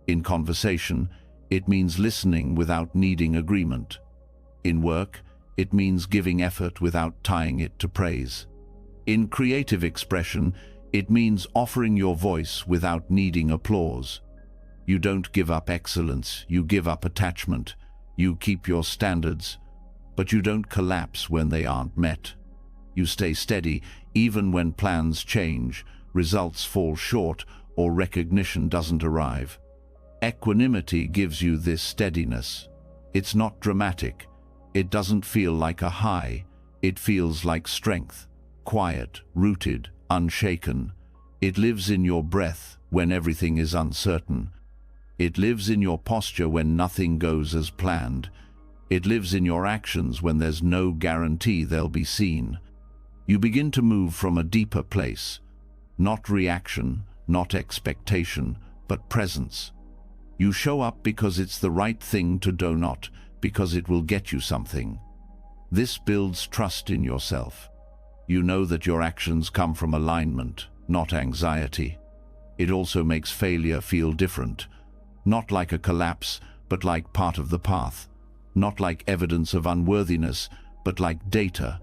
In conversation, it means listening without needing agreement. In work, it means giving effort without tying it to praise. In creative expression, it means offering your voice without needing applause. You don't give up excellence, you give up attachment. You keep your standards, but you don't collapse when they aren't met. You stay steady even when plans change, results fall short, or recognition doesn't arrive. Equanimity gives you this steadiness. It's not dramatic. It doesn't feel like a high. It feels like strength, quiet, rooted, unshaken. It lives in your breath when everything is uncertain. It lives in your posture when nothing goes as planned. It lives in your actions when there's no guarantee they'll be seen. You begin to move from a deeper place, not reaction, not expectation, but presence. You show up because it's the right thing to do, not because it will get you something. This builds trust in yourself. You know that your actions come from alignment, not anxiety. It also makes failure feel different, not like a collapse, but like part of the path, not like evidence of unworthiness, but like data,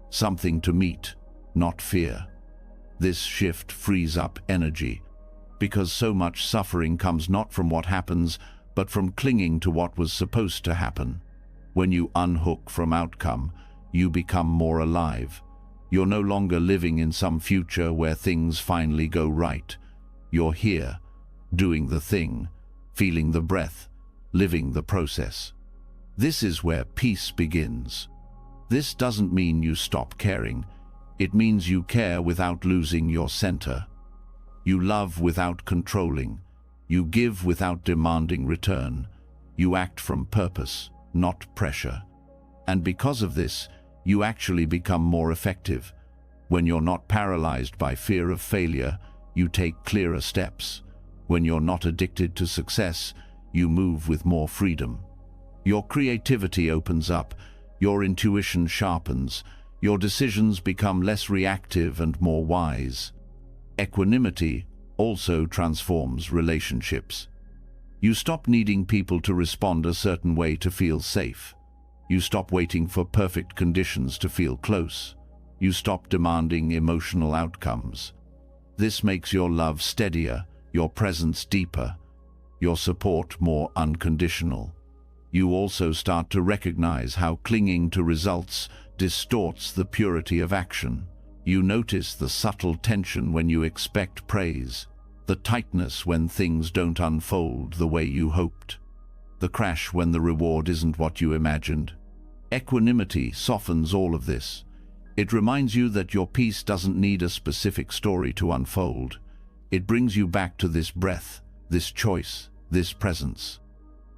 something to meet, not fear. This shift frees up energy, because so much suffering comes not from what happens, but from clinging to what was supposed to happen. When you unhook from outcome, you become more alive. You're no longer living in some future where things finally go right. You're here, doing the thing, feeling the breath, living the process. This is where peace begins. This doesn't mean you stop caring. It means you care without losing your center. You love without controlling. You give without demanding return. You act from purpose, not pressure. And because of this, you actually become more effective. When you're not paralyzed by fear of failure, you take clearer steps. When you're not addicted to success, you move with more freedom. Your creativity opens up, your intuition sharpens, your decisions become less reactive and more wise. Equanimity also transforms relationships. You stop needing people to respond a certain way to feel safe. You stop waiting for perfect conditions to feel close. You stop demanding emotional outcomes. This makes your love steadier, your presence deeper, your support more unconditional. You also start to recognize how clinging to results distorts the purity of action. You notice the subtle tension when you expect praise, the tightness when things don't unfold the way you hoped, the crash when the reward isn't what you imagined. Equanimity softens all of this. It reminds you that your peace doesn't need a specific story to unfold. It brings you back to this breath, this choice, this presence.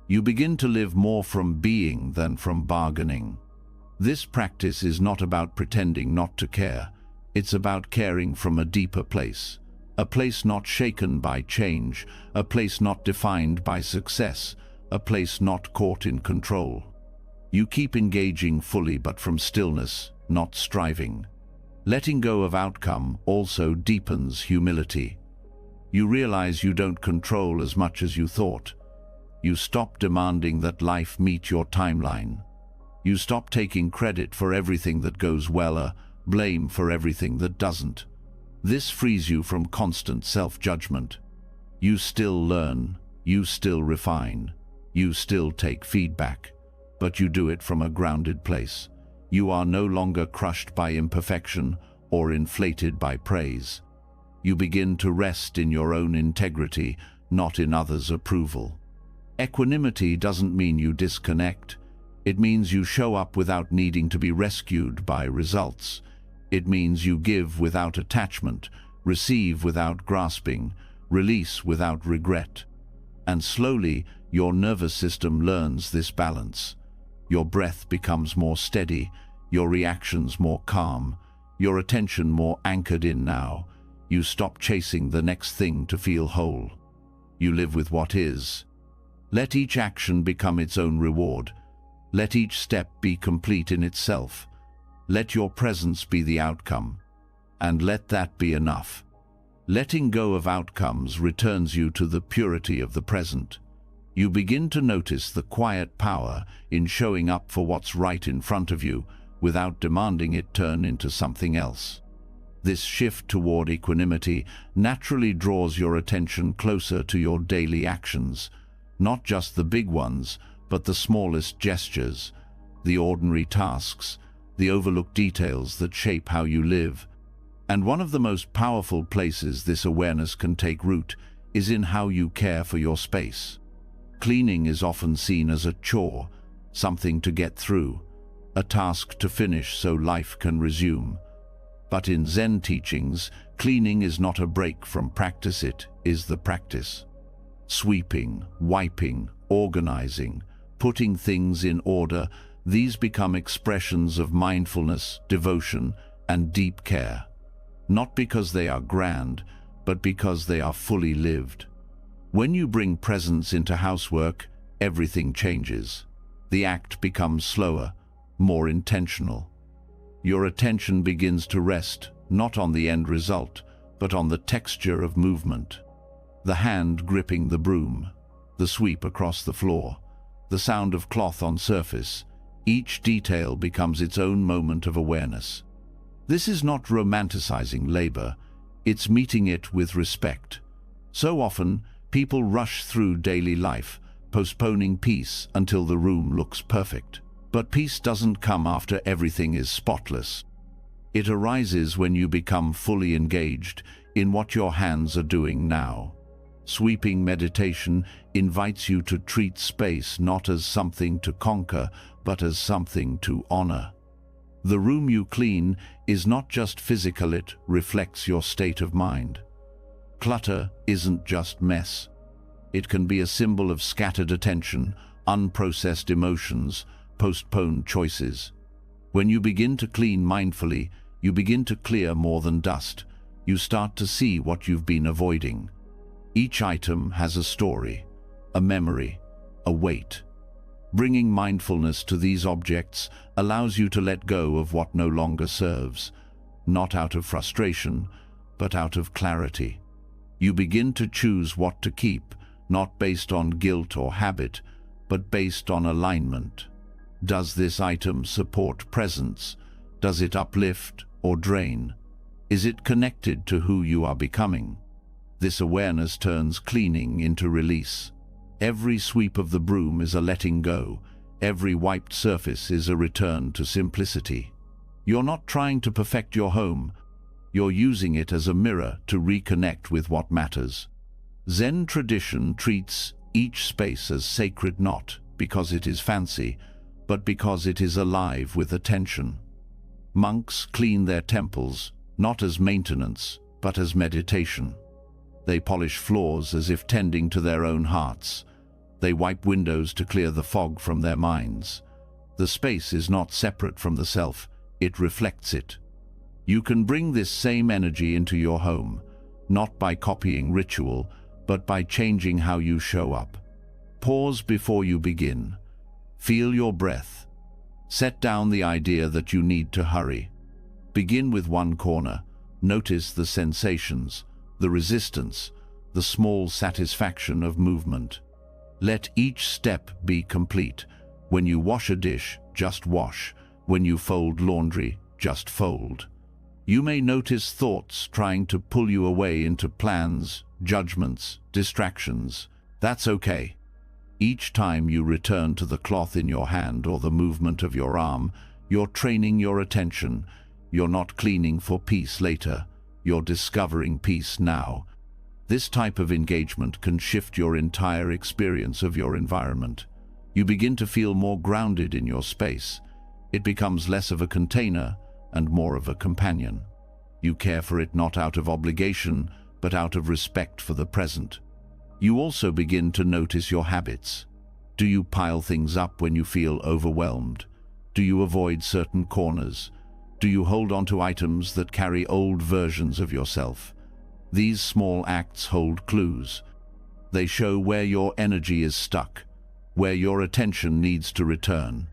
You begin to live more from being than from bargaining. This practice is not about pretending not to care. It's about caring from a deeper place, a place not shaken by change, a place not defined by success, a place not caught in control. You keep engaging fully but from stillness, not striving. Letting go of outcome also deepens humility. You realize you don't control as much as you thought. You stop demanding that life meet your timeline. You stop taking credit for everything that goes well, blame for everything that doesn't. This frees you from constant self-judgment. You still learn, you still refine, you still take feedback, but you do it from a grounded place. You are no longer crushed by imperfection or inflated by praise. You begin to rest in your own integrity, not in others' approval. Equanimity doesn't mean you disconnect. It means you show up without needing to be rescued by results. It means you give without attachment, receive without grasping, release without regret. And slowly, your nervous system learns this balance. Your breath becomes more steady, your reactions more calm, your attention more anchored in now. You stop chasing the next thing to feel whole. You live with what is. Let each action become its own reward. Let each step be complete in itself. Let your presence be the outcome. And let that be enough. Letting go of outcomes returns you to the purity of the present. You begin to notice the quiet power in showing up for what's right in front of you without demanding it turn into something else. This shift toward equanimity naturally draws your attention closer to your daily actions, not just the big ones, but the smallest gestures, the ordinary tasks, the overlooked details that shape how you live. And one of the most powerful places this awareness can take root is in how you care for your space. Cleaning is often seen as a chore, something to get through, a task to finish so life can resume. But in Zen teachings, cleaning is not a break from practice, it is the practice. Sweeping, wiping, organizing, putting things in order, these become expressions of mindfulness, devotion, and deep care. Not because they are grand, but because they are fully lived. When you bring presence into housework, everything changes. The act becomes slower, more intentional. Your attention begins to rest, not on the end result, but on the texture of movement. The hand gripping the broom, the sweep across the floor, the sound of cloth on surface. Each detail becomes its own moment of awareness. This is not romanticizing labor, it's meeting it with respect. So often, people rush through daily life, postponing peace until the room looks perfect. But peace doesn't come after everything is spotless. It arises when you become fully engaged in what your hands are doing now. Sweeping meditation invites you to treat space not as something to conquer, but as something to honor. The room you clean is not just physical, it reflects your state of mind. Clutter isn't just mess. It can be a symbol of scattered attention, unprocessed emotions, postponed choices. When you begin to clean mindfully, you begin to clear more than dust. You start to see what you've been avoiding. Each item has a story, a memory, a weight. Bringing mindfulness to these objects allows you to let go of what no longer serves, not out of frustration, but out of clarity. You begin to choose what to keep, not based on guilt or habit, but based on alignment. Does this item support presence? Does it uplift or drain? Is it connected to who you are becoming? This awareness turns cleaning into release. Every sweep of the broom is a letting go. Every wiped surface is a return to simplicity. You're not trying to perfect your home. You're using it as a mirror to reconnect with what matters. Zen tradition treats each space as sacred not because it is fancy, but because it is alive with attention. Monks clean their temples not as maintenance, but as meditation. They polish floors as if tending to their own hearts. They wipe windows to clear the fog from their minds. The space is not separate from the self, it reflects it. You can bring this same energy into your home, not by copying ritual, but by changing how you show up. Pause before you begin. Feel your breath. Set down the idea that you need to hurry. Begin with one corner. Notice the sensations, the resistance, the small satisfaction of movement. Let each step be complete. When you wash a dish, just wash. When you fold laundry, just fold. You may notice thoughts trying to pull you away into plans, judgments, distractions. That's okay. Each time you return to the cloth in your hand or the movement of your arm, you're training your attention. You're not cleaning for peace later. You're discovering peace now. This type of engagement can shift your entire experience of your environment. You begin to feel more grounded in your space. It becomes less of a container and more of a companion. You care for it not out of obligation, but out of respect for the present. You also begin to notice your habits. Do you pile things up when you feel overwhelmed? Do you avoid certain corners? Do you hold on to items that carry old versions of yourself? These small acts hold clues. They show where your energy is stuck, where your attention needs to return.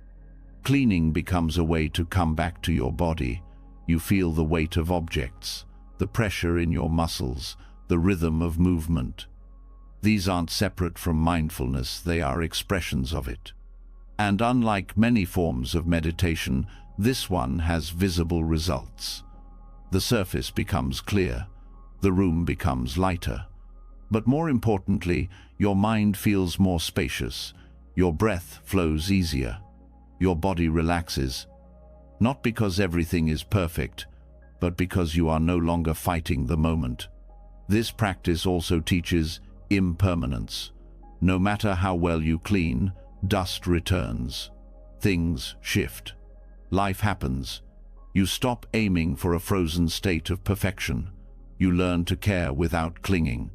Cleaning becomes a way to come back to your body. You feel the weight of objects, the pressure in your muscles, the rhythm of movement. These aren't separate from mindfulness, they are expressions of it. And unlike many forms of meditation, this one has visible results. The surface becomes clear, the room becomes lighter. But more importantly, your mind feels more spacious, your breath flows easier, your body relaxes. Not because everything is perfect, but because you are no longer fighting the moment. This practice also teaches impermanence. No matter how well you clean, dust returns. Things shift. Life happens. You stop aiming for a frozen state of perfection. You learn to care without clinging.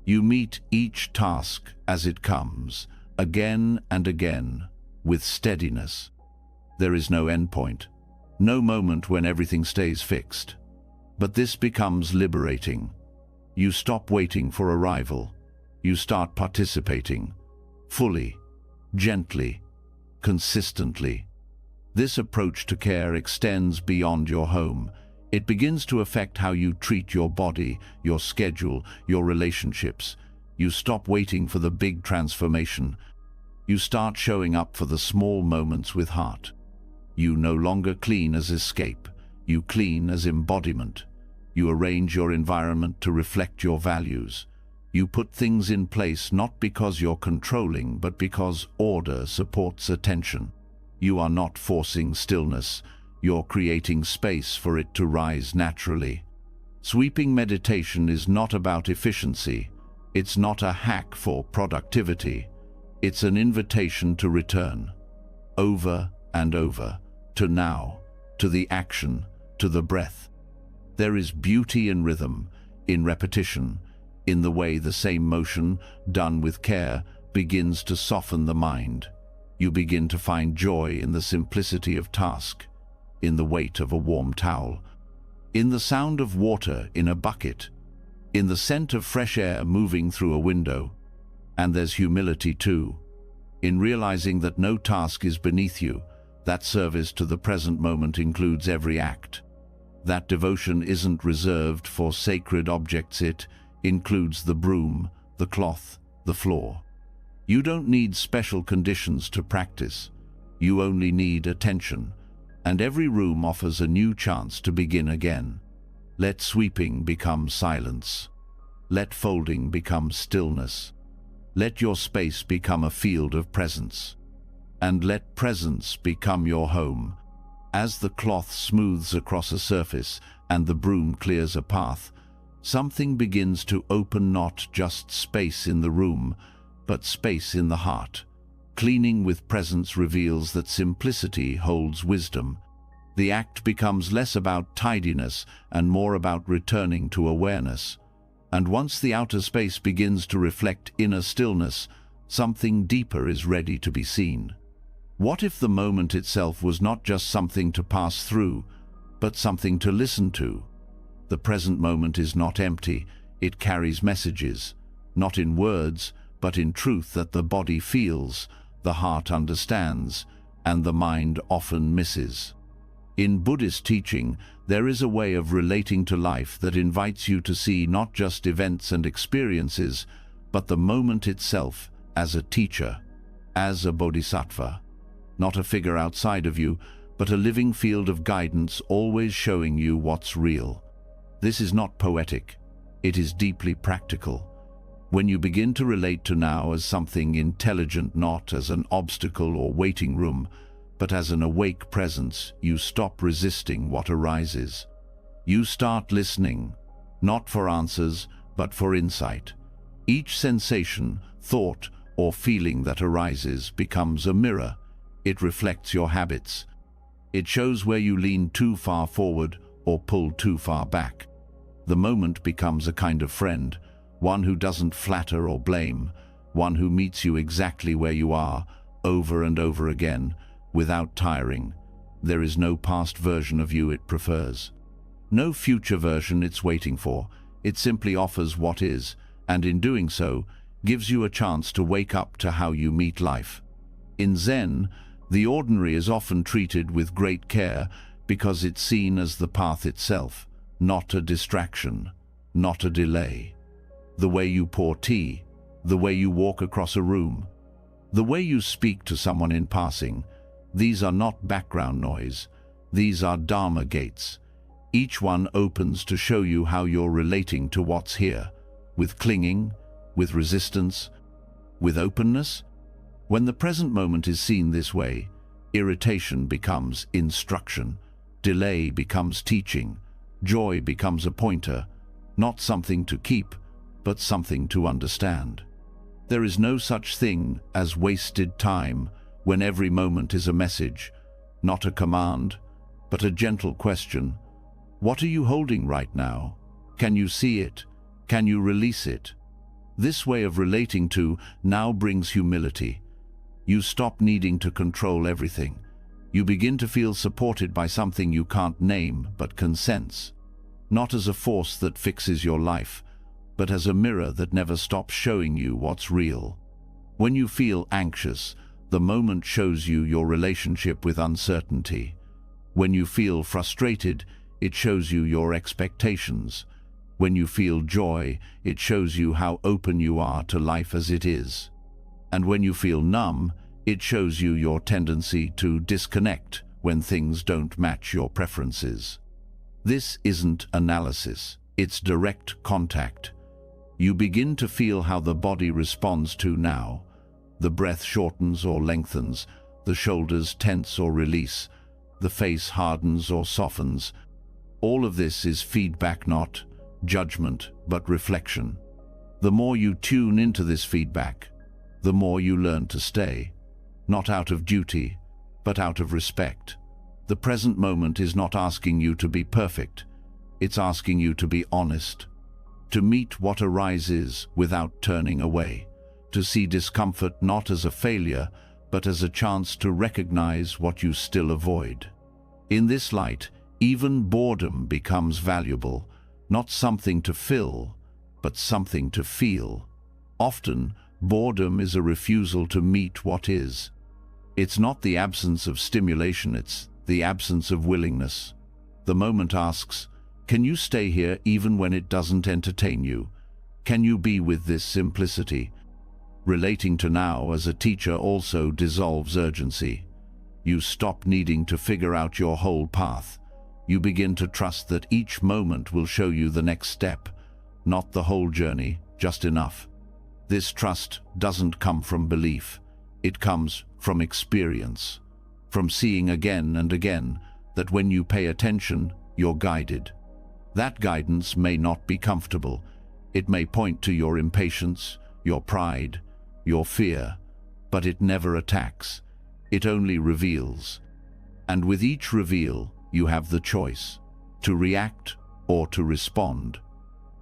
You meet each task as it comes, again and again, with steadiness. There is no endpoint, no moment when everything stays fixed. But this becomes liberating. You stop waiting for arrival. You start participating, fully, gently, consistently. This approach to care extends beyond your home. It begins to affect how you treat your body, your schedule, your relationships. You stop waiting for the big transformation. You start showing up for the small moments with heart. You no longer clean as escape. You clean as embodiment. You arrange your environment to reflect your values. You put things in place not because you're controlling, but because order supports attention. You are not forcing stillness. You're creating space for it to rise naturally. Sweeping meditation is not about efficiency. It's not a hack for productivity. It's an invitation to return, over and over, to now, to the action, to the breath. There is beauty in rhythm, in repetition, in the way the same motion, done with care, begins to soften the mind. You begin to find joy in the simplicity of task, in the weight of a warm towel, in the sound of water in a bucket, in the scent of fresh air moving through a window. And there's humility too, in realizing that no task is beneath you, that service to the present moment includes every act. That devotion isn't reserved for sacred objects, it includes the broom, the cloth, the floor. You don't need special conditions to practice. You only need attention, and every room offers a new chance to begin again. Let sweeping become silence. Let folding become stillness. Let your space become a field of presence. And let presence become your home. As the cloth smooths across a surface and the broom clears a path, something begins to open, not just space in the room, but space in the heart. Cleaning with presence reveals that simplicity holds wisdom. The act becomes less about tidiness and more about returning to awareness. And once the outer space begins to reflect inner stillness, something deeper is ready to be seen. What if the moment itself was not just something to pass through, but something to listen to? The present moment is not empty. It carries messages, not in words, but in truth that the body feels, the heart understands, and the mind often misses. In Buddhist teaching, there is a way of relating to life that invites you to see not just events and experiences, but the moment itself as a teacher, as a bodhisattva. Not a figure outside of you, but a living field of guidance always showing you what's real. This is not poetic. It is deeply practical. When you begin to relate to now as something intelligent, not as an obstacle or waiting room, but as an awake presence, you stop resisting what arises. You start listening, not for answers, but for insight. Each sensation, thought, or feeling that arises becomes a mirror. It reflects your habits. It shows where you lean too far forward or pull too far back. The moment becomes a kind of friend, one who doesn't flatter or blame, one who meets you exactly where you are, over and over again, without tiring. There is no past version of you it prefers, no future version it's waiting for. It simply offers what is, and in doing so, gives you a chance to wake up to how you meet life. In Zen, the ordinary is often treated with great care because it's seen as the path itself, not a distraction, not a delay. The way you pour tea, the way you walk across a room, the way you speak to someone in passing, these are not background noise. These are Dharma gates. Each one opens to show you how you're relating to what's here, with clinging, with resistance, with openness. When the present moment is seen this way, irritation becomes instruction, delay becomes teaching, joy becomes a pointer, not something to keep, but something to understand. There is no such thing as wasted time when every moment is a message, not a command, but a gentle question. What are you holding right now? Can you see it? Can you release it? This way of relating to now brings humility. You stop needing to control everything. You begin to feel supported by something you can't name but can sense, not as a force that fixes your life, but as a mirror that never stops showing you what's real. When you feel anxious, the moment shows you your relationship with uncertainty. When you feel frustrated, it shows you your expectations. When you feel joy, it shows you how open you are to life as it is. And when you feel numb, it shows you your tendency to disconnect when things don't match your preferences. This isn't analysis, it's direct contact. You begin to feel how the body responds to now. The breath shortens or lengthens, the shoulders tense or release, the face hardens or softens. All of this is feedback, not judgment, but reflection. The more you tune into this feedback, the more you learn to stay, not out of duty, but out of respect. The present moment is not asking you to be perfect, it's asking you to be honest, to meet what arises without turning away, to see discomfort not as a failure, but as a chance to recognize what you still avoid. In this light, even boredom becomes valuable, not something to fill, but something to feel. Often, boredom is a refusal to meet what is. It's not the absence of stimulation, it's the absence of willingness. The moment asks, can you stay here even when it doesn't entertain you? Can you be with this simplicity? Relating to now as a teacher also dissolves urgency. You stop needing to figure out your whole path. You begin to trust that each moment will show you the next step, not the whole journey, just enough. This trust doesn't come from belief. It comes from experience, from seeing again and again that when you pay attention, you're guided. That guidance may not be comfortable. It may point to your impatience, your pride, your fear, but it never attacks. It only reveals. And with each reveal, you have the choice to react or to respond,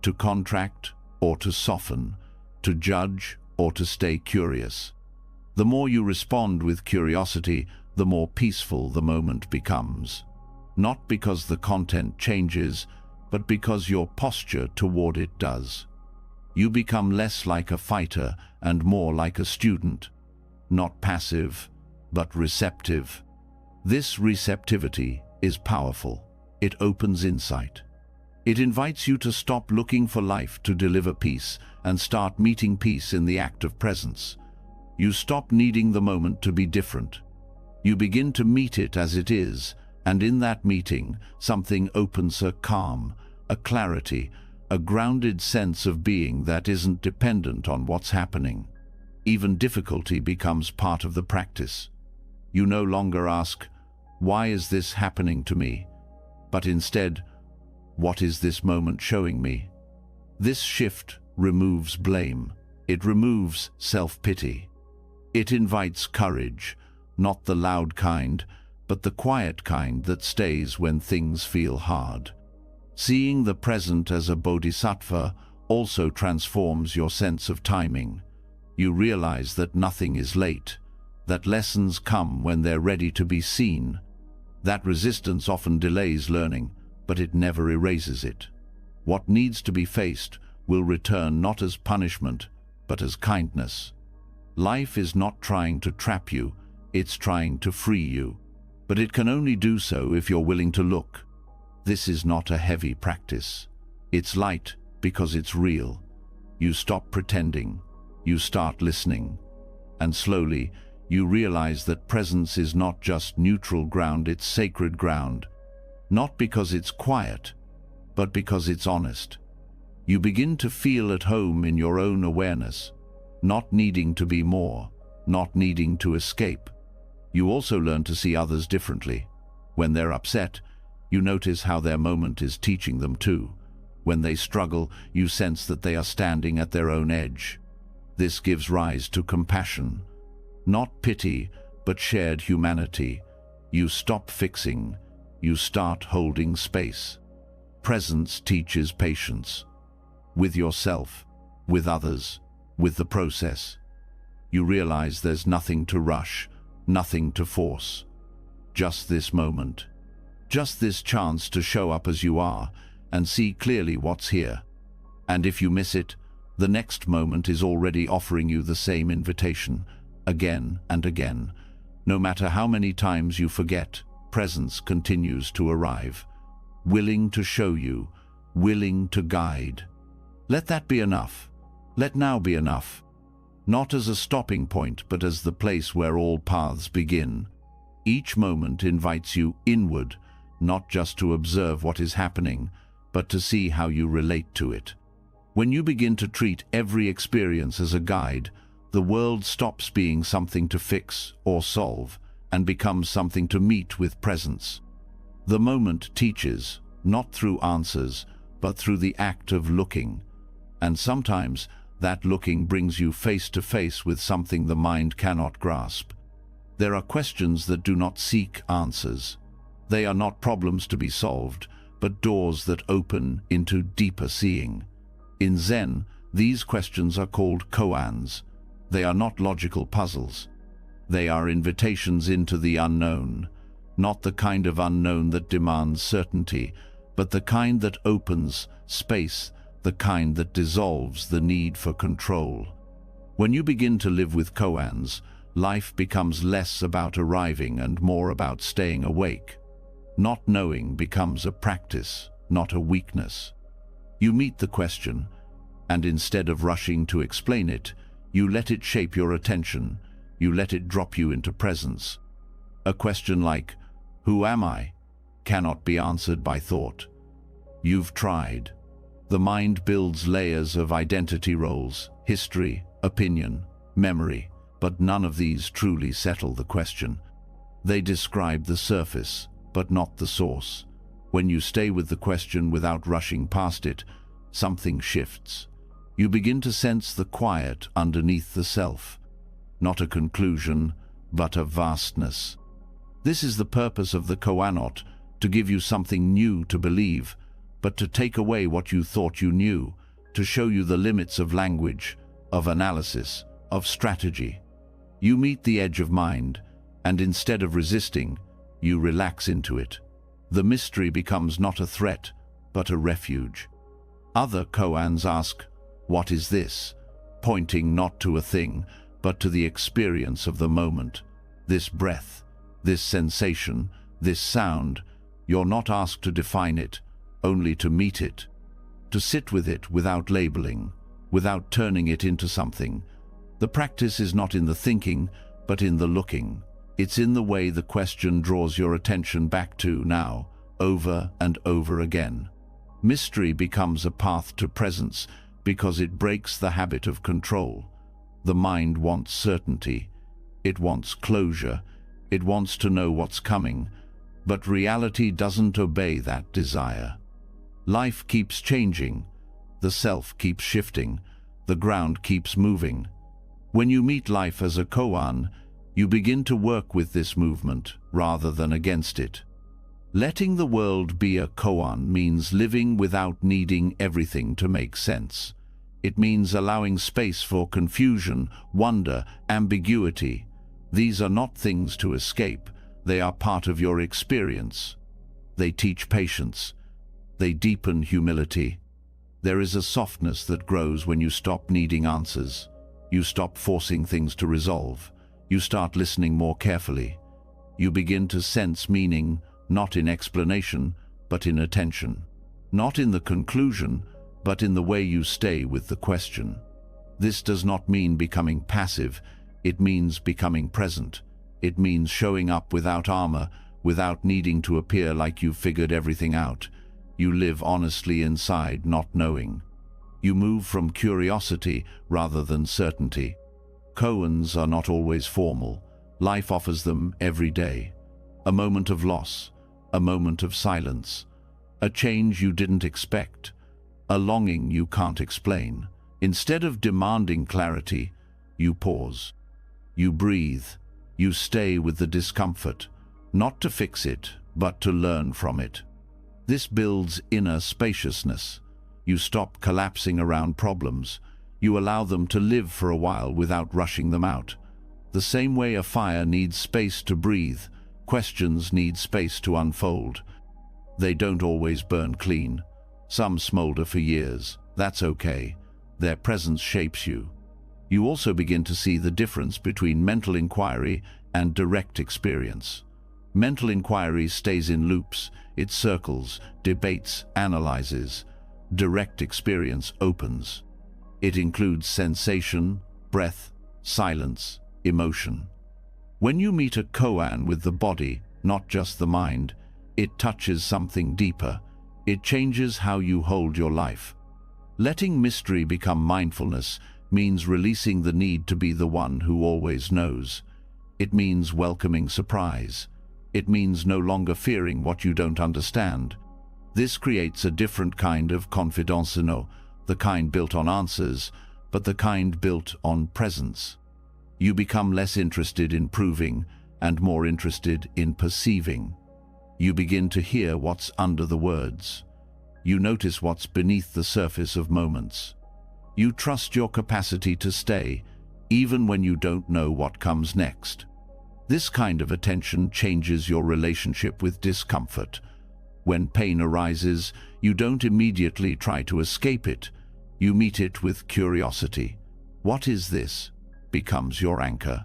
to contract or to soften, to judge or to stay curious. The more you respond with curiosity, the more peaceful the moment becomes. Not because the content changes, but because your posture toward it does. You become less like a fighter and more like a student, not passive, but receptive. This receptivity is powerful. It opens insight. It invites you to stop looking for life to deliver peace and start meeting peace in the act of presence. You stop needing the moment to be different. You begin to meet it as it is, and in that meeting, something opens, a calm, a clarity, a grounded sense of being that isn't dependent on what's happening. Even difficulty becomes part of the practice. You no longer ask, why is this happening to me? But instead, what is this moment showing me? This shift removes blame. It removes self-pity. It invites courage, not the loud kind, but the quiet kind that stays when things feel hard. Seeing the present as a bodhisattva also transforms your sense of timing. You realize that nothing is late, that lessons come when they're ready to be seen. That resistance often delays learning, but it never erases it. What needs to be faced will return not as punishment, but as kindness. Life is not trying to trap you, it's trying to free you. But it can only do so if you're willing to look. This is not a heavy practice. It's light because it's real. You stop pretending. You start listening. And slowly, you realize that presence is not just neutral ground, it's sacred ground. Not because it's quiet, but because it's honest. You begin to feel at home in your own awareness, not needing to be more, not needing to escape. You also learn to see others differently. When they're upset, you notice how their moment is teaching them too. When they struggle, you sense that they are standing at their own edge. This gives rise to compassion. Not pity, but shared humanity. You stop fixing. You start holding space. Presence teaches patience. With yourself, with others, with the process. You realize there's nothing to rush, nothing to force. Just this moment. Just this chance to show up as you are and see clearly what's here. And if you miss it, the next moment is already offering you the same invitation, again and again. No matter how many times you forget, presence continues to arrive, willing to show you, willing to guide. Let that be enough. Let now be enough. Not as a stopping point, but as the place where all paths begin. Each moment invites you inward, not just to observe what is happening, but to see how you relate to it. When you begin to treat every experience as a guide, the world stops being something to fix or solve and becomes something to meet with presence. The moment teaches, not through answers, but through the act of looking. And sometimes that looking brings you face to face with something the mind cannot grasp. There are questions that do not seek answers. They are not problems to be solved, but doors that open into deeper seeing. In Zen, these questions are called koans. They are not logical puzzles. They are invitations into the unknown, not the kind of unknown that demands certainty, but the kind that opens space, the kind that dissolves the need for control. When you begin to live with koans, life becomes less about arriving and more about staying awake. Not knowing becomes a practice, not a weakness. You meet the question, and instead of rushing to explain it, you let it shape your attention, you let it drop you into presence. A question like, "Who am I?" cannot be answered by thought. You've tried. The mind builds layers of identity roles, history, opinion, memory, but none of these truly settle the question. They describe the surface, but not the source. When you stay with the question without rushing past it, something shifts. You begin to sense the quiet underneath the self. Not a conclusion, but a vastness. This is the purpose of the koanot, to give you something new to believe, but to take away what you thought you knew, to show you the limits of language, of analysis, of strategy. You meet the edge of mind, and instead of resisting, you relax into it. The mystery becomes not a threat, but a refuge. Other koans ask, "What is this?" pointing not to a thing, but to the experience of the moment. This breath, this sensation, this sound, you're not asked to define it, only to meet it, to sit with it without labeling, without turning it into something. The practice is not in the thinking, but in the looking. It's in the way the question draws your attention back to now, over and over again. Mystery becomes a path to presence because it breaks the habit of control. The mind wants certainty. It wants closure. It wants to know what's coming. But reality doesn't obey that desire. Life keeps changing. The self keeps shifting. The ground keeps moving. When you meet life as a koan, you begin to work with this movement rather than against it. Letting the world be a koan means living without needing everything to make sense. It means allowing space for confusion, wonder, ambiguity. These are not things to escape. They are part of your experience. They teach patience. They deepen humility. There is a softness that grows when you stop needing answers. You stop forcing things to resolve. You start listening more carefully. You begin to sense meaning, not in explanation, but in attention. Not in the conclusion, but in the way you stay with the question. This does not mean becoming passive. It means becoming present. It means showing up without armor, without needing to appear like you've figured everything out. You live honestly inside, not knowing. You move from curiosity rather than certainty. Koans are not always formal. Life offers them every day. A moment of loss, a moment of silence, a change you didn't expect, a longing you can't explain. Instead of demanding clarity, you pause. You breathe. You stay with the discomfort, not to fix it, but to learn from it. This builds inner spaciousness. You stop collapsing around problems. You allow them to live for a while without rushing them out. The same way a fire needs space to breathe, questions need space to unfold. They don't always burn clean. Some smolder for years, That's okay. Their presence shapes you. You also begin to see the difference between mental inquiry and direct experience. Mental inquiry stays in loops, it circles, debates, analyzes. Direct experience opens. It includes sensation, breath, silence, emotion. When you meet a koan with the body, not just the mind, it touches something deeper. It changes how you hold your life. Letting mystery become mindfulness means releasing the need to be the one who always knows. It means welcoming surprise. It means no longer fearing what you don't understand. This creates a different kind of confidence, the kind built on answers, but the kind built on presence. You become less interested in proving and more interested in perceiving. You begin to hear what's under the words. You notice what's beneath the surface of moments. You trust your capacity to stay, even when you don't know what comes next. This kind of attention changes your relationship with discomfort. When pain arises, you don't immediately try to escape it. You meet it with curiosity. What is this? Becomes your anchor.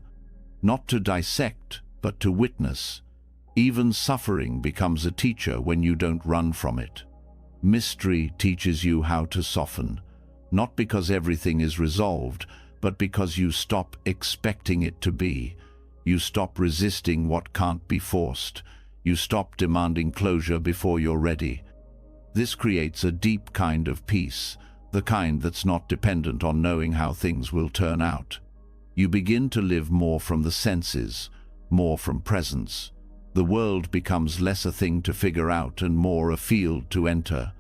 Not to dissect, but to witness. Even suffering becomes a teacher when you don't run from it. Mystery teaches you how to soften, not because everything is resolved, but because you stop expecting it to be. You stop resisting what can't be forced. You stop demanding closure before you're ready. This creates a deep kind of peace, the kind that's not dependent on knowing how things will turn out. You begin to live more from the senses, more from presence. The world becomes less a thing to figure out and more a field to enter.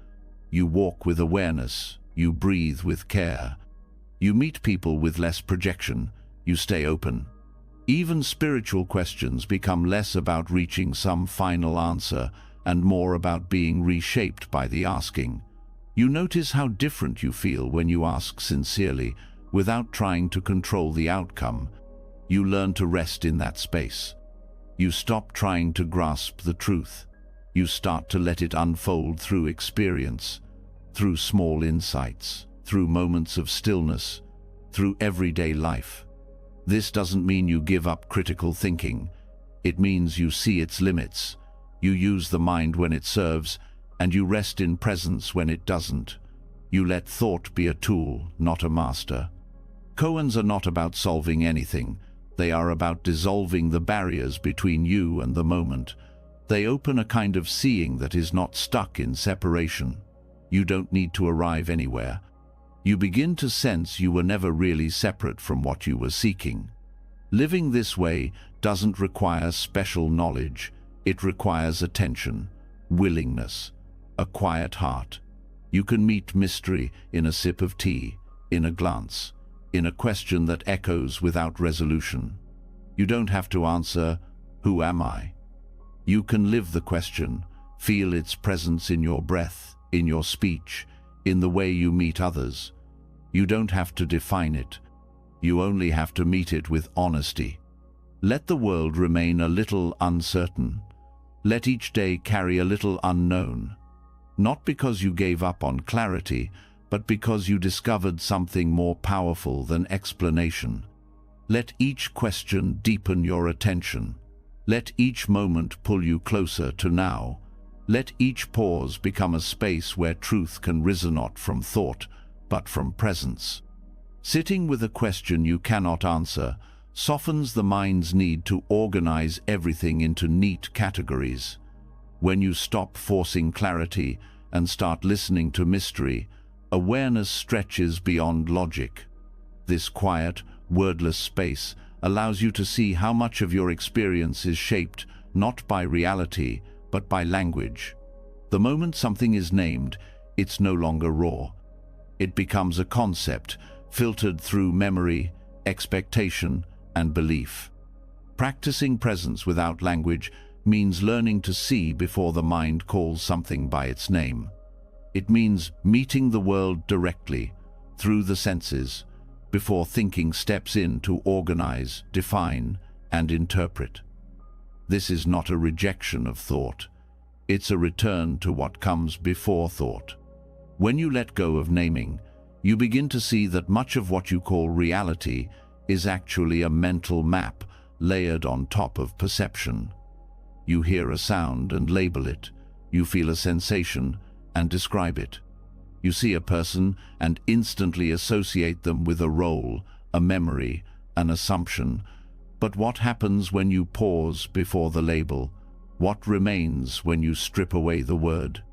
You walk with awareness. You breathe with care. You meet people with less projection. You stay open. Even spiritual questions become less about reaching some final answer and more about being reshaped by the asking. You notice how different you feel when you ask sincerely, without trying to control the outcome. You learn to rest in that space. You stop trying to grasp the truth. You start to let it unfold through experience, through small insights, through moments of stillness, through everyday life. This doesn't mean you give up critical thinking. It means you see its limits. You use the mind when it serves, and you rest in presence when it doesn't. You let thought be a tool, not a master. Koans are not about solving anything. They are about dissolving the barriers between you and the moment. They open a kind of seeing that is not stuck in separation. You don't need to arrive anywhere. You begin to sense you were never really separate from what you were seeking. Living this way doesn't require special knowledge. It requires attention, willingness, a quiet heart. You can meet mystery in a sip of tea, in a glance, in a question that echoes without resolution. You don't have to answer, "Who am I?" You can live the question, feel its presence in your breath, in your speech, in the way you meet others. You don't have to define it. You only have to meet it with honesty. Let the world remain a little uncertain. Let each day carry a little unknown. Not because you gave up on clarity, but because you discovered something more powerful than explanation. Let each question deepen your attention. Let each moment pull you closer to now. Let each pause become a space where truth can rise not from thought, but from presence. Sitting with a question you cannot answer softens the mind's need to organize everything into neat categories. When you stop forcing clarity and start listening to mystery, awareness stretches beyond logic. This quiet, wordless space allows you to see how much of your experience is shaped not by reality, but by language. The moment something is named, it's no longer raw. It becomes a concept, filtered through memory, expectation, and belief. Practicing presence without language means learning to see before the mind calls something by its name. It means meeting the world directly, through the senses, before thinking steps in to organize, define, and interpret. This is not a rejection of thought. It's a return to what comes before thought. When you let go of naming, you begin to see that much of what you call reality is actually a mental map layered on top of perception. You hear a sound and label it. You feel a sensation and describe it. You see a person and instantly associate them with a role, a memory, an assumption. But what happens when you pause before the label? What remains when you strip away the word?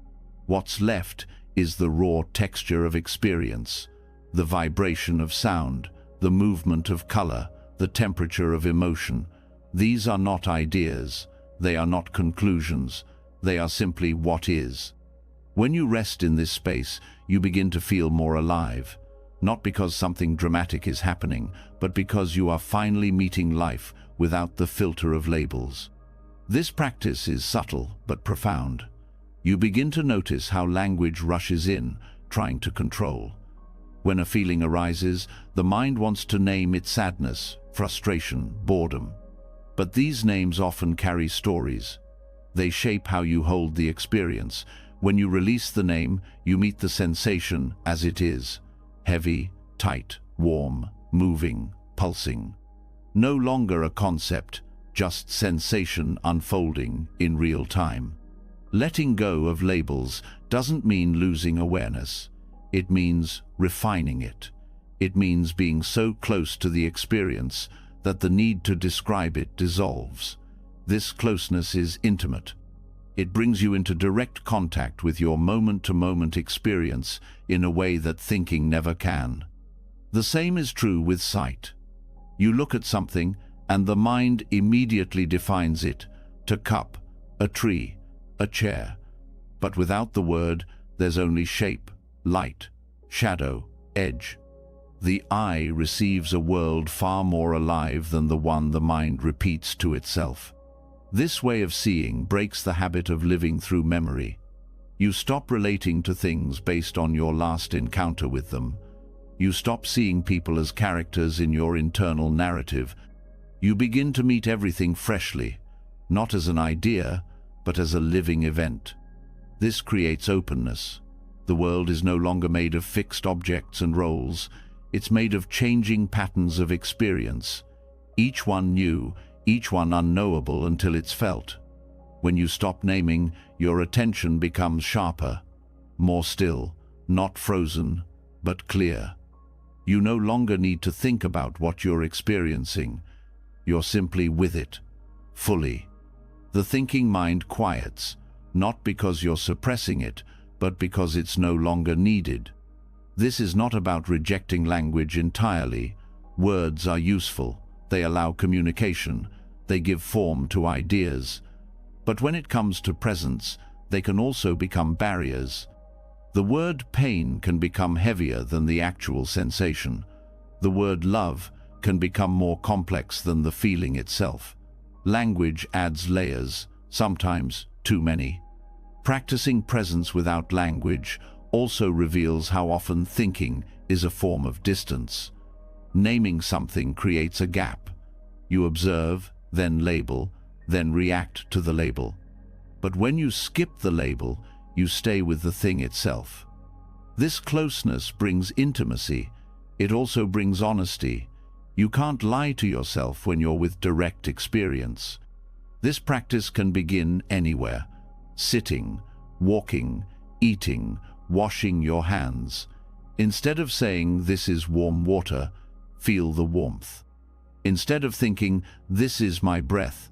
What's left is the raw texture of experience, the vibration of sound, the movement of color, the temperature of emotion. These are not ideas, they are not conclusions, they are simply what is. When you rest in this space, you begin to feel more alive, not because something dramatic is happening, but because you are finally meeting life without the filter of labels. This practice is subtle but profound. You begin to notice how language rushes in, trying to control. When a feeling arises, the mind wants to name it sadness, frustration, boredom. But these names often carry stories. They shape how you hold the experience. When you release the name, you meet the sensation as it is: heavy, tight, warm, moving, pulsing. No longer a concept, just sensation unfolding in real time. Letting go of labels doesn't mean losing awareness. It means refining it. It means being so close to the experience that the need to describe it dissolves. This closeness is intimate. It brings you into direct contact with your moment-to-moment experience in a way that thinking never can. The same is true with sight. You look at something and the mind immediately defines it: a cup, a tree, a chair. But without the word, there's only shape, light, shadow, edge. The eye receives a world far more alive than the one the mind repeats to itself. This way of seeing breaks the habit of living through memory. You stop relating to things based on your last encounter with them. You stop seeing people as characters in your internal narrative. You begin to meet everything freshly, not as an idea, but as a living event. This creates openness. The world is no longer made of fixed objects and roles. It's made of changing patterns of experience, each one new, each one unknowable until it's felt. When you stop naming, your attention becomes sharper, more still, not frozen, but clear. You no longer need to think about what you're experiencing. You're simply with it, fully. The thinking mind quiets, not because you're suppressing it, but because it's no longer needed. This is not about rejecting language entirely. Words are useful. They allow communication. They give form to ideas. But when it comes to presence, they can also become barriers. The word pain can become heavier than the actual sensation. The word love can become more complex than the feeling itself. Language adds layers, sometimes too many. Practicing presence without language also reveals how often thinking is a form of distance. Naming something creates a gap. You observe, then label, then react to the label. But when you skip the label, you stay with the thing itself. This closeness brings intimacy. It also brings honesty. You can't lie to yourself when you're with direct experience. This practice can begin anywhere: sitting, walking, eating, washing your hands. Instead of saying, "This is warm water," feel the warmth. Instead of thinking, "This is my breath,"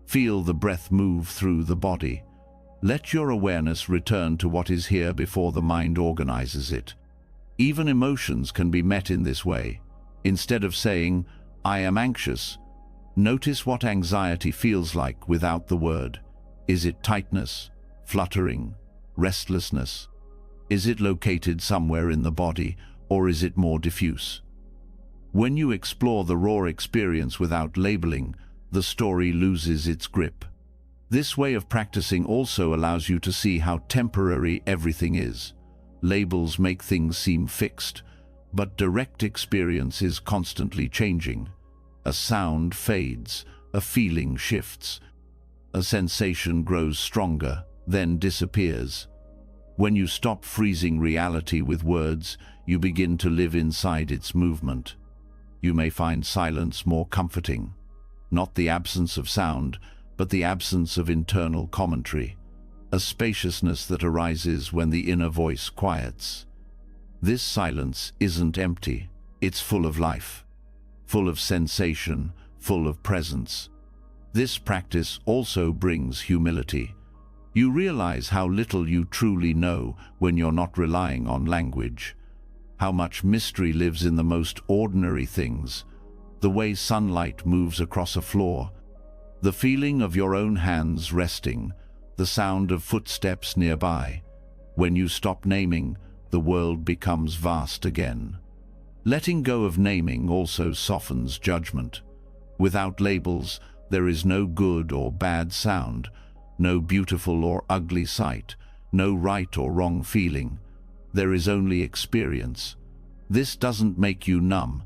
feel the breath move through the body. Let your awareness return to what is here before the mind organizes it. Even emotions can be met in this way. Instead of saying, "I am anxious," notice what anxiety feels like without the word. Is it tightness, fluttering, restlessness? Is it located somewhere in the body, or is it more diffuse? When you explore the raw experience without labeling, the story loses its grip. This way of practicing also allows you to see how temporary everything is. Labels make things seem fixed, but direct experience is constantly changing. A sound fades, a feeling shifts, a sensation grows stronger, then disappears. When you stop freezing reality with words, you begin to live inside its movement. You may find silence more comforting. Not the absence of sound, but the absence of internal commentary. A spaciousness that arises when the inner voice quiets. This silence isn't empty, it's full of life, full of sensation, full of presence. This practice also brings humility. You realize how little you truly know when you're not relying on language. How much mystery lives in the most ordinary things. The way sunlight moves across a floor. The feeling of your own hands resting. The sound of footsteps nearby. When you stop naming, the world becomes vast again. Letting go of naming also softens judgment. Without labels, there is no good or bad sound, no beautiful or ugly sight, no right or wrong feeling. There is only experience. This doesn't make you numb.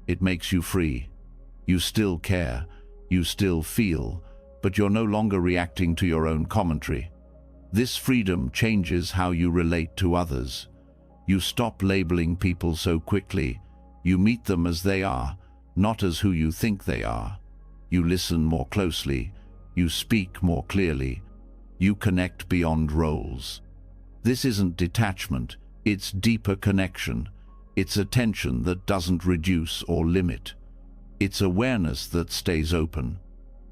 It makes you free. You still care, you still feel, but you're no longer reacting to your own commentary. This freedom changes how you relate to others. You stop labeling people so quickly. You meet them as they are, not as who you think they are. You listen more closely. You speak more clearly. You connect beyond roles. This isn't detachment, it's deeper connection. It's attention that doesn't reduce or limit. It's awareness that stays open.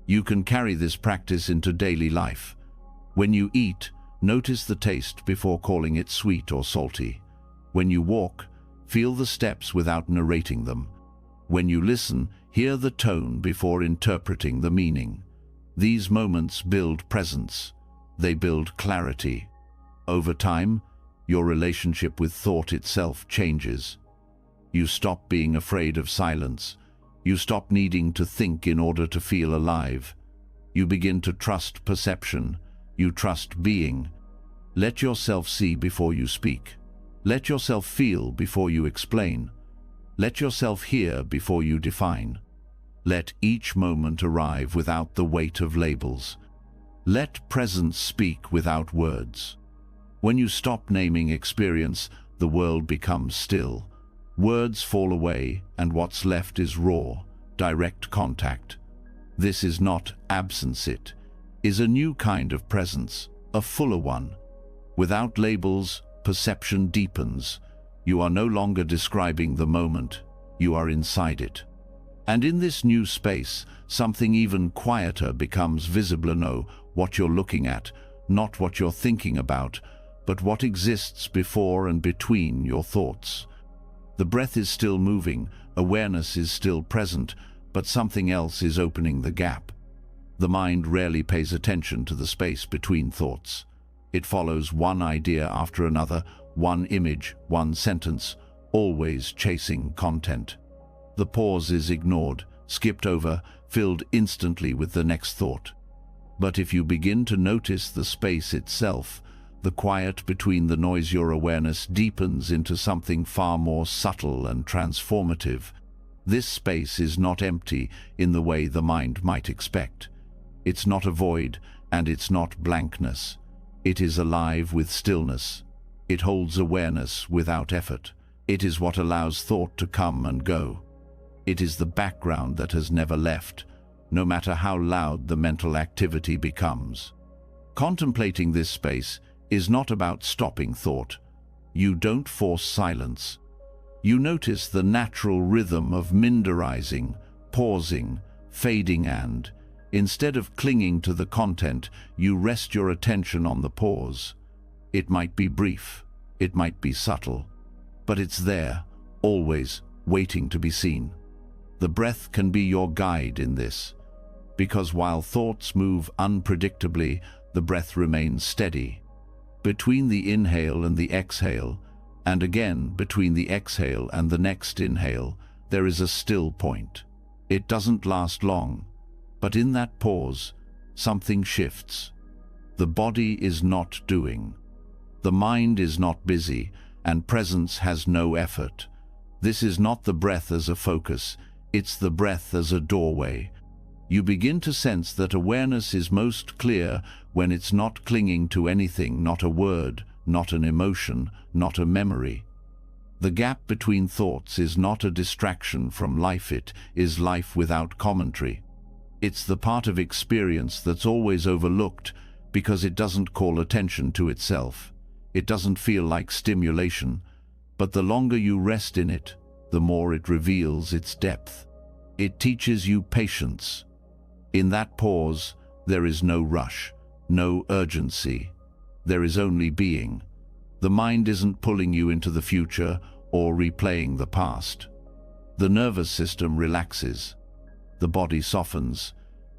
You can carry this practice into daily life. When you eat, notice the taste before calling it sweet or salty. When you walk, feel the steps without narrating them. When you listen, hear the tone before interpreting the meaning. These moments build presence. They build clarity. Over time, your relationship with thought itself changes. You stop being afraid of silence. You stop needing to think in order to feel alive. You begin to trust perception. You trust being. Let yourself see before you speak. Let yourself feel before you explain. Let yourself hear before you define. Let each moment arrive without the weight of labels. Let presence speak without words. When you stop naming experience, the world becomes still. Words fall away, and what's left is raw, direct contact. This is not absence, it is a new kind of presence, a fuller one. Without labels, perception deepens. You are no longer describing the moment, you are inside it. And in this new space, something even quieter becomes visible. Know what you're looking at, not what you're thinking about, but what exists before and between your thoughts. The breath is still moving, awareness is still present, but something else is opening the gap. The mind rarely pays attention to the space between thoughts. It follows one idea after another, one image, one sentence, always chasing content. The pause is ignored, skipped over, filled instantly with the next thought. But if you begin to notice the space itself, the quiet between the noise, your awareness deepens into something far more subtle and transformative. This space is not empty in the way the mind might expect. It's not a void, and it's not blankness. It is alive with stillness. It holds awareness without effort. It is what allows thought to come and go. It is the background that has never left, no matter how loud the mental activity becomes. Contemplating this space is not about stopping thought. You don't force silence. You notice the natural rhythm of minderizing, pausing, fading, and, instead of clinging to the content, you rest your attention on the pause. It might be brief, it might be subtle, but it's there, always waiting to be seen. The breath can be your guide in this, because while thoughts move unpredictably, the breath remains steady. Between the inhale and the exhale, and again between the exhale and the next inhale, there is a still point. It doesn't last long, but in that pause, something shifts. The body is not doing. The mind is not busy, and presence has no effort. This is not the breath as a focus, it's the breath as a doorway. You begin to sense that awareness is most clear when it's not clinging to anything, not a word, not an emotion, not a memory. The gap between thoughts is not a distraction from life, it is life without commentary. It's the part of experience that's always overlooked because it doesn't call attention to itself. It doesn't feel like stimulation, but the longer you rest in it, the more it reveals its depth. It teaches you patience. In that pause, there is no rush, no urgency. There is only being. The mind isn't pulling you into the future or replaying the past. The nervous system relaxes, the body softens,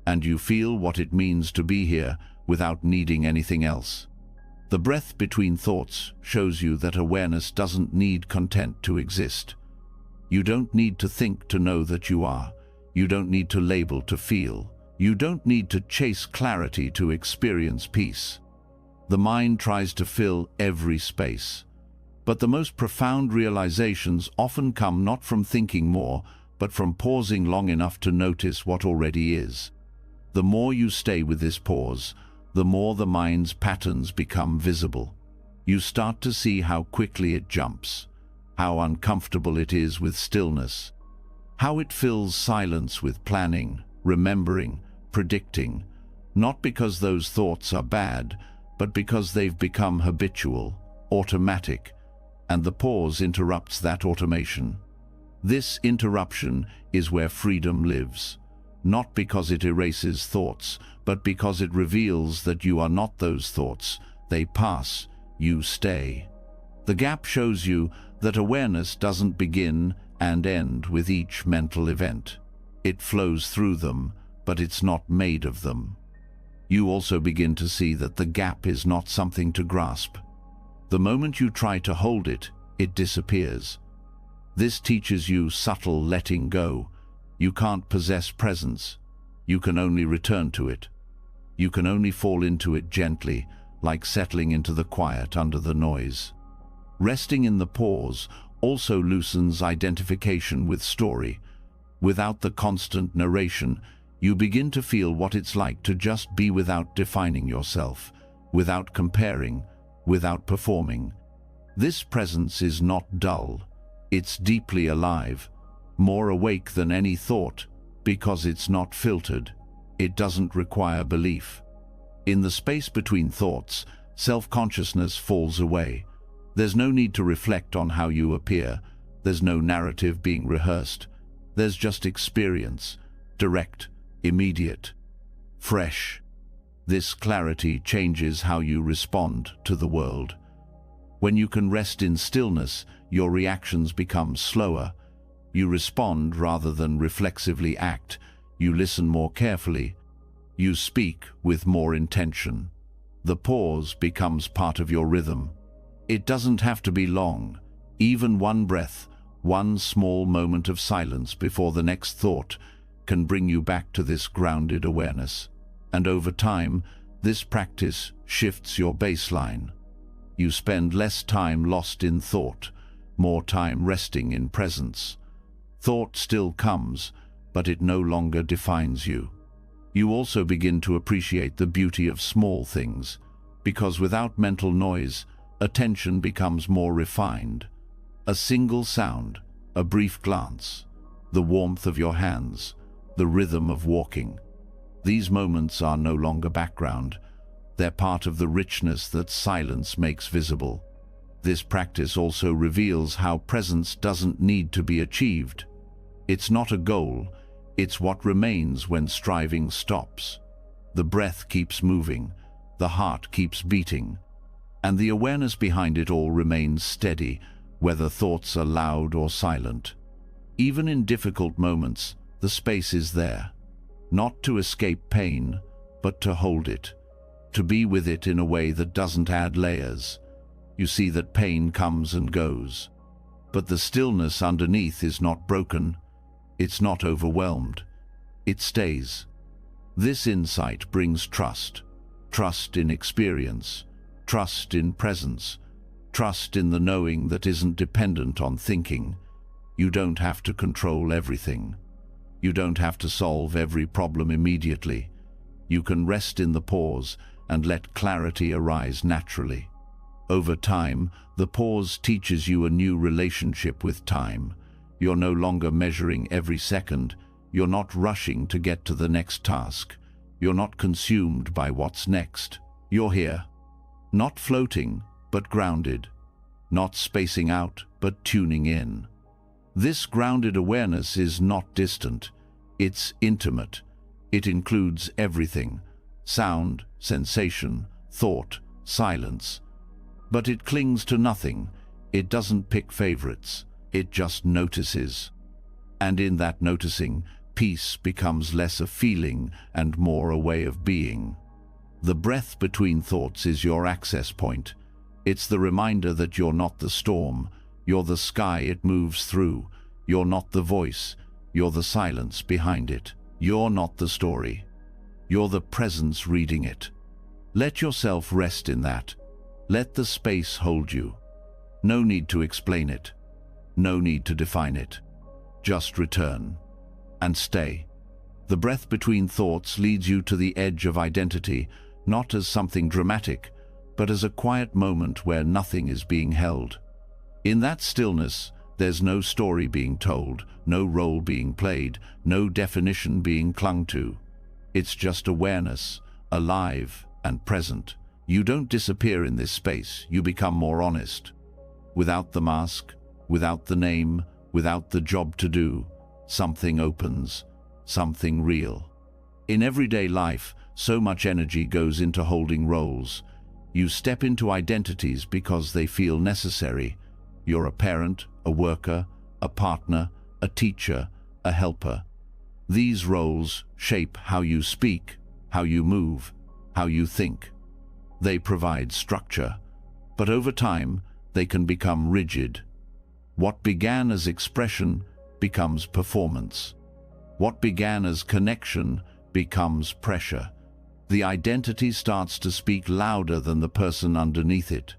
and you feel what it means to be here without needing anything else. The breath between thoughts shows you that awareness doesn't need content to exist. You don't need to think to know that you are. You don't need to label to feel. You don't need to chase clarity to experience peace. The mind tries to fill every space. But the most profound realizations often come not from thinking more, but from pausing long enough to notice what already is. The more you stay with this pause, the more the mind's patterns become visible. You start to see how quickly it jumps, how uncomfortable it is with stillness, how it fills silence with planning, remembering, predicting, not because those thoughts are bad, but because they've become habitual, automatic, and the pause interrupts that automation. This interruption is where freedom lives, not because it erases thoughts, but because it reveals that you are not those thoughts. They pass, you stay. The gap shows you that awareness doesn't begin and end with each mental event. It flows through them, but it's not made of them. You also begin to see that the gap is not something to grasp. The moment you try to hold it, it disappears. This teaches you subtle letting go. You can't possess presence. You can only return to it. You can only fall into it gently, like settling into the quiet under the noise. Resting in the pause also loosens identification with story. Without the constant narration, you begin to feel what it's like to just be without defining yourself, without comparing, without performing. This presence is not dull. It's deeply alive, more awake than any thought, because it's not filtered. It doesn't require belief. In the space between thoughts, self-consciousness falls away. There's no need to reflect on how you appear. There's no narrative being rehearsed. There's just experience, direct, immediate, fresh. This clarity changes how you respond to the world. When you can rest in stillness, your reactions become slower. You respond rather than reflexively act. You listen more carefully. You speak with more intention. The pause becomes part of your rhythm. It doesn't have to be long. Even one breath, one small moment of silence before the next thought can bring you back to this grounded awareness. And over time, this practice shifts your baseline. You spend less time lost in thought, more time resting in presence. Thought still comes, but it no longer defines you. You also begin to appreciate the beauty of small things, because without mental noise, attention becomes more refined. A single sound, a brief glance, the warmth of your hands, the rhythm of walking. These moments are no longer background. They're part of the richness that silence makes visible. This practice also reveals how presence doesn't need to be achieved. It's not a goal, it's what remains when striving stops. The breath keeps moving, the heart keeps beating, and the awareness behind it all remains steady, whether thoughts are loud or silent. Even in difficult moments, the space is there, not to escape pain, but to hold it, to be with it in a way that doesn't add layers. You see that pain comes and goes, but the stillness underneath is not broken. It's not overwhelmed. It stays. This insight brings trust. Trust in experience. Trust in presence. Trust in the knowing that isn't dependent on thinking. You don't have to control everything. You don't have to solve every problem immediately. You can rest in the pause and let clarity arise naturally. Over time, the pause teaches you a new relationship with time. You're no longer measuring every second. You're not rushing to get to the next task. You're not consumed by what's next. You're here. Not floating, but grounded. Not spacing out, but tuning in. This grounded awareness is not distant. It's intimate. It includes everything: sound, sensation, thought, silence. But it clings to nothing. It doesn't pick favorites. It just notices. And in that noticing, peace becomes less a feeling and more a way of being. The breath between thoughts is your access point. It's the reminder that you're not the storm. You're the sky it moves through. You're not the voice. You're the silence behind it. You're not the story. You're the presence reading it. Let yourself rest in that. Let the space hold you. No need to explain it. No need to define it. Just return. And stay. The breath between thoughts leads you to the edge of identity, not as something dramatic, but as a quiet moment where nothing is being held. In that stillness, there's no story being told, no role being played, no definition being clung to. It's just awareness, alive and present. You don't disappear in this space, you become more honest. Without the mask, without the name, without the job to do, something opens, something real. In everyday life, so much energy goes into holding roles. You step into identities because they feel necessary. You're a parent, a worker, a partner, a teacher, a helper. These roles shape how you speak, how you move, how you think. They provide structure, but over time, they can become rigid. What began as expression becomes performance. What began as connection becomes pressure. The identity starts to speak louder than the person underneath it.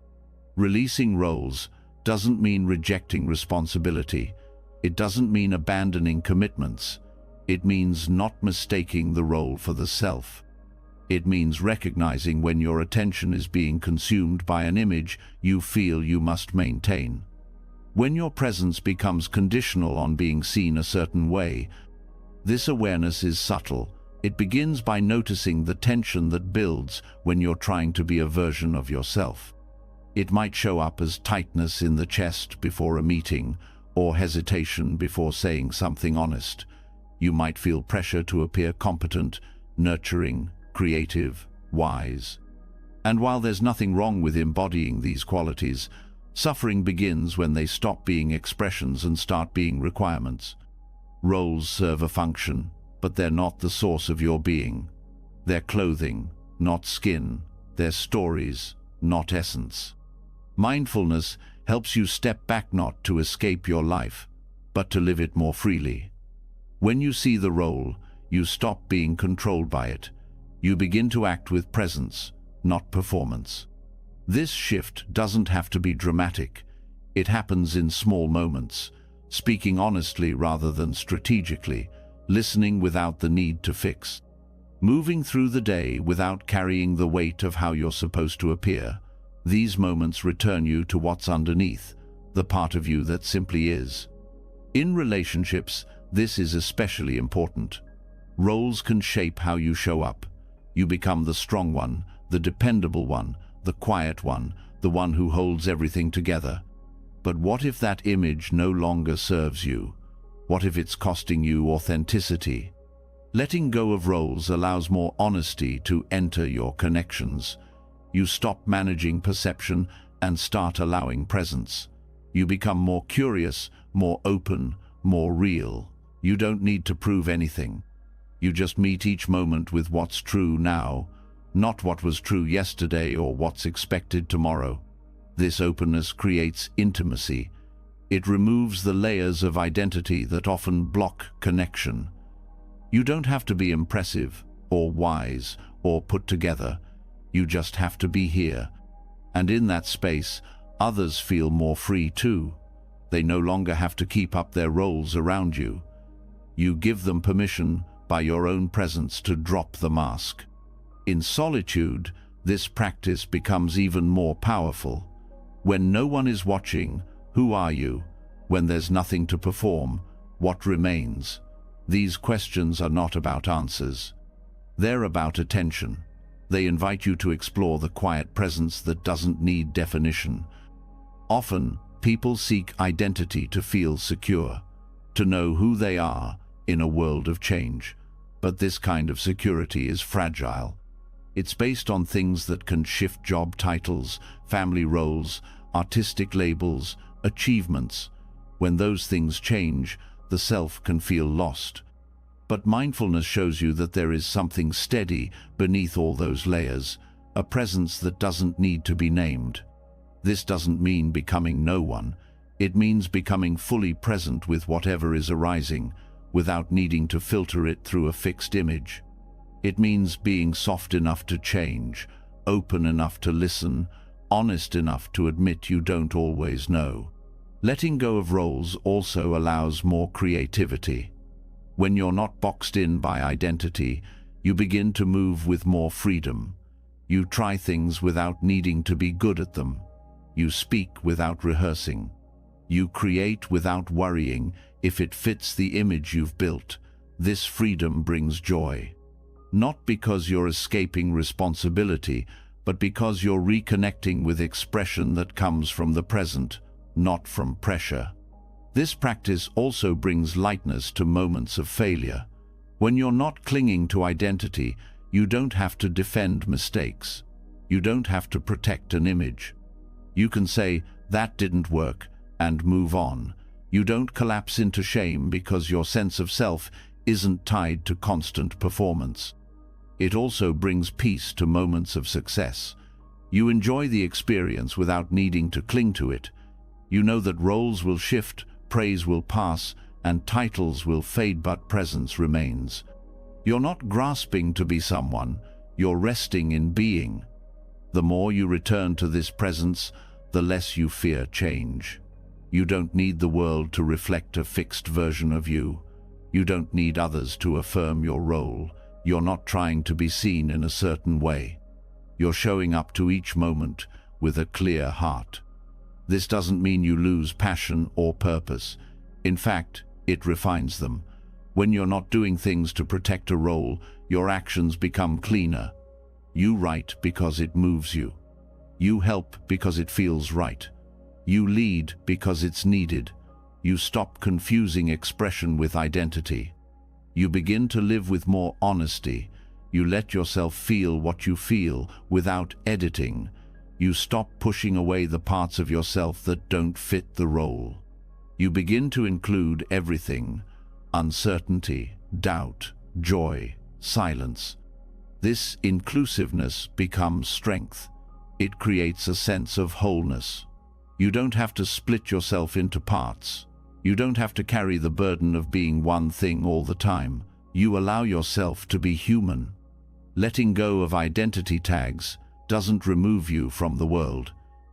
Releasing roles doesn't mean rejecting responsibility. It doesn't mean abandoning commitments. It means not mistaking the role for the self. It means recognizing when your attention is being consumed by an image you feel you must maintain. When your presence becomes conditional on being seen a certain way, this awareness is subtle. It begins by noticing the tension that builds when you're trying to be a version of yourself. It might show up as tightness in the chest before a meeting, or hesitation before saying something honest. You might feel pressure to appear competent, nurturing, creative, wise. And while there's nothing wrong with embodying these qualities, suffering begins when they stop being expressions and start being requirements. Roles serve a function, but they're not the source of your being. They're clothing, not skin. They're stories, not essence. Mindfulness helps you step back not to escape your life, but to live it more freely. When you see the role, you stop being controlled by it. You begin to act with presence, not performance. This shift doesn't have to be dramatic. It happens in small moments, speaking honestly rather than strategically, listening without the need to fix, moving through the day without carrying the weight of how you're supposed to appear. These moments return you to what's underneath, the part of you that simply is. In relationships, this is especially important. Roles can shape how you show up. You become the strong one, the dependable one, the quiet one, the one who holds everything together. But what if that image no longer serves you? What if it's costing you authenticity? Letting go of roles allows more honesty to enter your connections. You stop managing perception and start allowing presence. You become more curious, more open, more real. You don't need to prove anything. You just meet each moment with what's true now, not what was true yesterday or what's expected tomorrow. This openness creates intimacy. It removes the layers of identity that often block connection. You don't have to be impressive or wise or put together. You just have to be here. And in that space, others feel more free too. They no longer have to keep up their roles around you. You give them permission by your own presence to drop the mask. In solitude, this practice becomes even more powerful. When no one is watching, who are you? When there's nothing to perform, what remains? These questions are not about answers. They're about attention. They invite you to explore the quiet presence that doesn't need definition. Often, people seek identity to feel secure, to know who they are in a world of change. But this kind of security is fragile. It's based on things that can shift: job titles, family roles, artistic labels, achievements. When those things change, the self can feel lost. But mindfulness shows you that there is something steady beneath all those layers, a presence that doesn't need to be named. This doesn't mean becoming no one. It means becoming fully present with whatever is arising, without needing to filter it through a fixed image. It means being soft enough to change, open enough to listen, honest enough to admit you don't always know. Letting go of roles also allows more creativity. When you're not boxed in by identity, you begin to move with more freedom. You try things without needing to be good at them. You speak without rehearsing. You create without worrying if it fits the image you've built. This freedom brings joy. Not because you're escaping responsibility, but because you're reconnecting with expression that comes from the present, not from pressure. This practice also brings lightness to moments of failure. When you're not clinging to identity, you don't have to defend mistakes. You don't have to protect an image. You can say, "That didn't work," and move on. You don't collapse into shame because your sense of self isn't tied to constant performance. It also brings peace to moments of success. You enjoy the experience without needing to cling to it. You know that roles will shift, praise will pass, and titles will fade, but presence remains. You're not grasping to be someone, you're resting in being. The more you return to this presence, the less you fear change. You don't need the world to reflect a fixed version of you. You don't need others to affirm your role. You're not trying to be seen in a certain way. You're showing up to each moment with a clear heart. This doesn't mean you lose passion or purpose. In fact, it refines them. When you're not doing things to protect a role, your actions become cleaner. You write because it moves you. You help because it feels right. You lead because it's needed. You stop confusing expression with identity. You begin to live with more honesty. You let yourself feel what you feel without editing. You stop pushing away the parts of yourself that don't fit the role. You begin to include everything: uncertainty, doubt, joy, silence. This inclusiveness becomes strength. It creates a sense of wholeness. You don't have to split yourself into parts. You don't have to carry the burden of being one thing all the time. You allow yourself to be human. Letting go of identity tags doesn't remove you from the world.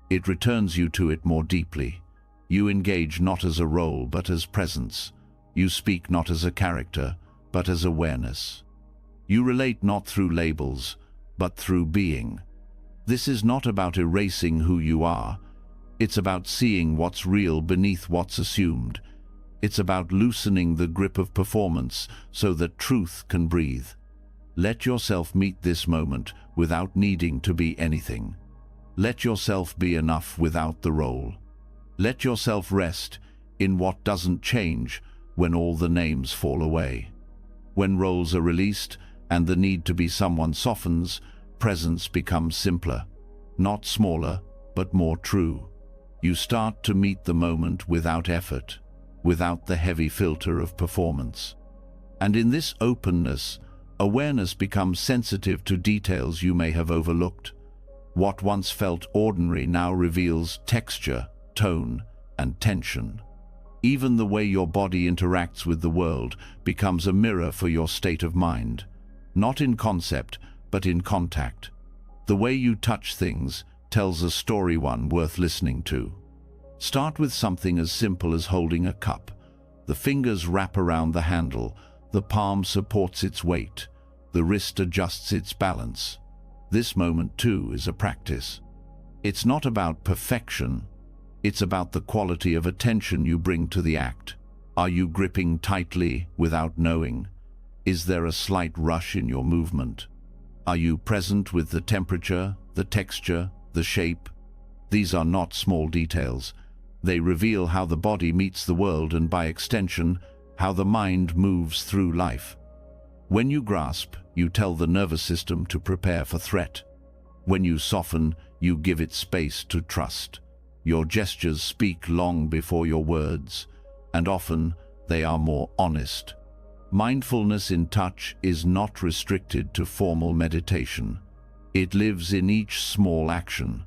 It returns you to it more deeply. You engage not as a role, but as presence. You speak not as a character, but as awareness. You relate not through labels, but through being. This is not about erasing who you are. It's about seeing what's real beneath what's assumed. It's about loosening the grip of performance so that truth can breathe. Let yourself meet this moment without needing to be anything. Let yourself be enough without the role. Let yourself rest in what doesn't change when all the names fall away. When roles are released and the need to be someone softens, presence becomes simpler, not smaller, but more true. You start to meet the moment without effort, without the heavy filter of performance. And in this openness, awareness becomes sensitive to details you may have overlooked. What once felt ordinary now reveals texture, tone, and tension. Even the way your body interacts with the world becomes a mirror for your state of mind, not in concept, but in contact. The way you touch things tells a story, one worth listening to. Start with something as simple as holding a cup. The fingers wrap around the handle, the palm supports its weight, the wrist adjusts its balance. This moment too is a practice. It's not about perfection. It's about the quality of attention you bring to the act. Are you gripping tightly without knowing? Is there a slight rush in your movement? Are you present with the temperature, the texture, the shape? These are not small details. They reveal how the body meets the world and, by extension, how the mind moves through life. When you grasp, you tell the nervous system to prepare for threat. When you soften, you give it space to trust. Your gestures speak long before your words, and often they are more honest. Mindfulness in touch is not restricted to formal meditation. It lives in each small action.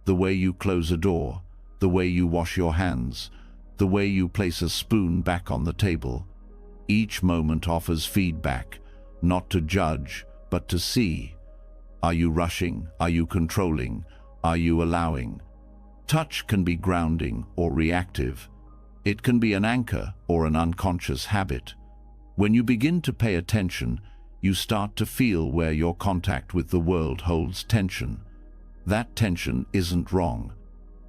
The way you close a door, the way you wash your hands, the way you place a spoon back on the table. Each moment offers feedback, not to judge, but to see. Are you rushing? Are you controlling? Are you allowing? Touch can be grounding or reactive. It can be an anchor or an unconscious habit. When you begin to pay attention, you start to feel where your contact with the world holds tension. That tension isn't wrong.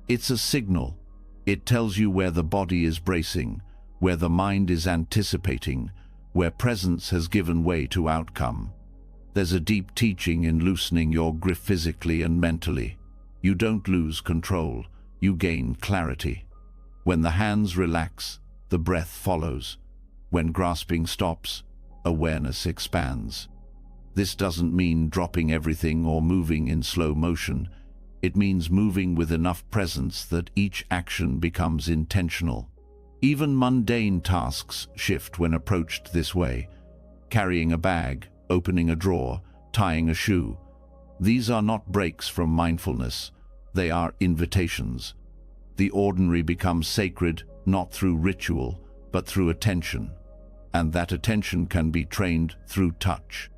It's a signal. It tells you where the body is bracing, where the mind is anticipating, where presence has given way to outcome. There's a deep teaching in loosening your grip physically and mentally. You don't lose control, you gain clarity. When the hands relax, the breath follows. When grasping stops, awareness expands. This doesn't mean dropping everything or moving in slow motion. It means moving with enough presence that each action becomes intentional. Even mundane tasks shift when approached this way. Carrying a bag, opening a drawer, tying a shoe. These are not breaks from mindfulness. They are invitations. The ordinary becomes sacred not through ritual, but through attention. And that attention can be trained through touch.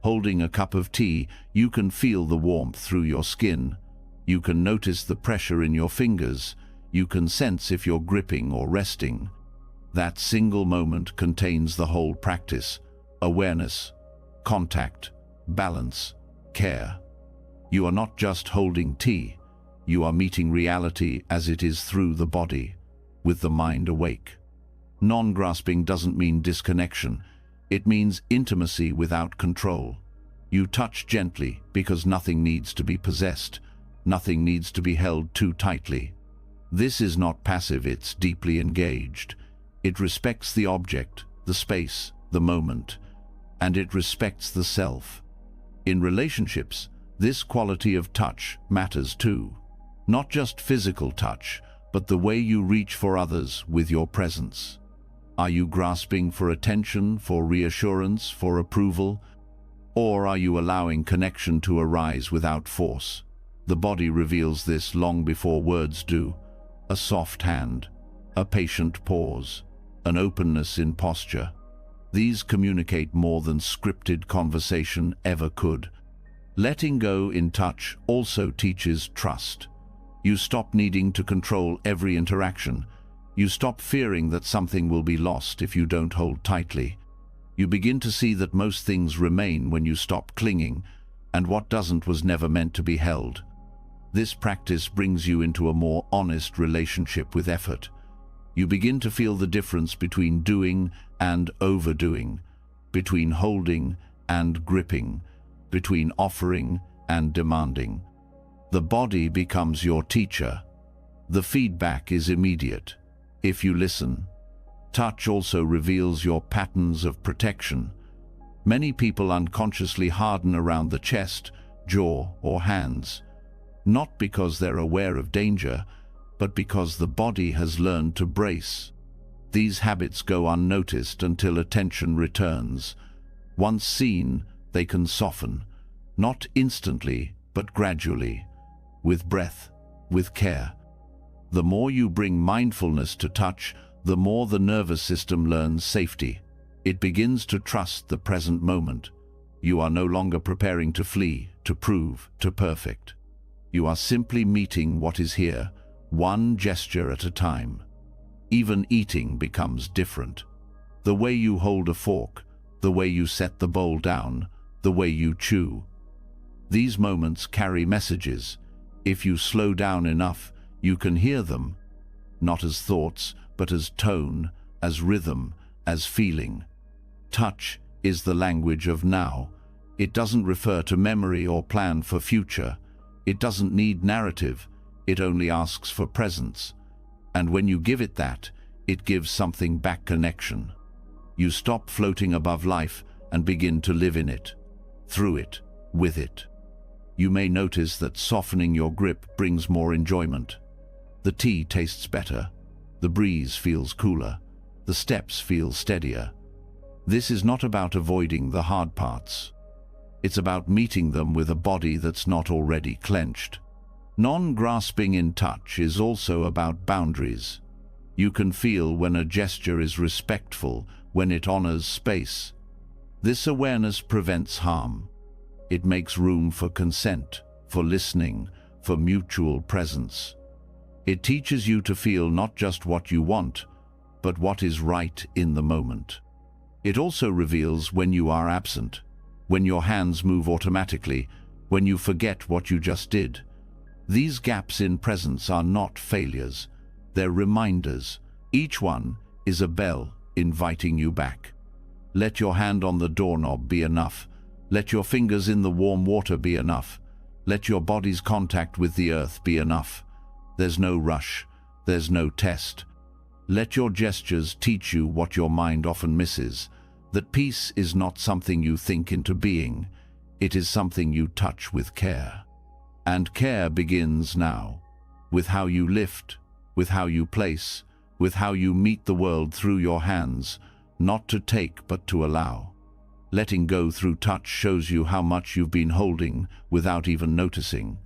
Holding a cup of tea, you can feel the warmth through your skin. You can notice the pressure in your fingers. You can sense if you're gripping or resting. That single moment contains the whole practice: awareness, contact, balance, care. You are not just holding tea. You are meeting reality as it is through the body, with the mind awake. Non-grasping doesn't mean disconnection. It means intimacy without control. You touch gently because nothing needs to be possessed. Nothing needs to be held too tightly. This is not passive, it's deeply engaged. It respects the object, the space, the moment, and it respects the self. In relationships, this quality of touch matters too. Not just physical touch, but the way you reach for others with your presence. Are you grasping for attention, for reassurance, for approval? Or are you allowing connection to arise without force? The body reveals this long before words do. A soft hand, a patient pause, an openness in posture. These communicate more than scripted conversation ever could. Letting go in touch also teaches trust. You stop needing to control every interaction. You stop fearing that something will be lost if you don't hold tightly. You begin to see that most things remain when you stop clinging, and what doesn't was never meant to be held. This practice brings you into a more honest relationship with effort. You begin to feel the difference between doing and overdoing, between holding and gripping, between offering and demanding. The body becomes your teacher. The feedback is immediate. If you listen, touch also reveals your patterns of protection. Many people unconsciously harden around the chest, jaw, or hands, not because they're aware of danger, but because the body has learned to brace. These habits go unnoticed until attention returns. Once seen, they can soften, not instantly, but gradually, with breath, with care. The more you bring mindfulness to touch, the more the nervous system learns safety. It begins to trust the present moment. You are no longer preparing to flee, to prove, to perfect. You are simply meeting what is here, one gesture at a time. Even eating becomes different. The way you hold a fork, the way you set the bowl down, the way you chew. These moments carry messages. If you slow down enough, you can hear them, not as thoughts, but as tone, as rhythm, as feeling. Touch is the language of now. It doesn't refer to memory or plan for future. It doesn't need narrative. It only asks for presence. And when you give it that, it gives something back: connection. You stop floating above life and begin to live in it, through it, with it. You may notice that softening your grip brings more enjoyment. The tea tastes better. The breeze feels cooler. The steps feel steadier. This is not about avoiding the hard parts. It's about meeting them with a body that's not already clenched. Non-grasping in touch is also about boundaries. You can feel when a gesture is respectful, when it honors space. This awareness prevents harm. It makes room for consent, for listening, for mutual presence. It teaches you to feel not just what you want, but what is right in the moment. It also reveals when you are absent, when your hands move automatically, when you forget what you just did. These gaps in presence are not failures, they're reminders. Each one is a bell inviting you back. Let your hand on the doorknob be enough. Let your fingers in the warm water be enough. Let your body's contact with the earth be enough. There's no rush, there's no test. Let your gestures teach you what your mind often misses, that peace is not something you think into being, it is something you touch with care. And care begins now, with how you lift, with how you place, with how you meet the world through your hands, not to take but to allow. Letting go through touch shows you how much you've been holding without even noticing.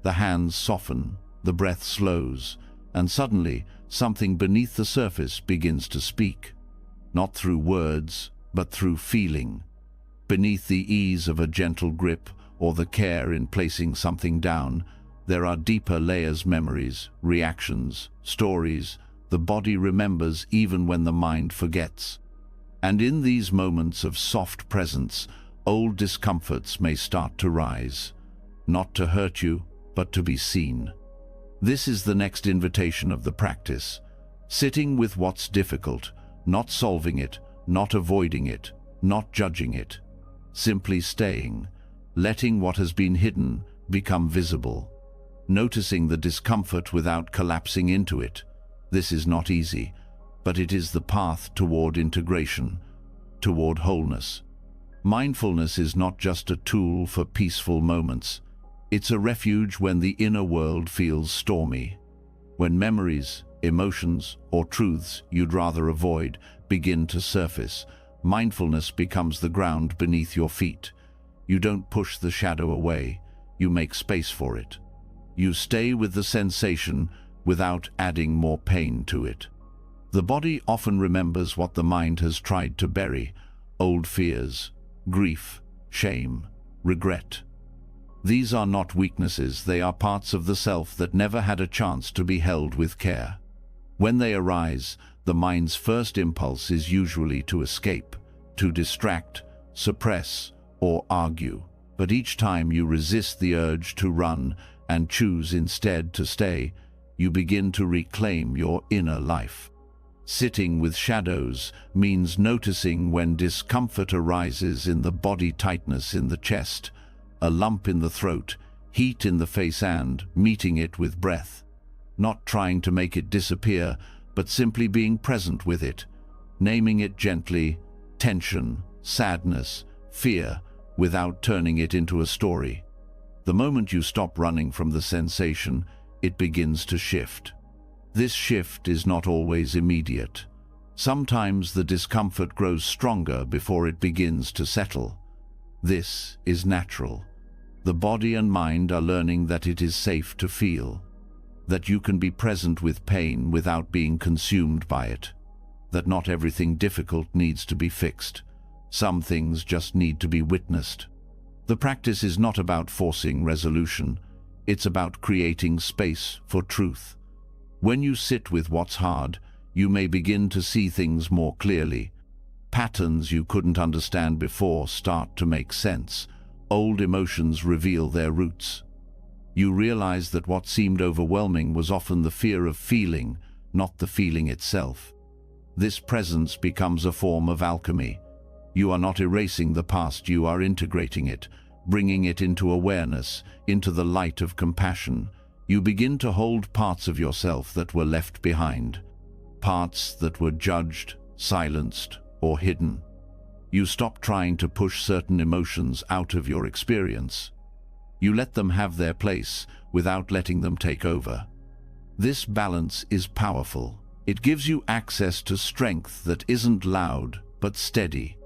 The hands soften, the breath slows, and suddenly something beneath the surface begins to speak. Not through words, but through feeling. Beneath the ease of a gentle grip or the care in placing something down, there are deeper layers: memories, reactions, stories. The body remembers even when the mind forgets. And in these moments of soft presence, old discomforts may start to rise, not to hurt you, but to be seen. This is the next invitation of the practice. Sitting with what's difficult, not solving it, not avoiding it, not judging it. Simply staying, letting what has been hidden become visible. Noticing the discomfort without collapsing into it. This is not easy, but it is the path toward integration, toward wholeness. Mindfulness is not just a tool for peaceful moments. It's a refuge when the inner world feels stormy. When memories, emotions, or truths you'd rather avoid begin to surface, mindfulness becomes the ground beneath your feet. You don't push the shadow away, you make space for it. You stay with the sensation without adding more pain to it. The body often remembers what the mind has tried to bury: old fears, grief, shame, regret. These are not weaknesses, they are parts of the self that never had a chance to be held with care. When they arise, the mind's first impulse is usually to escape, to distract, suppress, or argue. But each time you resist the urge to run and choose instead to stay, you begin to reclaim your inner life. Sitting with shadows means noticing when discomfort arises in the body: tightness in the chest, a lump in the throat, heat in the face, and meeting it with breath. Not trying to make it disappear, but simply being present with it, naming it gently: tension, sadness, fear, without turning it into a story. The moment you stop running from the sensation, it begins to shift. This shift is not always immediate. Sometimes the discomfort grows stronger before it begins to settle. This is natural. The body and mind are learning that it is safe to feel, that you can be present with pain without being consumed by it, that not everything difficult needs to be fixed. Some things just need to be witnessed. The practice is not about forcing resolution. It's about creating space for truth. When you sit with what's hard, you may begin to see things more clearly. Patterns you couldn't understand before start to make sense. Old emotions reveal their roots. You realize that what seemed overwhelming was often the fear of feeling, not the feeling itself. This presence becomes a form of alchemy. You are not erasing the past, you are integrating it, bringing it into awareness, into the light of compassion. You begin to hold parts of yourself that were left behind, parts that were judged, silenced, or hidden. You stop trying to push certain emotions out of your experience. You let them have their place without letting them take over. This balance is powerful. It gives you access to strength that isn't loud but steady,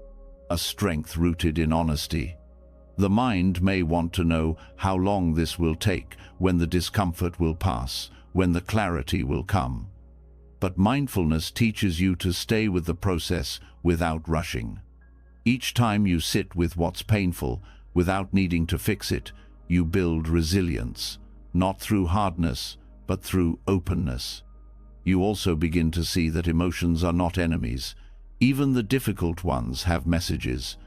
a strength rooted in honesty. The mind may want to know how long this will take, when the discomfort will pass, when the clarity will come. But mindfulness teaches you to stay with the process without rushing. Each time you sit with what's painful, without needing to fix it, you build resilience, not through hardness, but through openness. You also begin to see that emotions are not enemies. Even the difficult ones have messages.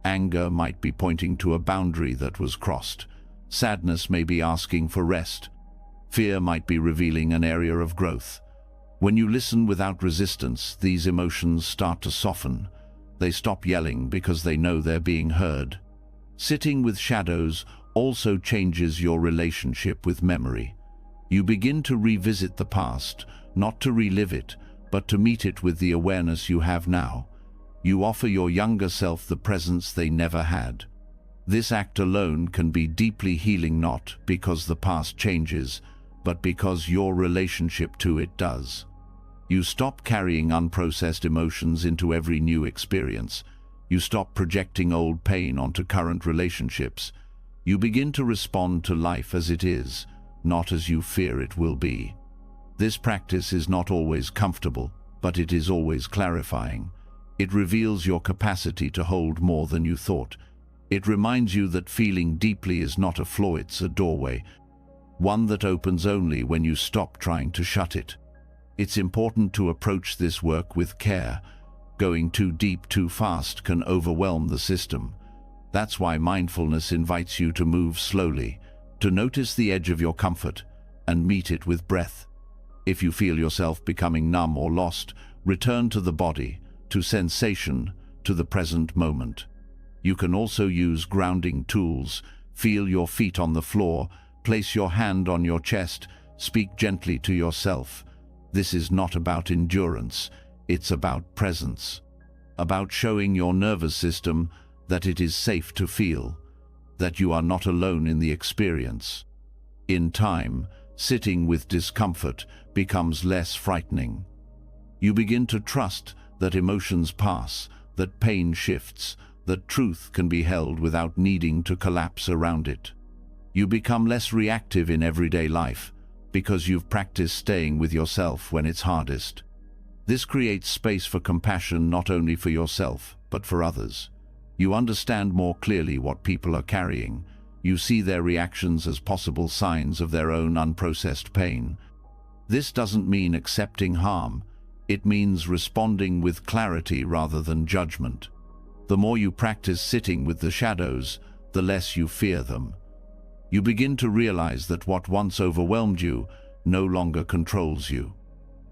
Anger might be pointing to a boundary that was crossed. Sadness may be asking for rest. Fear might be revealing an area of growth. When you listen without resistance, these emotions start to soften. They stop yelling because they know they're being heard. Sitting with shadows also changes your relationship with memory. You begin to revisit the past, not to relive it, but to meet it with the awareness you have now. You offer your younger self the presence they never had. This act alone can be deeply healing, not because the past changes, but because your relationship to it does. You stop carrying unprocessed emotions into every new experience. You stop projecting old pain onto current relationships. You begin to respond to life as it is, not as you fear it will be. This practice is not always comfortable, but it is always clarifying. It reveals your capacity to hold more than you thought. It reminds you that feeling deeply is not a flaw, it's a doorway, one that opens only when you stop trying to shut it. It's important to approach this work with care. Going too deep too fast can overwhelm the system. That's why mindfulness invites you to move slowly, to notice the edge of your comfort and meet it with breath. If you feel yourself becoming numb or lost, return to the body, to sensation, to the present moment. You can also use grounding tools. Feel your feet on the floor, place your hand on your chest, speak gently to yourself. This is not about endurance, it's about presence, about showing your nervous system that it is safe to feel, that you are not alone in the experience. In time, sitting with discomfort becomes less frightening. You begin to trust that emotions pass, that pain shifts, that truth can be held without needing to collapse around it. You become less reactive in everyday life because you've practiced staying with yourself when it's hardest. This creates space for compassion, not only for yourself, but for others. You understand more clearly what people are carrying. You see their reactions as possible signs of their own unprocessed pain. This doesn't mean accepting harm. It means responding with clarity rather than judgment. The more you practice sitting with the shadows, the less you fear them. You begin to realize that what once overwhelmed you no longer controls you.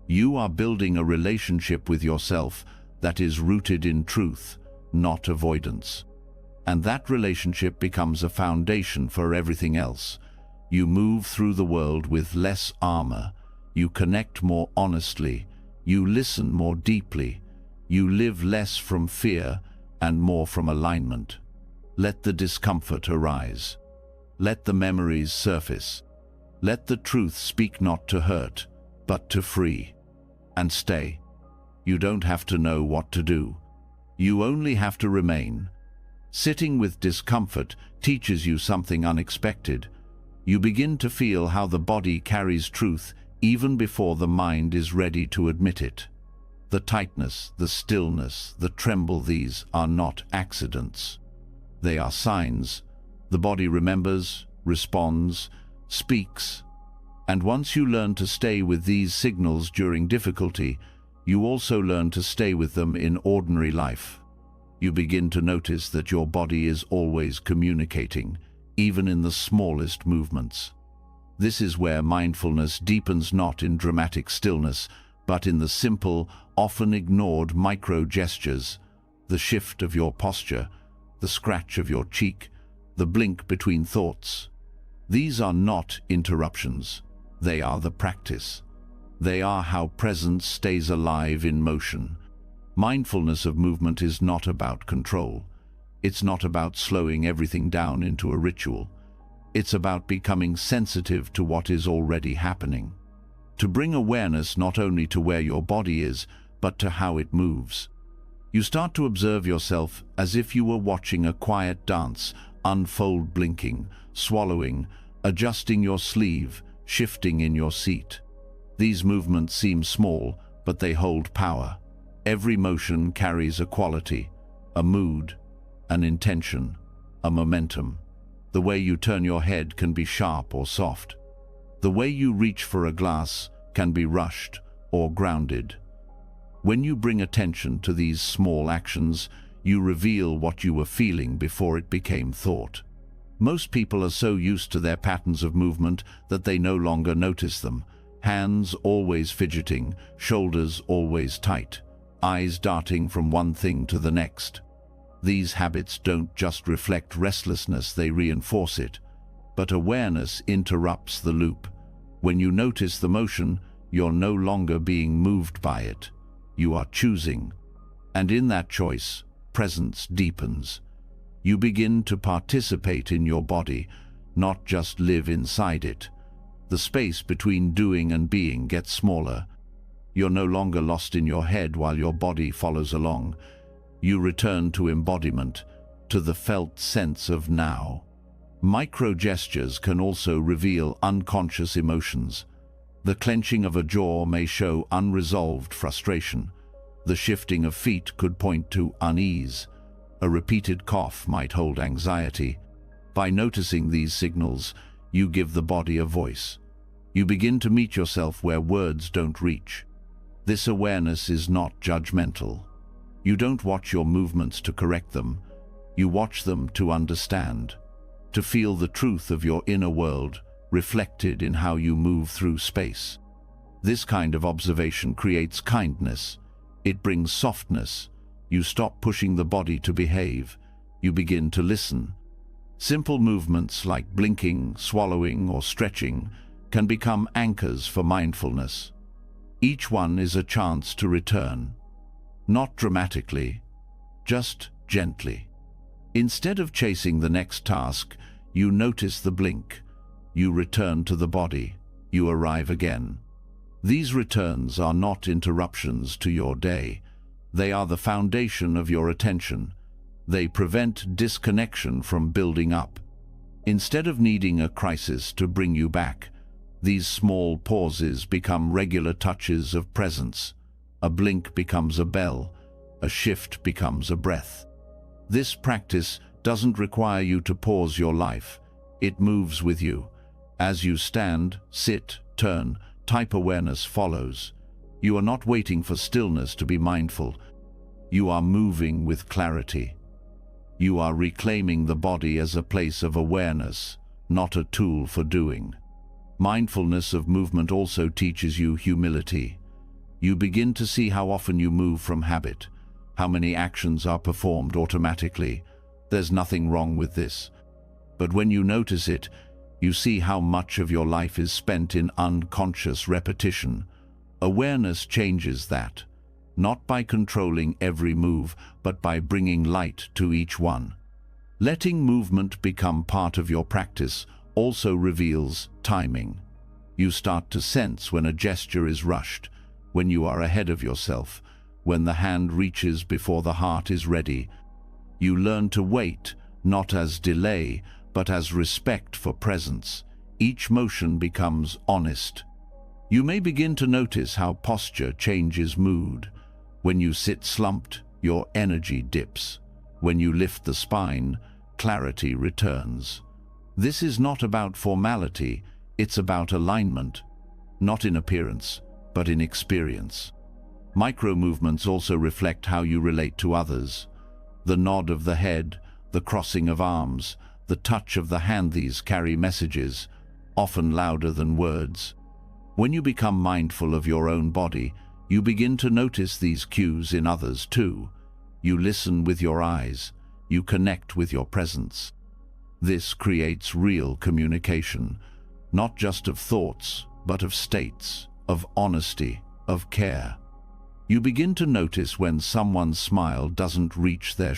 You are building a relationship with yourself that is rooted in truth, not avoidance. And that relationship becomes a foundation for everything else. You move through the world with less armor. You connect more honestly. You listen more deeply. You live less from fear and more from alignment. Let the discomfort arise. Let the memories surface. Let the truth speak, not to hurt, but to free. And stay. You don't have to know what to do. You only have to remain. Sitting with discomfort teaches you something unexpected. You begin to feel how the body carries truth even before the mind is ready to admit it. The tightness, the stillness, the tremble, these are not accidents. They are signs. The body remembers, responds, speaks. And once you learn to stay with these signals during difficulty, you also learn to stay with them in ordinary life. You begin to notice that your body is always communicating, even in the smallest movements. This is where mindfulness deepens not in dramatic stillness, but in the simple, often ignored micro-gestures, the shift of your posture, the scratch of your cheek, the blink between thoughts. These are not interruptions. They are the practice. They are how presence stays alive in motion. Mindfulness of movement is not about control. It's not about slowing everything down into a ritual. It's about becoming sensitive to what is already happening. To bring awareness not only to where your body is, but to how it moves. You start to observe yourself as if you were watching a quiet dance, unfold, blinking, swallowing, adjusting your sleeve, shifting in your seat. These movements seem small, but they hold power. Every motion carries a quality, a mood, an intention, a momentum. The way you turn your head can be sharp or soft. The way you reach for a glass can be rushed or grounded. When you bring attention to these small actions, you reveal what you were feeling before it became thought. Most people are so used to their patterns of movement that they no longer notice them. Hands always fidgeting, shoulders always tight, eyes darting from one thing to the next. These habits don't just reflect restlessness, they reinforce it. But awareness interrupts the loop. When you notice the motion, you're no longer being moved by it. You are choosing. And in that choice, presence deepens. You begin to participate in your body, not just live inside it. The space between doing and being gets smaller. You're no longer lost in your head while your body follows along. You return to embodiment, to the felt sense of now. Micro-gestures can also reveal unconscious emotions. The clenching of a jaw may show unresolved frustration. The shifting of feet could point to unease. A repeated cough might hold anxiety. By noticing these signals, you give the body a voice. You begin to meet yourself where words don't reach. This awareness is not judgmental. You don't watch your movements to correct them. You watch them to understand, to feel the truth of your inner world reflected in how you move through space. This kind of observation creates kindness. It brings softness. You stop pushing the body to behave. You begin to listen. Simple movements like blinking, swallowing, or stretching can become anchors for mindfulness. Each one is a chance to return. Not dramatically, just gently. Instead of chasing the next task, you notice the blink. You return to the body. You arrive again. These returns are not interruptions to your day. They are the foundation of your attention. They prevent disconnection from building up. Instead of needing a crisis to bring you back, these small pauses become regular touches of presence. A blink becomes a bell. A shift becomes a breath. This practice doesn't require you to pause your life. It moves with you. As you stand, sit, turn, type, awareness follows. You are not waiting for stillness to be mindful. You are moving with clarity. You are reclaiming the body as a place of awareness, not a tool for doing. Mindfulness of movement also teaches you humility. You begin to see how often you move from habit, how many actions are performed automatically. There's nothing wrong with this. But when you notice it, you see how much of your life is spent in unconscious repetition. Awareness changes that, not by controlling every move, but by bringing light to each one. Letting movement become part of your practice also reveals timing. You start to sense when a gesture is rushed, when you are ahead of yourself, when the hand reaches before the heart is ready. You learn to wait, not as delay, but as respect for presence. Each motion becomes honest. You may begin to notice how posture changes mood. When you sit slumped, your energy dips. When you lift the spine, clarity returns. This is not about formality, it's about alignment, not in appearance, but in experience. Micro-movements also reflect how you relate to others. The nod of the head, the crossing of arms, the touch of the hand, these carry messages. often louder than words. When you become mindful of your own body, you begin to notice these cues in others too. You listen with your eyes. You connect with your presence. This creates real communication, not just of thoughts, but of states, of honesty, of care. You begin to notice when someone's smile doesn't reach their